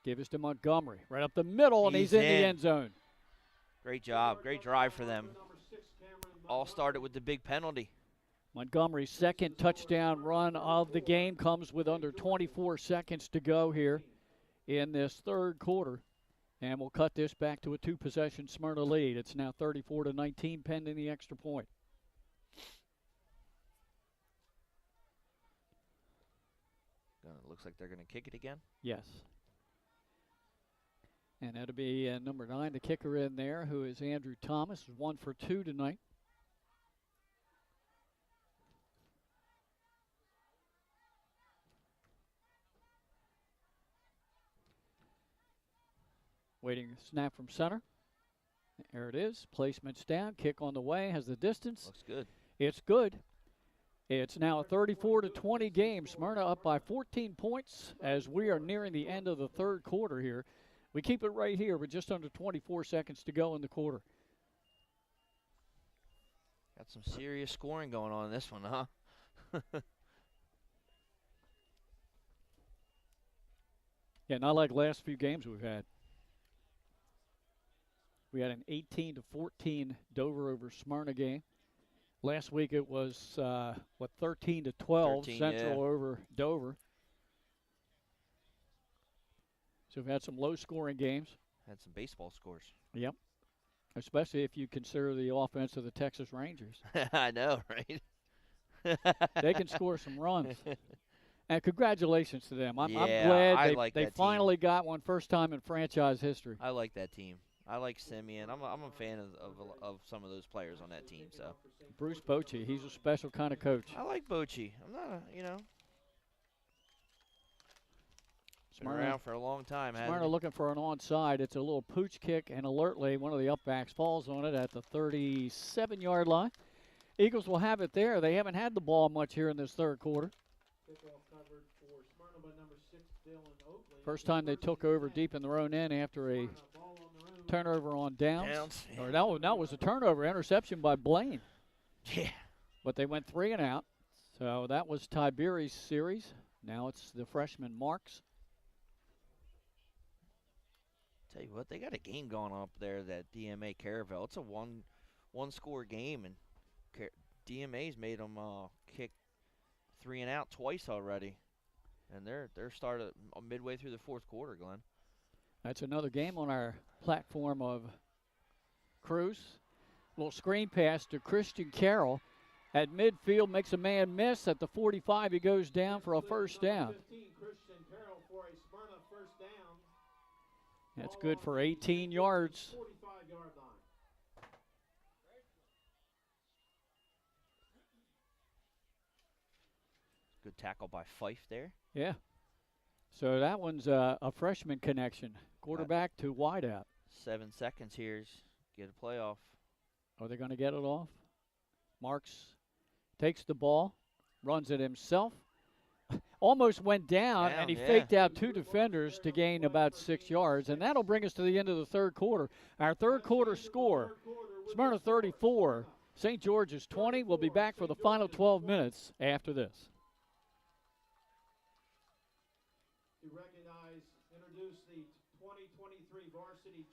Give us to Montgomery. Right up the middle, and he's in the end zone. Great job. Great drive for them. All started with the big penalty. Montgomery's second touchdown run of the game comes with under 24 seconds to go here in this third quarter. And we'll cut this back to a 2-possession Smyrna lead. It's now 34-19 pending the extra point. Looks like they're going to kick it again. Yes. And that'll be number 9, the kicker in there, who is Andrew Thomas, 1 for 2 tonight. Waiting snap from center. There it is. Placement's down. Kick on the way. Has the distance. Looks good. It's good. It's now a 34-20 game. Smyrna up by 14 points as we are nearing the end of the third quarter here. We keep it right here with just under 24 seconds to go in the quarter. Got some serious scoring going on in this one, huh? Yeah, not like last few games we've had. We had an 18-14 Dover over Smyrna game. Last week it was, 13-12 Central over Dover. So we've had some low-scoring games. Had some baseball scores. Yep, especially if you consider the offense of the Texas Rangers. I know, right? They can score some runs. And congratulations to them. I'm Yeah, glad I like they that finally got one first time in franchise history. I like that team. I like Simeon. I'm a fan of some of those players on that team. So Bruce Bochy, he's a special kind of coach. I like Bochy. I'm not been Smyrna around for a long time. Smyrna looking for an onside. It's a little pooch kick, and alertly one of the upbacks falls on it at the 37-yard line. Eagles will have it there. They haven't had the ball much here in this third quarter. First time they took over deep in their own end after a turnover on downs. Yeah. Or that was a turnover, interception by Blaine. Yeah. But they went 3 and out. So that was Tiberi's series. Now it's the freshman Marks. Tell you what, they got a game going on up there, that DMA Caravel. It's a one-score game, and DMA's made them kick 3 and out twice already. And they're started midway through the fourth quarter, Glenn. That's another game on our platform of Cruz. Little screen pass to Christian Carroll at midfield, makes a man miss. At the 45, he goes down for a first down. That's good for 18 yards. Good tackle by Fife there. Yeah. So that one's a freshman connection. Quarterback to wideout. 7 seconds here. Get a playoff. Are they going to get it off? Marks takes the ball, runs it himself. Almost went down, and he faked out 2 defenders to gain about 6 yards. And that'll bring us to the end of the third quarter. Our third quarter score, Smyrna 34, St. George's 20. We'll be back for the final 12 minutes after this. To recognize, introduce the 2023 varsity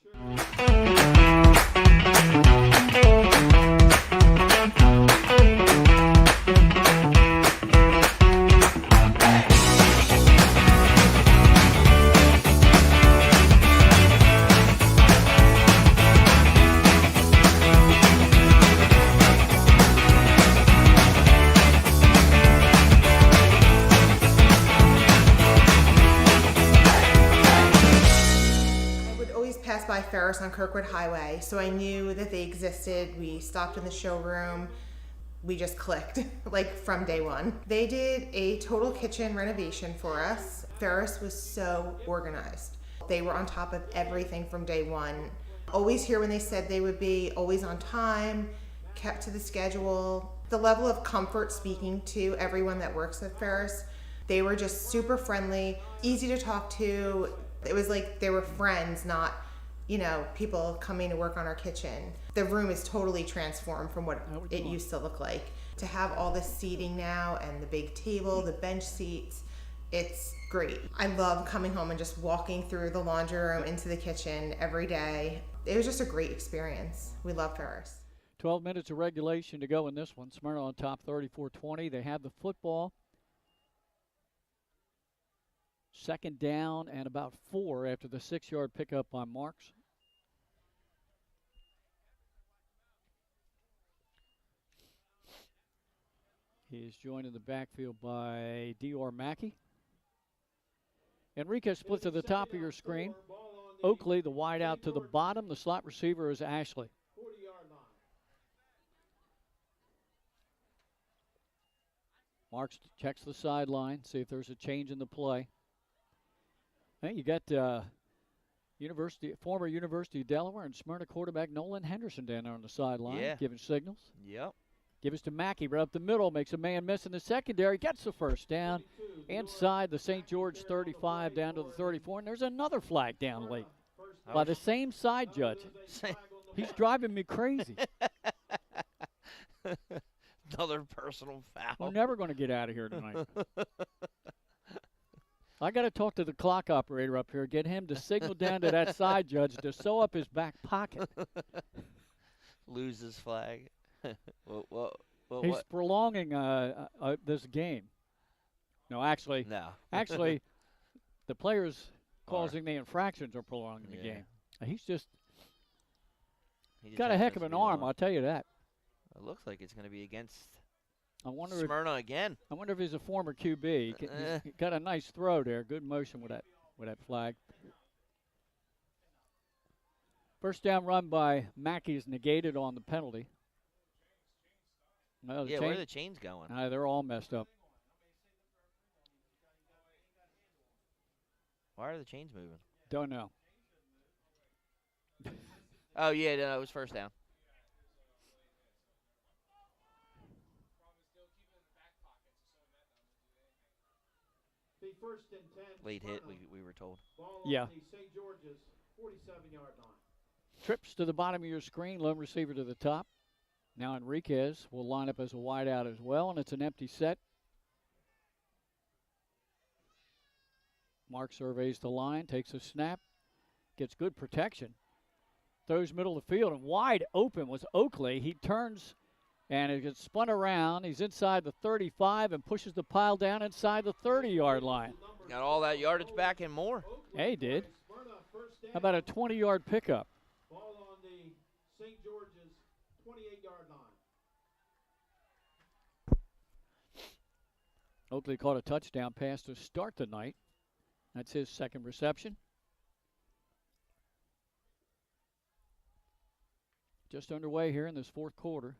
by Ferris on Kirkwood Highway, so I knew that they existed. We stopped in the showroom. We just clicked, like from day one. They did a total kitchen renovation for us. Ferris was so organized. They were on top of everything from day one. Always here when they said they would be, always on time, kept to the schedule. The level of comfort speaking to everyone that works at Ferris, they were just super friendly, easy to talk to. It was like they were friends, not people coming to work on our kitchen. The room is totally transformed from what it used to look like. To have all the seating now and the big table, the bench seats, it's great. I love coming home and just walking through the laundry room into the kitchen every day. It was just a great experience. We love Ferris. 12 minutes of regulation to go in this one. Smyrna on top 34-20. They have the football. Second down and about 4 after the 6-yard pickup by Marks. He is joined in the backfield by D.R. Mackey. Enriquez splits at the top of your screen. Oakley, the wide out to the bottom. The slot receiver is Ashley. Marks checks the sideline, see if there's a change in the play. Hey, you got Former University of Delaware and Smyrna quarterback Nolan Henderson down there on the sideline, Yeah. giving signals. Yep. Give us to Mackey right up the middle, makes a man miss in the secondary, gets the first down inside the St. George 35 down to the 34, and there's another flag down late by the same side judge. He's driving me crazy. Another personal foul. We're never going to get out of here tonight. I got to talk to the clock operator up here, get him to signal down to that side judge to sew up his back pocket. Lose his flag. He's prolonging this game. No, actually, the players causing the infractions are prolonging the game. He's got a heck of an arm, I'll tell you that. It looks like it's going to be against Smyrna again. I wonder if he's a former QB. He's got a nice throw there. Good motion with that flag. First down run by Mackey is negated on the penalty. Where are the chains going? They're all messed up. Why are the chains moving? Don't know. Oh, yeah, no, it was first down. First and 10. Late hit, we were told. Yeah. St. George's 47-yard line. Trips to the bottom of your screen, lone receiver to the top. Now Enriquez will line up as a wideout as well, and it's an empty set. Mark surveys the line, takes a snap, gets good protection. Throws middle of the field, and wide open was Oakley. He turns, and it gets spun around. He's inside the 35 and pushes the pile down inside the 30-yard line. Got all that yardage back and more. Yeah, he did. How about a 20-yard pickup? Ball on the St. George's 28-yard line. Oakley caught a touchdown pass to start the night. That's his second reception. Just underway here in this fourth quarter.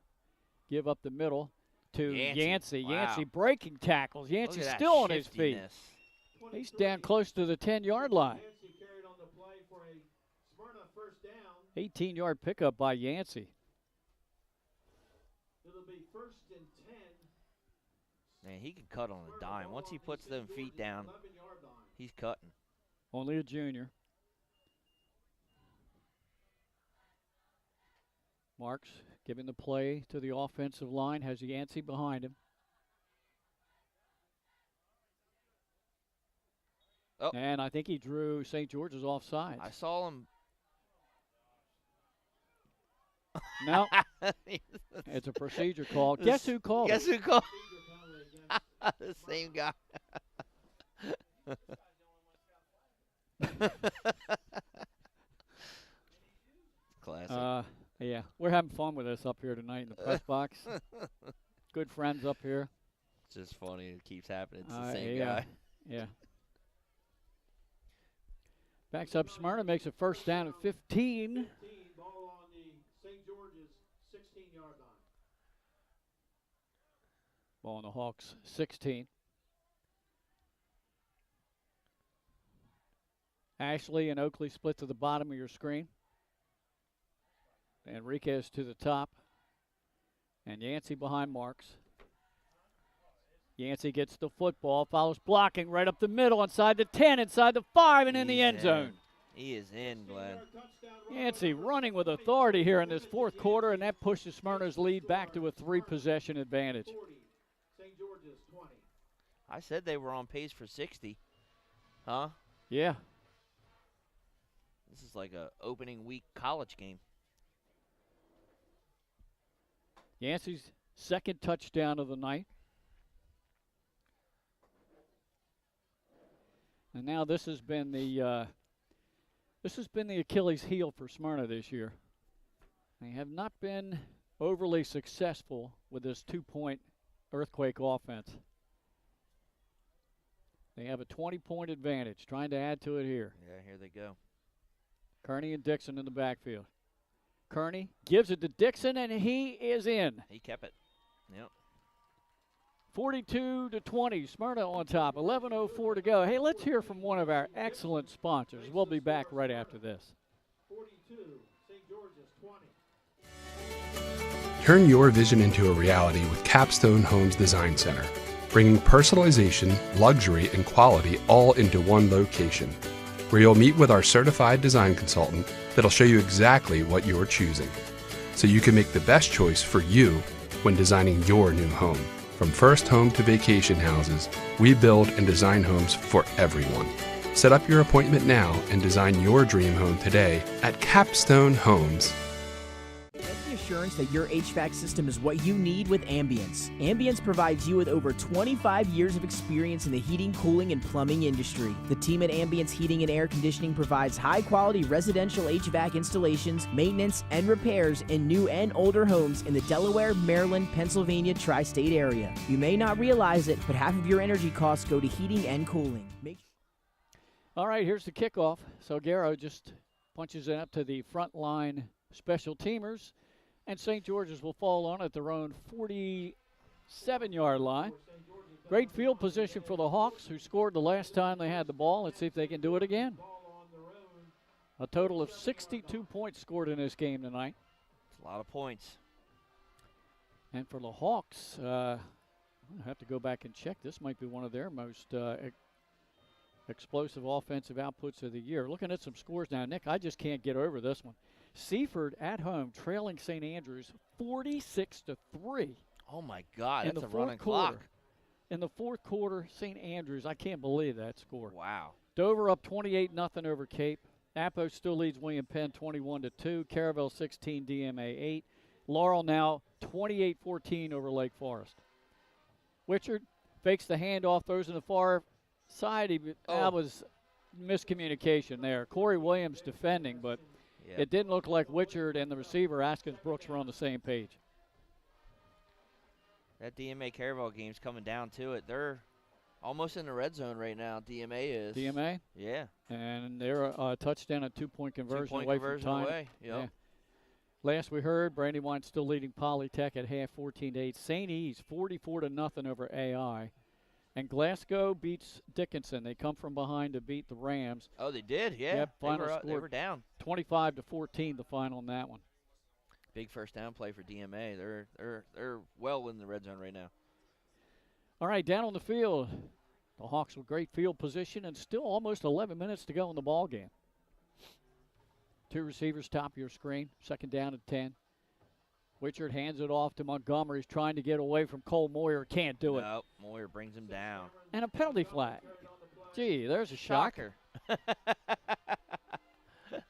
Give up the middle to Yancey. Wow. Yancey breaking tackles. Yancey's still on his feet. He's down close to the 10-yard line. Yancey carried on the play for a Smyrna first down. 18-yard pickup by Yancey. It'll be first and 10. Man, he can cut on a dime. Once he puts them feet down, he's cutting. Only a junior. Marks giving the play to the offensive line, has Yancey behind him. Oh. And I think he drew St. George's offside. I saw him. No, it's a procedure call. Guess who called it? Guess who called the same guy. Classic. Yeah, we're having fun with this up here tonight in the press box. Good friends up here. It's just funny. It keeps happening. It's the same guy. Yeah. Backs up Smyrna, makes a first down at 15. Ball on the St. George's 16-yard line. Ball on the Hawks, 16. Ashley and Oakley split to the bottom of your screen. Enriquez to the top. And Yancey behind Marks. Yancey gets the football, follows blocking right up the middle, inside the 10, inside the 5, and in the end zone. He is in, Glenn. Yancey running with authority here in this fourth quarter, and that pushes Smyrna's lead back to a 3-possession advantage. St. George's 20. I said they were on pace for 60. Huh? Yeah. This is like a opening week college game. Yancey's second touchdown of the night. And now this has been the Achilles heel for Smyrna this year. They have not been overly successful with this 2-point earthquake offense. They have a 20-point advantage, trying to add to it here. Yeah, here they go. Kearney and Dixon in the backfield. Kearney gives it to Dixon, and he is in. He kept it. Yep. 42-20, Smyrna on top, 11:04 to go. Hey, let's hear from one of our excellent sponsors. We'll be back right after this. 42, St. George's 20. Turn your vision into a reality with Capstone Homes Design Center, bringing personalization, luxury, and quality all into one location, where you'll meet with our certified design consultant that'll show you exactly what you're choosing, so you can make the best choice for you when designing your new home. From first home to vacation houses, we build and design homes for everyone. Set up your appointment now and design your dream home today at Capstone Homes. Get the assurance that your HVAC system is what you need with Ambience. Ambience provides you with over 25 years of experience in the heating, cooling, and plumbing industry. The team at Ambience Heating and Air Conditioning provides high-quality residential HVAC installations, maintenance, and repairs in new and older homes in the Delaware, Maryland, Pennsylvania tri-state area. You may not realize it, but half of your energy costs go to heating and cooling. All right, here's the kickoff. So Garrow just punches it up to the front line special teamers, and St. George's will fall on at their own 47-yard line. Great field position for the Hawks, who scored the last time they had the ball. Let's see if they can do it again. A total of 62 points scored in this game tonight. It's a lot of points. And for the Hawks, I have to go back and check. This might be one of their most explosive offensive outputs of the year. Looking at some scores now, Nick, I just can't get over this one. Seaford at home trailing St. Andrews 46-3. Oh my God, that's a running clock. In the fourth quarter, St. Andrews, I can't believe that score. Wow. Dover up 28-0 over Cape. Apo still leads William Penn 21-2. Caravelle 16, DMA 8. Laurel now 28-14 over Lake Forest. Wichard fakes the handoff, throws in the far side. That was miscommunication there. Corey Williams defending, but it didn't look like Wichard and the receiver, Askins Brooks, were on the same page. That DMA Caravelle game's coming down to it. They're almost in the red zone right now, DMA is. DMA? Yeah. And they're a touchdown and two-point conversion away from time. Yep. Yeah. Last we heard, Brandywine still leading Polytech at half 14-8. St. E's 44-0 over AI. And Glasgow beats Dickinson. They come from behind to beat the Rams. Oh, they did, yeah. Yep, They were down. 25-14, the final in that one. Big first down play for DMA. They're well in the red zone right now. All right, down on the field, the Hawks with great field position and still almost 11 minutes to go in the ball game. Two receivers top of your screen, second down at 10. Wichard hands it off to Montgomery. He's trying to get away from Cole Moyer. Can't do it. Nope, Moyer brings him down. And a penalty flag. Gee, there's a shocker.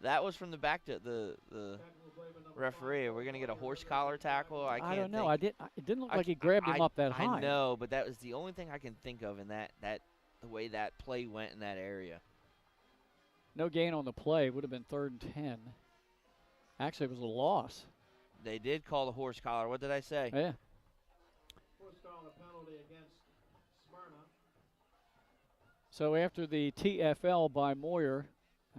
That was from the back to the referee. Are we going to get a horse collar tackle? I don't know. It didn't look like he grabbed him up that high. I know, but that was the only thing I can think of in that the way that play went in that area. No gain on the play. Would have been 3rd and 10. Actually, it was a loss. They did call the horse collar. What did I say? Yeah. Horse collar penalty against Smyrna. So after the TFL by Moyer,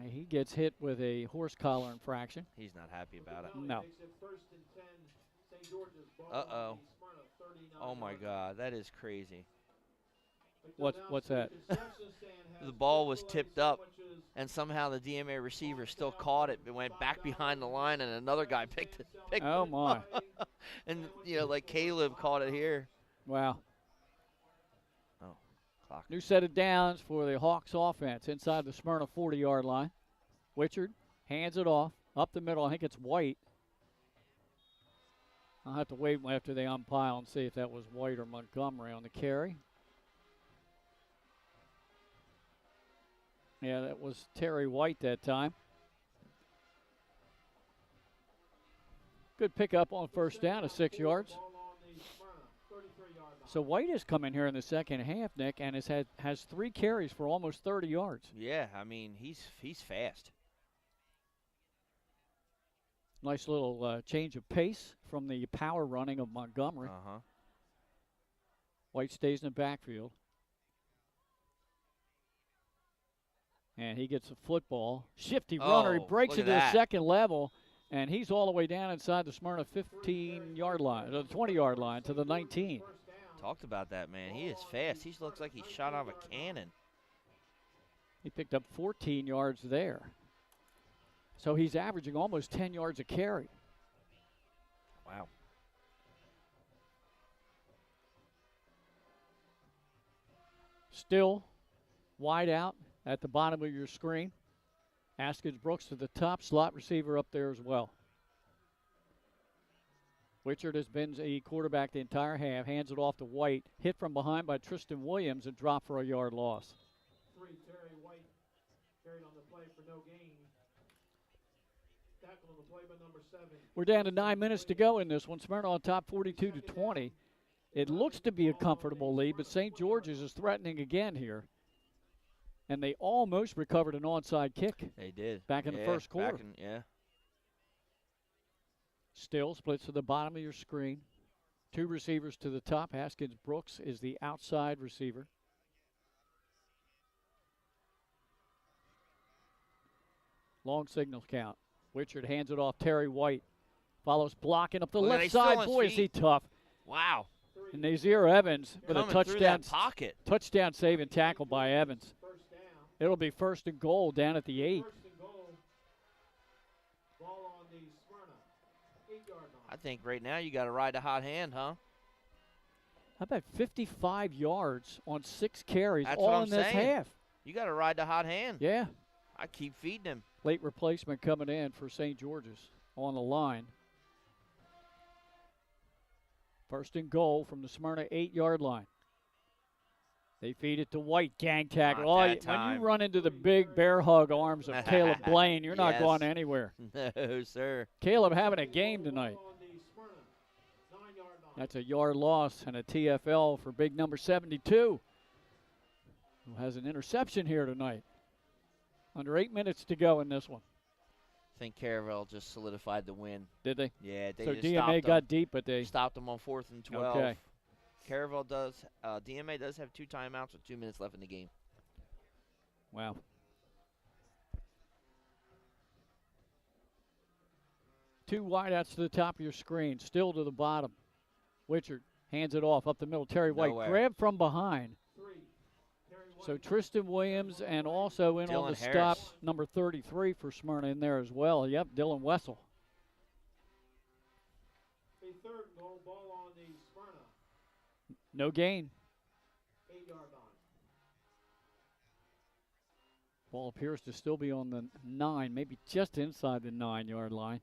he gets hit with a horse collar infraction. He's not happy about it. No. Uh-oh. Oh, my God. That is crazy. What's that? The ball was tipped up, and somehow the DMA receiver still caught it. It went back behind the line, and another guy picked it. Oh, my. And, like Caleb caught it here. Wow. Oh, clock. New set of downs for the Hawks offense inside the Smyrna 40-yard line. Wichard hands it off up the middle. I think it's White. I'll have to wait after they umpile and see if that was White or Montgomery on the carry. Yeah, that was Terry White that time. Good pickup on first down of 6 yards. So White has come in here in the second half, Nick, and has 3 carries for almost 30 yards. Yeah, I mean, he's fast. Nice little change of pace from the power running of Montgomery. Uh-huh. White stays in the backfield. And he gets a football. Shifty runner. He breaks into the second level, and he's all the way down inside the Smyrna 15-yard line, or the 20-yard line to the 19. Talked about that, man. He is fast. He looks like he shot out of a cannon. He picked up 14 yards there. So he's averaging almost 10 yards a carry. Wow. Still wide out at the bottom of your screen. Askins Brooks to the top, slot receiver up there as well. Wichert has been a quarterback the entire half, hands it off to White, hit from behind by Tristan Williams and dropped for a yard loss. 3, Terry White carried on the play for no gain. Tackle on the play by number 7. We're down to 9 minutes to go in this one. Smyrna on top 42-20. It looks to be a comfortable lead, but St. George's is threatening again here. And they almost recovered an onside kick. They did. Back in the first quarter. Yeah. Still splits to the bottom of your screen. 2 receivers to the top. Haskins Brooks is the outside receiver. Long signal count. Wichert hands it off. Terry White follows blocking up the left side. Boy, is he tough. Wow. And Nazir Evans with Coming a touchdown pocket. Touchdown saving tackle by Evans. It'll be 1st and goal down at the 8. Ball on the Smyrna 8-yard line. I think right now you got to ride the hot hand, huh? How about 55 yards on 6 carries, That's all what I'm in this saying. half? You got to ride the hot hand. Yeah. I keep feeding him. Late replacement coming in for St. George's on the line. 1st and goal from the Smyrna 8-yard line. They feed it to White, gang tackle. When you run into the big bear hug arms of Caleb Blaine, you're not going anywhere. No, sir. Caleb having a game tonight. That's a yard loss and a TFL for big number 72, who has an interception here tonight. Under 8 minutes to go in this one. I think Caravel just solidified the win. Did they? Yeah, they so just DMA got deep, but they stopped them on 4th and 12. Okay. Caravel does. DMA does have 2 timeouts with 2 minutes left in the game. Wow. Two wideouts to the top of your screen, still to the bottom. Wichert hands it off up the middle. Terry White grabbed from behind. So Tristan Williams and also in Dylan on the Harris. stop, number 33 for Smyrna in there as well. Yep, Dylan Wessel. A 3rd and goal, ball on the Smyrna No gain. 8-yard line. Ball appears to still be on the 9, maybe just inside the 9-yard line.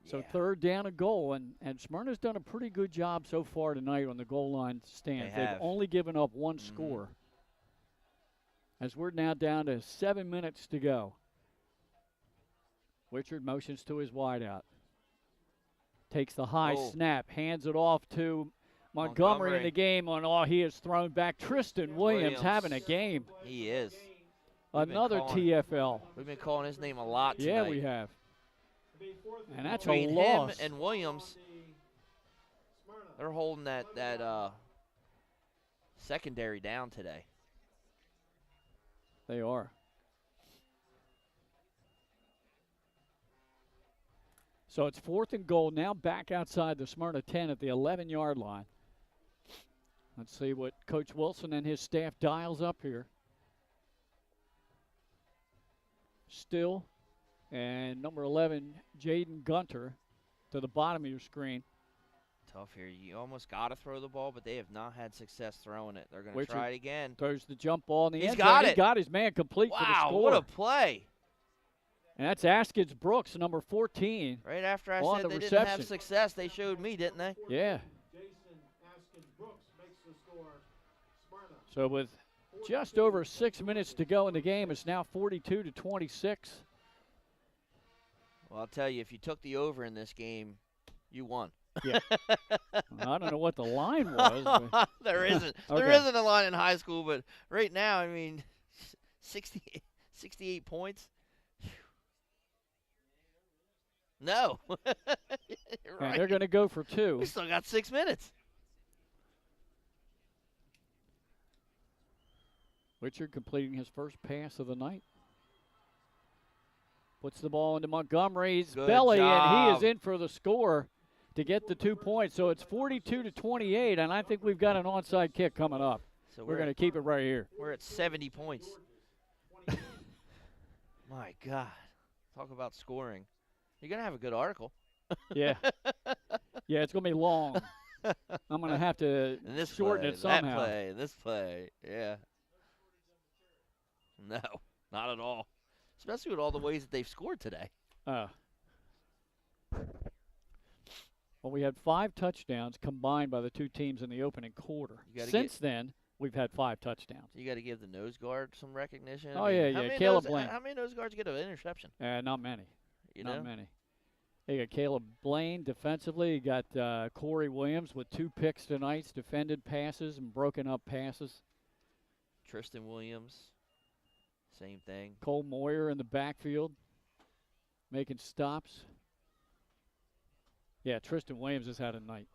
So 3rd down and goal, and Smyrna's done a pretty good job so far tonight on the goal line stand. They've only given up 1 score. As we're now down to 7 minutes to go. Wichert motions to his wideout. Takes the high snap, hands it off to Montgomery in the game. He is thrown back. Tristan Williams having a game. He is. Another TFL. We've been calling his name a lot tonight. Yeah, we have. And that's Between a loss. him and Williams, they're holding that secondary down today. They are. So it's 4th and goal, now back outside the Smyrna 10 at the 11-yard line. Let's see what Coach Wilson and his staff dials up here. Still, and number 11, Jaden Gunter, to the bottom of your screen. Tough here. You almost got to throw the ball, but they have not had success throwing it. They're going to try it again. Throws the jump ball in the end got zone. it. He got his man complete for the score. Wow, what a play. And that's Askins Brooks, number 14. Right after I said they reception. didn't have success, they showed me, didn't they? Yeah. Jason Askins Brooks makes the score. Smyrna. So with just over 6 minutes to go in the game, it's now 42-26. Well, I'll tell you, if you took the over in this game, you won. Yeah. I don't know what the line was. There isn't. Okay. There isn't a line in high school, but right now, I mean, 68 points. No. You're right. They're going to go for 2. We still got 6 minutes. Wichert completing his first pass of the night. Puts the ball into Montgomery's belly, and he is in for the score. to get the 2 points. So it's 42-28, and I think we've got an onside kick coming up. So we're going to keep it right here. We're at 70 points. My God. Talk about scoring. You're going to have a good article. Yeah. Yeah, it's going to be long. I'm going to have to shorten it somehow. This play. Yeah. No, not at all. Especially with all the ways that they've scored today. Well, we had 5 touchdowns combined by the two teams in the opening quarter. Since then, we've had 5 touchdowns. You got to give the nose guard some recognition. Oh, yeah. Caleb Blaine. How many nose guards get an interception? Not many. Not many. You got Caleb Blaine defensively. You got Corey Williams with 2 picks tonight, defended passes and broken up passes. Tristan Williams, same thing. Cole Moyer in the backfield, making stops. Yeah, Tristan Williams has had a night.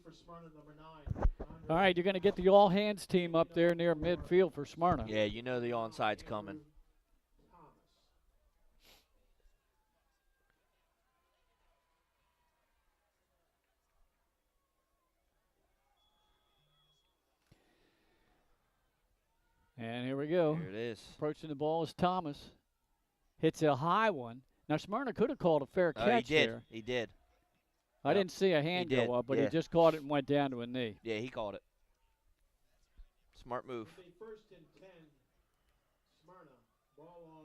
For Smyrna, number 9. All right, you're going to get the all-hands team up there near midfield for Smyrna. Yeah, you know the onside's coming. And here we go. Here it is. Approaching the ball is Thomas. Hits a high one. Now, Smyrna could have called a fair catch there. He did. I didn't see a hand go up, but he just caught it and went down to a knee. Yeah, he caught it. Smart move. First and 10, Smyrna. Ball on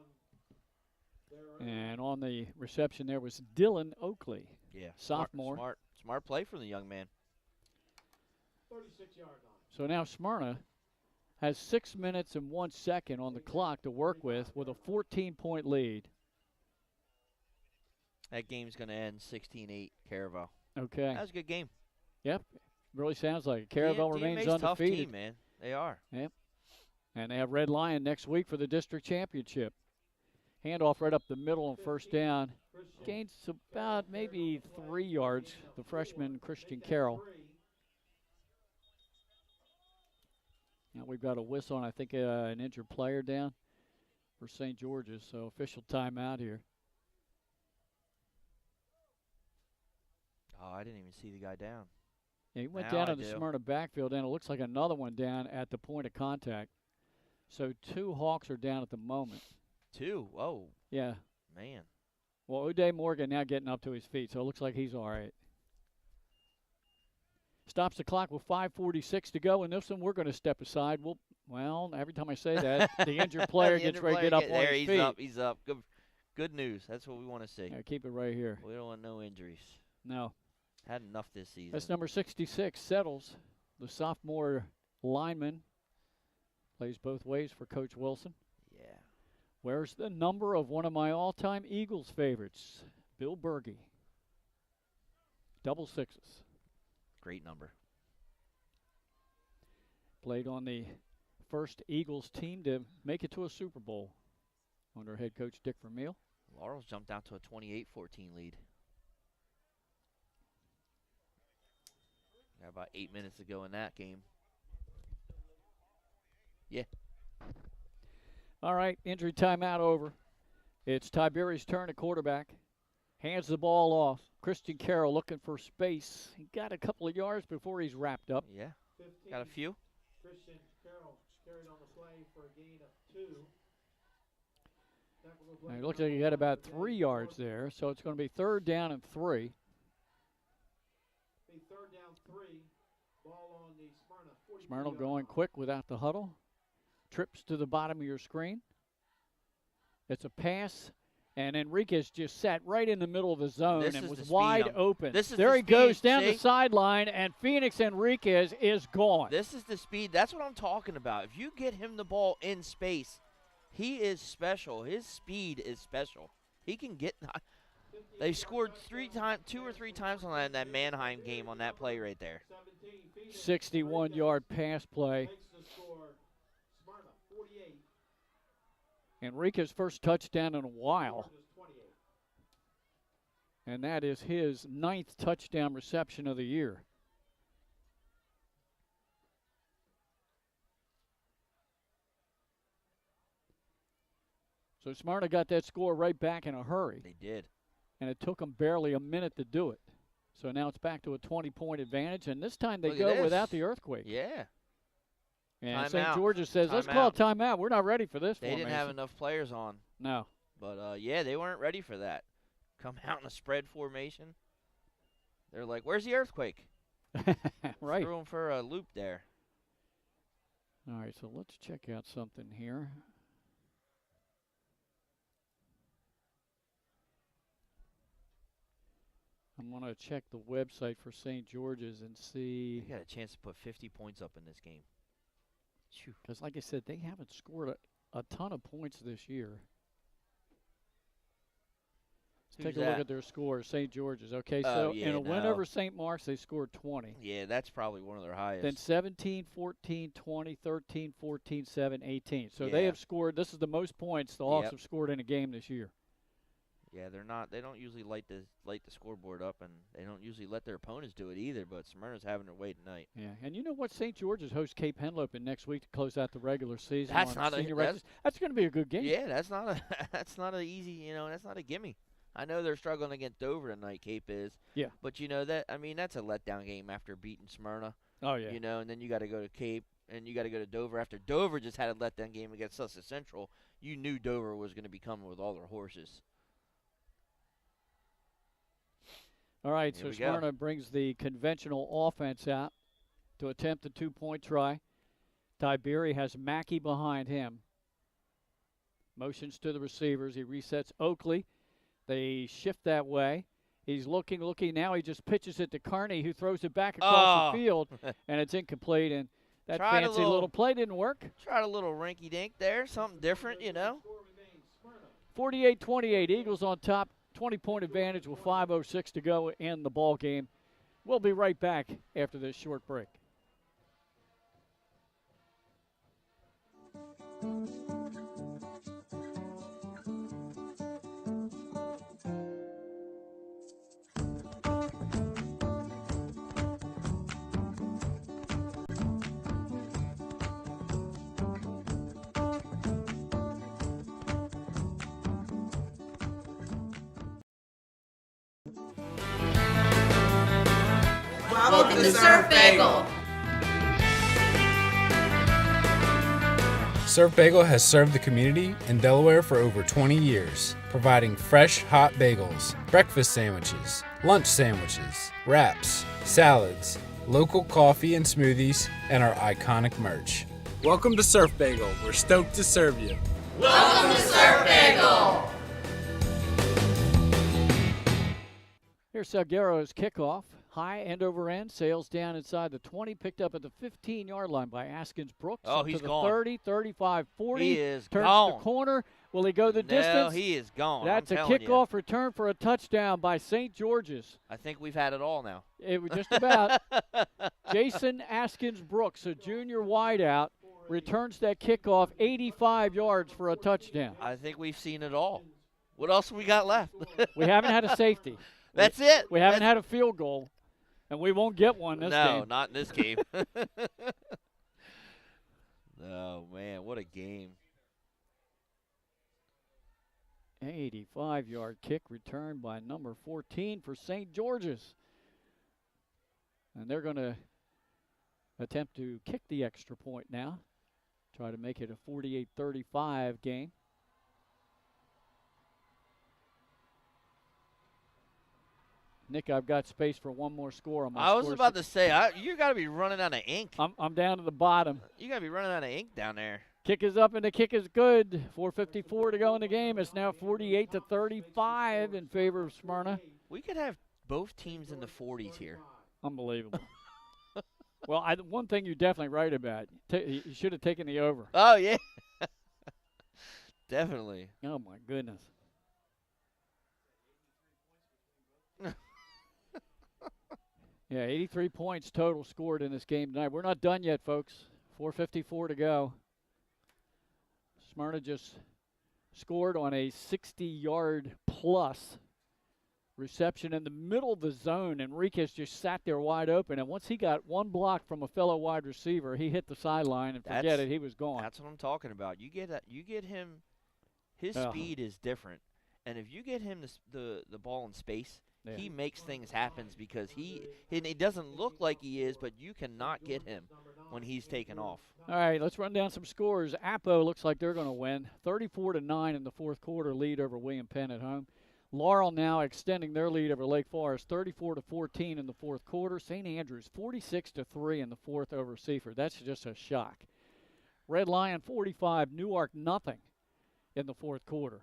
their and on the reception there was Dylan Oakley. Yeah. Sophomore. Smart play from the young man. 36-yard line. So now Smyrna has 6 minutes and 1 second on the clock to work with a 14-point lead. That game's going to end 16-8, Caravel. Okay. That was a good game. Yep. Really sounds like it. Caravel remains undefeated. Tough team, man. They are. Yep. And they have Red Lion next week for the district championship. Handoff right up the middle on first down. Gains about maybe 3 yards, the freshman Christian Carroll. Now we've got a whistle on, I think, an injured player down for St. George's, so official timeout here. Oh, I didn't even see the guy down. Yeah, he went down in the Smyrna backfield, and it looks like another one down at the point of contact. So 2 Hawks are down at the moment. 2? Whoa. Yeah. Man. Well, O'Day Morgan now getting up to his feet, so it looks like he's all right. Stops the clock with 5:46 to go, and this one we're going to step aside. Well, every time I say that, the injured player gets ready to get up on his feet. He's up. Good news. That's what we want to see. Yeah, keep it right here. We don't want no injuries. No. Had enough this season. That's number 66, Settles, the sophomore lineman. Plays both ways for Coach Wilson. Yeah. Wears the number of one of my all-time Eagles favorites, Bill Berge. Double 6s. Great number. Played on the first Eagles team to make it to a Super Bowl under head coach Dick Vermeil. Laurel's jumped out to a 28-14 lead. Got about 8 minutes to go in that game. Yeah. All right, injury timeout over. It's Tiberius' turn at quarterback. Hands the ball off. Christian Carroll looking for space. He got a couple of yards before he's wrapped up. Yeah, got a few. Christian Carroll carried on the play for a gain of 2. Now, it looks like he got about 3 yards there, so it's going to be 3rd down and 3. Be 3rd down 3. Ball on the Smyrna. Smyrna going quick without the huddle. Trips to the bottom of your screen. It's a pass, and Enriquez just sat right in the middle of the zone and was wide open. There he goes down the sideline, and Phoenix Enriquez is gone. This is the speed. That's what I'm talking about. If you get him the ball in space, he is special. His speed is special. He can get. They scored 2 or 3 times on that Mannheim game on that play right there. 61-yard pass play. Enriquez's first touchdown in a while. And that is his 9th touchdown reception of the year. So Smyrna got that score right back in a hurry. They did. And it took them barely a minute to do it. So now it's back to a 20-point advantage, and this time they Look at go this. without the earthquake. Yeah. And Timeout. St. George's says, let's call a timeout. We're not ready for this They formation. didn't have enough players on. No. But, yeah, they weren't ready for that. Come out in a spread formation. They're like, where's the earthquake? Right. Threw them for a loop there. All right, so let's check out something here. I'm going to check the website for St. George's and see. They got a chance to put 50 points up in this game. Because, like I said, they haven't scored a ton of points this year. Let's take a look at their scores. St. George's. Okay, so yeah, in a win over St. Mark's, they scored 20. Yeah, that's probably one of their highest. Then 17, 14, 20, 13, 14, 7, 18. So they Yeah. have scored. This is the most points the Hawks have scored in a game this year. Yeah, they're not. They don't usually light the scoreboard up, and they don't usually let their opponents do it either. But Smyrna's having their way tonight. Yeah, and you know what? St. George's hosts Cape Henlopen next week to close out the regular season. That's on not a senior that's, records. That's going to be a good game. Yeah, that's not a that's not a easy. You know, that's not a gimme. I know they're struggling against Dover tonight. Cape is. Yeah. But you know that. I mean, that's a letdown game after beating Smyrna. Oh yeah. You know, and then you got to go to Cape, and you got to go to Dover after Dover just had a letdown game against Sussex Central. You knew Dover was going to be coming with all their horses. All right, Here so we go. Smyrna brings the conventional offense out to attempt the two-point try. Tiberi has Mackey behind him. Motions to the receivers. He resets Oakley. They shift that way. He's looking. Now he just pitches it to Carney, who throws it back across the field, and it's incomplete. And that fancy little play didn't work. Tried a little rinky-dink there, something different, you know. 48-28, Eagles on top. 20-point advantage with 5:06 to go in the ball game. We'll be right back after this short break. Welcome to Surf Bagel. Surf Bagel has served the community in Delaware for over 20 years, providing fresh, hot bagels, breakfast sandwiches, lunch sandwiches, wraps, salads, local coffee and smoothies, and our iconic merch. Welcome to Surf Bagel. We're stoked to serve you. Welcome to Surf Bagel. Here's Salguero's kickoff. High end over end, sails down inside the 20, picked up at the 15-yard line by Askins Brooks. Oh, up he's to the gone. 30, 35, 40. He is turns gone. the corner. Will he go the distance? No, he is gone. That's I'm a telling kickoff you. return for a touchdown by St. George's. I think we've had it all now. It was just about. Jason Askins Brooks, a junior wideout, returns that kickoff 85 yards for a touchdown. I think we've seen it all. What else have we got left? We haven't had a safety. That's it. We haven't had a field goal. And we won't get one this game. No, not in this game. Oh, man, what a game. 85-yard kick returned by number 14 for St. George's. And they're going to attempt to kick the extra point now. Try to make it a 48-35 game. Nick, I've got space for one more score on my I was score about sheet. to say, you got to be running out of ink. I'm down to the bottom. You got to be running out of ink down there. Kick is up, and the kick is good. 4:54 to go in the game. It's now 48-35 in favor of Smyrna. We could have both teams in the 40s here. Unbelievable. Well, one thing you're definitely right about. You should have taken the over. Oh, yeah. Definitely. Oh, my goodness. Yeah, 83 points total scored in this game tonight. We're not done yet, folks. 4:54 to go. Smyrna just scored on a 60-yard plus reception in the middle of the zone. Enriquez just sat there wide open, and once he got one block from a fellow wide receiver, he hit the sideline, and forget it, he was gone. That's what I'm talking about. You get him. His speed is different, and if you get him the ball in space, Yeah. He makes things happen because it doesn't look like he is, but you cannot get him when he's taken off. All right, let's run down some scores. Apo looks like they're going to win. 34-9 in the fourth quarter, lead over William Penn at home. Laurel now extending their lead over Lake Forest, 34-14 in the fourth quarter. St. Andrews 46-3 in the fourth over Seaford. That's just a shock. Red Lion 45, Newark nothing in the fourth quarter.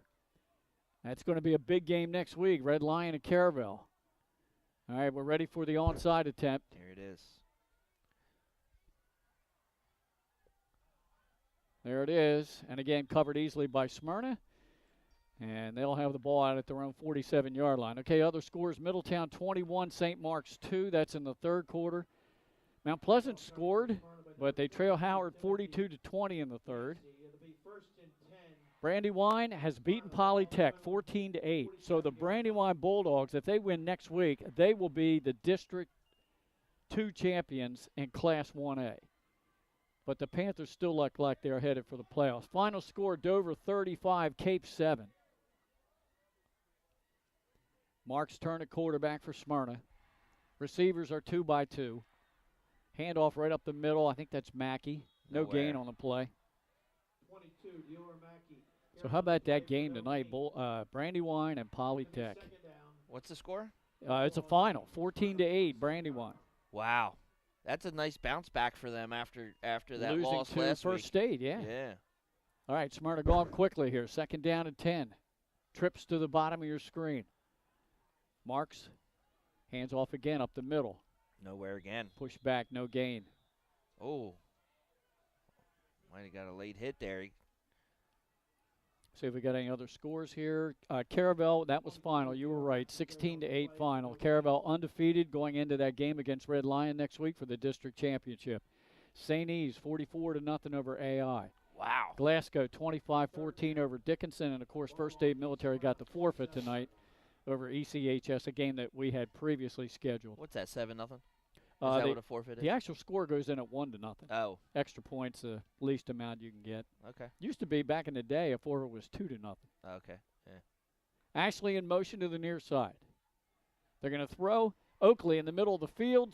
That's going to be a big game next week, Red Lion and Caravel. All right, we're ready for the onside attempt. Here it is. There it is. And again, covered easily by Smyrna. And they'll have the ball out at their own 47-yard line. Okay, other scores, Middletown 21, St. Mark's 2. That's in the third quarter. Mount Pleasant scored, but they trail Howard 42-20 in the third. Brandywine has beaten Polytech 14-8. So the Brandywine Bulldogs, if they win next week, they will be the District 2 champions in Class 1A. But the Panthers still look like they're headed for the playoffs. Final score, Dover 35, Cape 7. Mark's turn at quarterback for Smyrna. Receivers are 2-by-2. Handoff right up the middle. I think that's Mackey. No gain on the play. So how about that game tonight, Brandywine and Polytech? What's the score? It's a final, 14-8, Brandywine. Wow. That's a nice bounce back for them after that Losing loss to last First week. State, yeah. Yeah. All right, Smyrna going quickly here. Second down and 10. Trips to the bottom of your screen. Marks, hands off again up the middle. Nowhere again. Push back, no gain. Oh. Might have got a late hit there. See if we got any other scores here. Caravel, that was final. You were right, 16-8 final. Caravel undefeated going into that game against Red Lion next week for the district championship. St. E's 44-0 over AI. Wow. Glasgow 25-14 over Dickinson, and of course First State Military got the forfeit tonight over ECHS, a game that we had previously scheduled. What's that, 7-0? Is that what a forfeit is? The actual score goes in at 1-0. Oh. Extra points, the least amount you can get. Okay. Used to be back in the day, a forfeit was 2-0. Okay. Yeah. Ashley in motion to the near side. They're going to throw. Oakley in the middle of the field.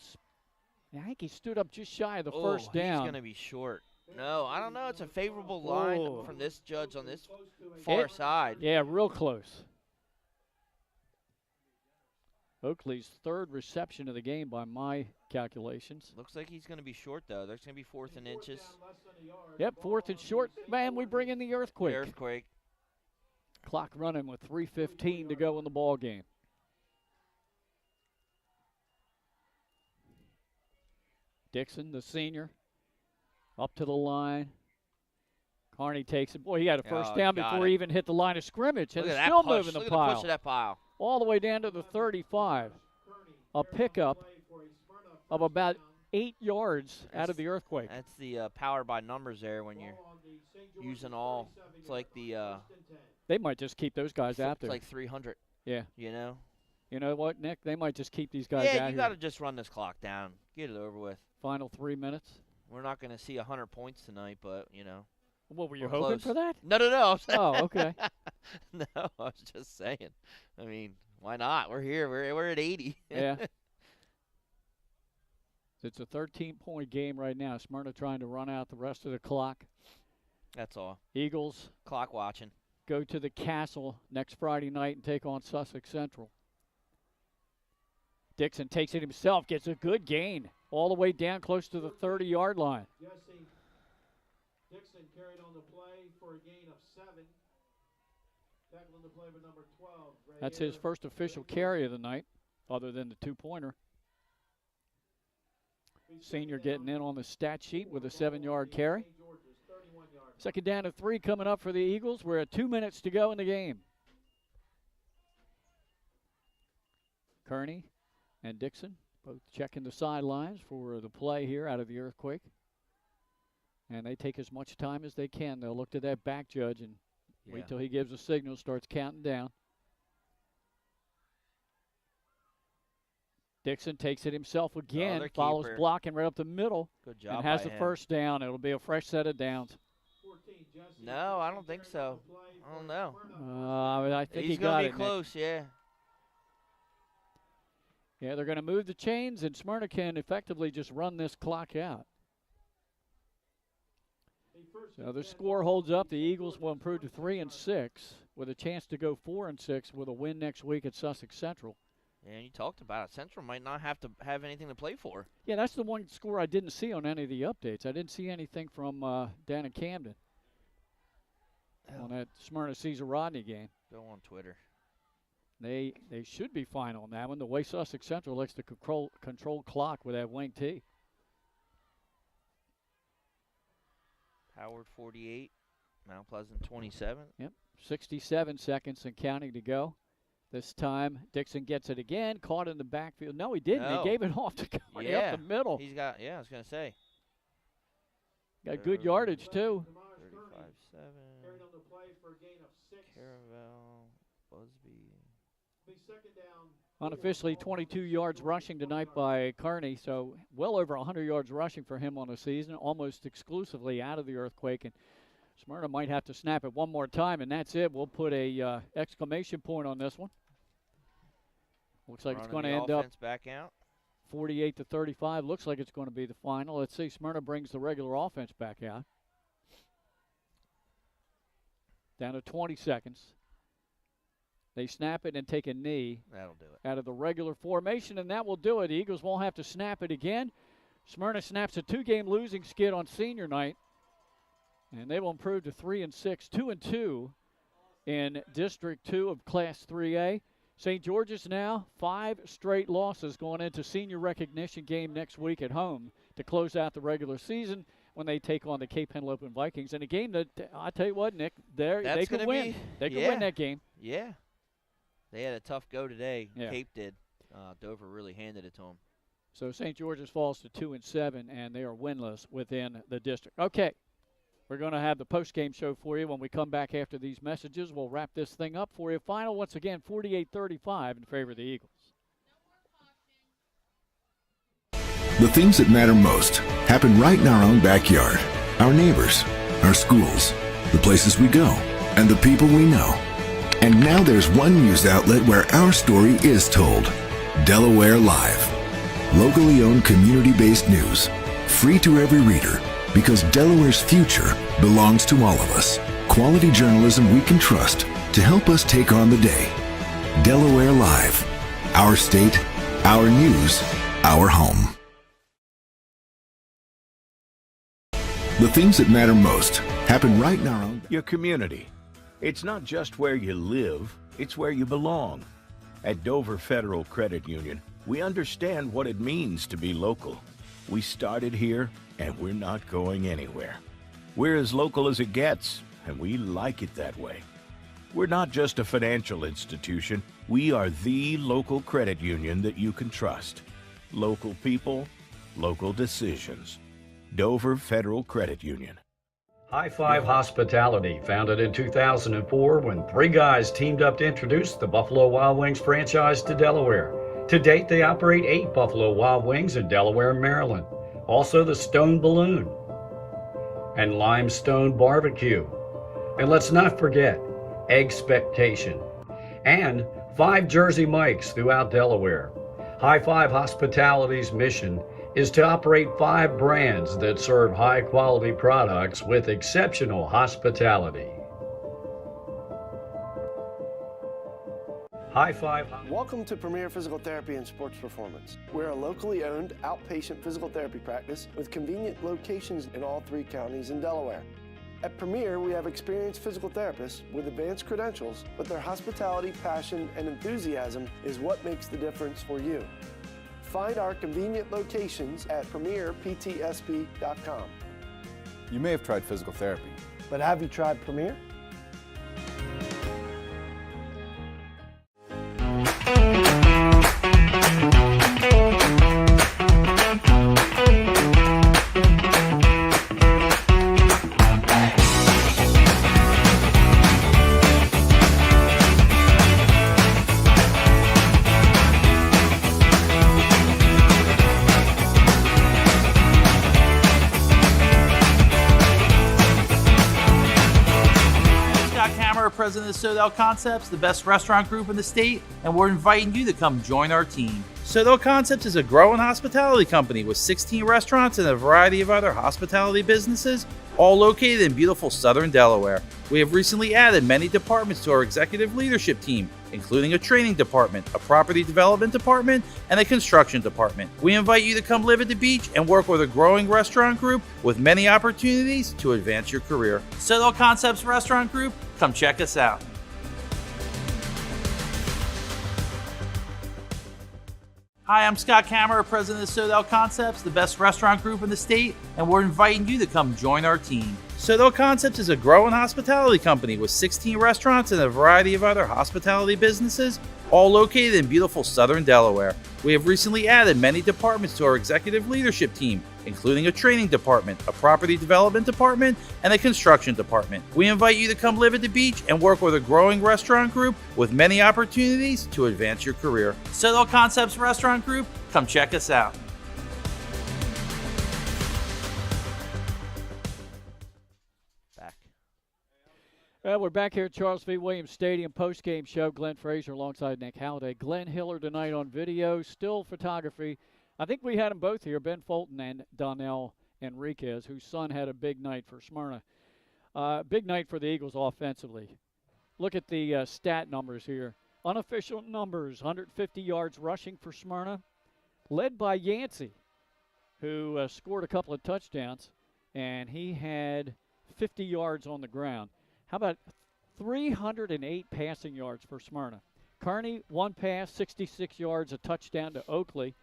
I think he stood up just shy of the first down. He's going to be short. No, I don't know. It's a favorable line from this judge on this far side. Yeah, real close. Oakley's third reception of the game by my calculations. Looks like he's going to be short, though. There's going to be 4th and inches. Yep, 4th and short. Man, we bring in the earthquake. The earthquake. Clock running with 3:15 to go in the ball game. Dixon, the senior, up to the line. Carney takes it. Boy, he had a first down before he even hit the line of scrimmage. And it's still moving the pile. Look at the push of that pile. All the way down to the 35. A pickup of about 8 yards out of the earthquake. That's the power by numbers there when you're using all. It's like the they might just keep those guys out there. It's like 300. Yeah. You know? You know what, Nick? They might just keep these guys out here. Yeah, you got to just run this clock down. Get it over with. Final 3 minutes. We're not going to see 100 points tonight, but, you know. What, were you hoping for that? No. Oh, okay. No, I was just saying. I mean, why not? We're here. We're at 80. Yeah. It's a 13-point game right now. Smyrna trying to run out the rest of the clock. That's all. Eagles. Clock watching. Go to the Castle next Friday night and take on Sussex Central. Dixon takes it himself, gets a good gain all the way down close to the 30-yard line. Jesse Dixon carried on the play for a gain of 7. Tackle on the play with number 12. That's his first official carry of the night, other than the two-pointer. Senior getting in on the stat sheet with a 7-yard carry. Second down and 3 coming up for the Eagles. We're at 2 minutes to go in the game. Kearney and Dixon both checking the sidelines for the play here out of the earthquake. And they take as much time as they can. They'll look to that back judge and wait till he gives a signal, starts counting down. Dixon takes it himself again, follows blocking right up the middle. Good job and has by the him. first down. It'll be a fresh set of downs. No, I don't think so. I don't know. I think he's he got gonna it. be close, Nick. yeah. Yeah, they're going to move the chains, and Smyrna can effectively just run this clock out. So the score holds up. The Eagles will improve to 3-6 with a chance to go 4-6 with a win next week at Sussex Central. And you talked about it. Central might not have to have anything to play for. Yeah, that's the one score I didn't see on any of the updates. I didn't see anything from down in Camden on that Smyrna Caesar Rodney game. Go on Twitter. They should be fine on that one. The way Sussex Central likes to control clock with that wing tee. Howard 48, Mount Pleasant 27. Yep, 67 seconds and counting to go. This time Dixon gets it again, caught in the backfield. No, he didn't. No. He gave it off to Carney up the middle. He's got, I was going to say. Got good yardage, too. 35-7. Carried on the play for a gain of 6. Caravel, Busby. Second down. Unofficially 22 yards rushing tonight by Carney, so well over 100 yards rushing for him on the season, almost exclusively out of the earthquake. And Smyrna might have to snap it one more time, and that's it. We'll put a exclamation point on this one. Looks like it's going to end up back out. 48-35. Looks like it's going to be the final. Let's see. Smyrna brings the regular offense back out. Down to 20 seconds. They snap it and take a knee. That'll do it. Out of the regular formation, and that will do it. The Eagles won't have to snap it again. Smyrna snaps a 2-game losing skid on senior night, and they will improve to 3-6, 2-2 in District 2 of Class 3A. St. George's now 5 straight losses going into senior recognition game next week at home to close out the regular season when they take on the Cape Henlopen Vikings. And a game that, I tell you what, Nick, they could win. They could win that game. Yeah. They had a tough go today. Yeah. Cape did. Dover really handed it to them. So St. George's falls to 2-7, and they are winless within the district. Okay, we're going to have the post-game show for you when we come back after these messages. We'll wrap this thing up for you. Final, once again, 48-35 in favor of the Eagles. The things that matter most happen right in our own backyard. Our neighbors, our schools, the places we go, and the people we know. And now there's one news outlet where our story is told. Delaware Live. Locally owned, community-based news. Free to every reader, because Delaware's future belongs to all of us. Quality journalism we can trust to help us take on the day. Delaware Live. Our state, our news, our home. The things that matter most happen right in our own... Your community. It's not just where you live, it's where you belong. At Dover Federal Credit Union, we understand what it means to be local. We started here, and we're not going anywhere. We're as local as it gets, and we like it that way. We're not just a financial institution. We are the local credit union that you can trust. Local people, local decisions. Dover Federal Credit Union. High Five Hospitality, founded in 2004 when 3 guys teamed up to introduce the Buffalo Wild Wings franchise to Delaware. To date, they operate 8 Buffalo Wild Wings in Delaware and Maryland. Also the Stone Balloon and Limestone Barbecue. And let's not forget Expectation and 5 Jersey Mikes throughout Delaware. High Five Hospitality's mission is to operate 5 brands that serve high-quality products with exceptional hospitality. High Five. Welcome to Premier Physical Therapy and Sports Performance. We're a locally owned outpatient physical therapy practice with convenient locations in all 3 counties in Delaware. At Premier, we have experienced physical therapists with advanced credentials, but their hospitality, passion, and enthusiasm is what makes the difference for you. Find our convenient locations at premierptsp.com. You may have tried physical therapy, but have you tried Premier? President of Sodell Concepts, the best restaurant group in the state, and we're inviting you to come join our team. Sotho Concepts is a growing hospitality company with 16 restaurants and a variety of other hospitality businesses, all located in beautiful southern Delaware. We have recently added many departments to our executive leadership team, including a training department, a property development department, and a construction department. We invite you to come live at the beach and work with a growing restaurant group with many opportunities to advance your career. Sotho Concepts Restaurant Group, come check us out. Hi, I'm Scott Kammerer, president of Sotho Concepts, the best restaurant group in the state, and we're inviting you to come join our team. Sotho Concepts is a growing hospitality company with 16 restaurants and a variety of other hospitality businesses, all located in beautiful southern Delaware. We have recently added many departments to our executive leadership team, including a training department, a property development department, and a construction department. We invite you to come live at the beach and work with a growing restaurant group with many opportunities to advance your career. Sotho Concepts Restaurant Group, come check us out. We're back here at Charles V. Williams Stadium post-game show. Glenn Frazier alongside Nick Halliday. Glenn Hiller tonight on video, still photography. I think we had them both here, Ben Fulton and Donnell Enriquez, whose son had a big night for Smyrna. Big night for the Eagles offensively. Look at the stat numbers here. Unofficial numbers, 150 yards rushing for Smyrna, led by Yancey, who scored a couple of touchdowns, and he had 50 yards on the ground. How about 308 passing yards for Smyrna? Kearney, one pass, 66 yards, a touchdown to Oakley.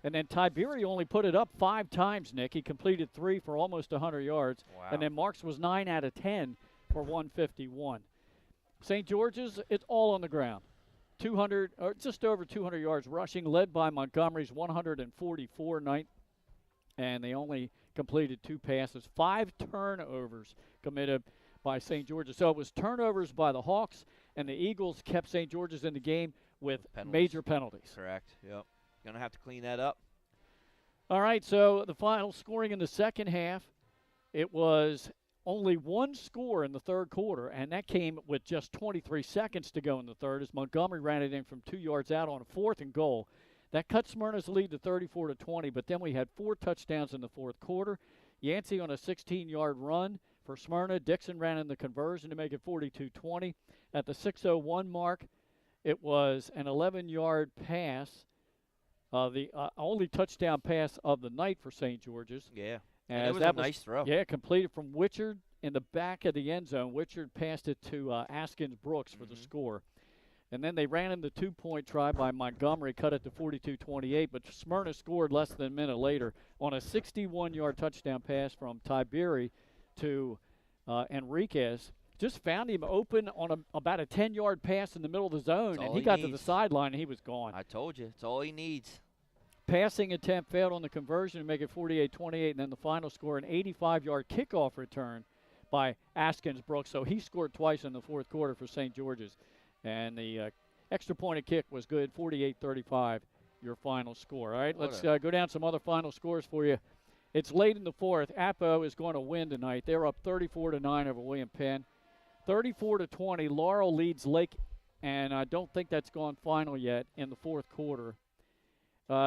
And then Tiberi only put it up 5 times, Nick. He completed 3 for almost 100 yards. Wow. And then Marks was 9 out of 10 for 151. St. George's, it's all on the ground. 200, or just over 200 yards rushing, led by Montgomery's 144 night. And they only completed 2 passes. 5 turnovers committed by St. George's. So it was turnovers by the Hawks, and the Eagles kept St. George's in the game with major penalties. Correct, yep. Going to have to clean that up. All right, so the final scoring in the second half, it was only 1 score in the third quarter, and that came with just 23 seconds to go in the third as Montgomery ran it in from 2 yards out on a 4th and goal. That cut Smyrna's lead to 34-20, but then we had 4 touchdowns in the fourth quarter. Yancey on a 16-yard run for Smyrna. Dixon ran in the conversion to make it 42-20. At the 6:01 mark, it was an 11-yard pass, the only touchdown pass of the night for St. George's. Yeah, and it was a nice throw. Yeah, completed from Wichard in the back of the end zone. Wichard passed it to Askins Brooks for the score. And then they ran in the 2-point try by Montgomery, cut it to 42-28, but Smyrna scored less than a minute later on a 61-yard touchdown pass from Tiberi to Enriquez. Just found him open on about a 10-yard pass in the middle of the zone, and he got to the sideline, and he was gone. I told you. It's all he needs. Passing attempt failed on the conversion to make it 48-28, and then the final score, an 85-yard kickoff return by Askins Brooks. So he scored twice in the fourth quarter for St. George's. And the extra point kick was good, 48-35, your final score. All right, let's go down some other final scores for you. It's late in the fourth. Apo is going to win tonight. They're up 34-9 over William Penn. 34-20, Laurel leads Lake, and I don't think that's gone final yet in the fourth quarter.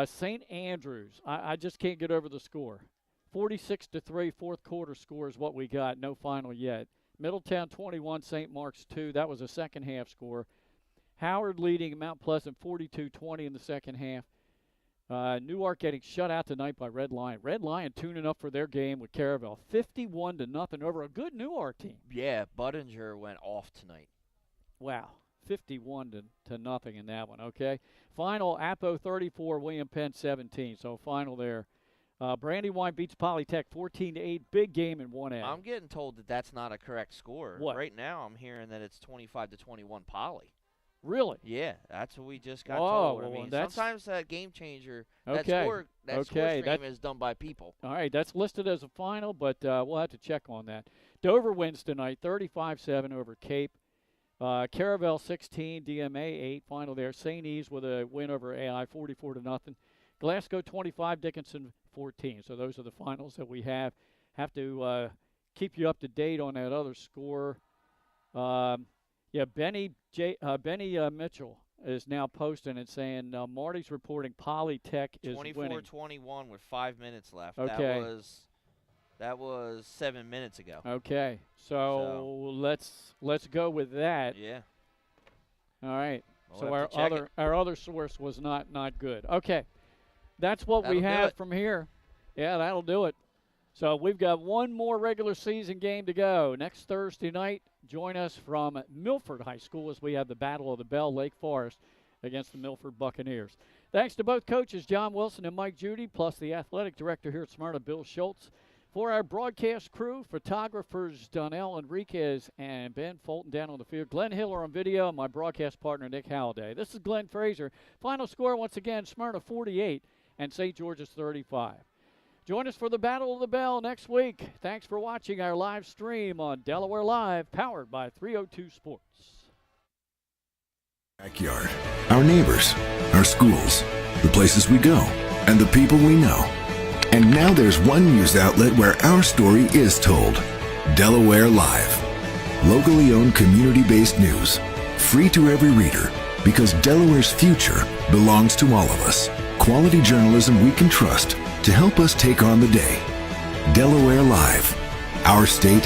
St. Andrews, I just can't get over the score. 46-3, fourth quarter score is what we got. No final yet. Middletown 21, St. Mark's 2. That was a second half score. Howard leading Mount Pleasant 42-20 in the second half. Newark getting shut out tonight by Red Lion. Red Lion tuning up for their game with Caravel. 51-0 over a good Newark team. Yeah, Budinger went off tonight. Wow, 51-0 in that one, okay? Final, Apo 34, William Penn 17. So final there. Brandywine beats Polytech 14-8. Big game in 1A. I'm getting told that that's not a correct score. What? Right now I'm hearing that it's 25-21 Poly. Really? Yeah, that's what we just got told. Well, I mean, that's sometimes that game changer, okay. that score stream is done by people. All right, that's listed as a final, but we'll have to check on that. Dover wins tonight, 35-7 over Cape. Caravel 16, DMA 8. Final there. St. E's with a win over AI, 44-0. Glasgow 25, Dickinson 14. So those are the finals that we have. Have to keep you up to date on that other score. Benny Mitchell is now posting and saying Marty's reporting Polytech is winning. 24-21 with 5 minutes left. Okay. That was 7 minutes ago. Okay, so let's go with that. Yeah. All right. We'll So our other source was not good. Okay, that's what we have from here. Yeah, that'll do it. So we've got one more regular season game to go. Next Thursday night, join us from Milford High School as we have the Battle of the Bell, Lake Forest, against the Milford Buccaneers. Thanks to both coaches, John Wilson and Mike Judy, plus the athletic director here at Smyrna, Bill Schultz. For our broadcast crew, photographers Donnell Enriquez and Ben Fulton down on the field, Glenn Hiller on video, and my broadcast partner Nick Halliday. This is Glenn Fraser. Final score once again, Smyrna 48 and St. George's 35. Join us for the Battle of the Bell next week. Thanks for watching our live stream on Delaware Live, powered by 302 Sports. Backyard, our neighbors, our schools, the places we go, and the people we know. And now there's one news outlet where our story is told. Delaware Live. Locally owned, community-based news. Free to every reader, because Delaware's future belongs to all of us. Quality journalism we can trust to help us take on the day. Delaware Live. Our state,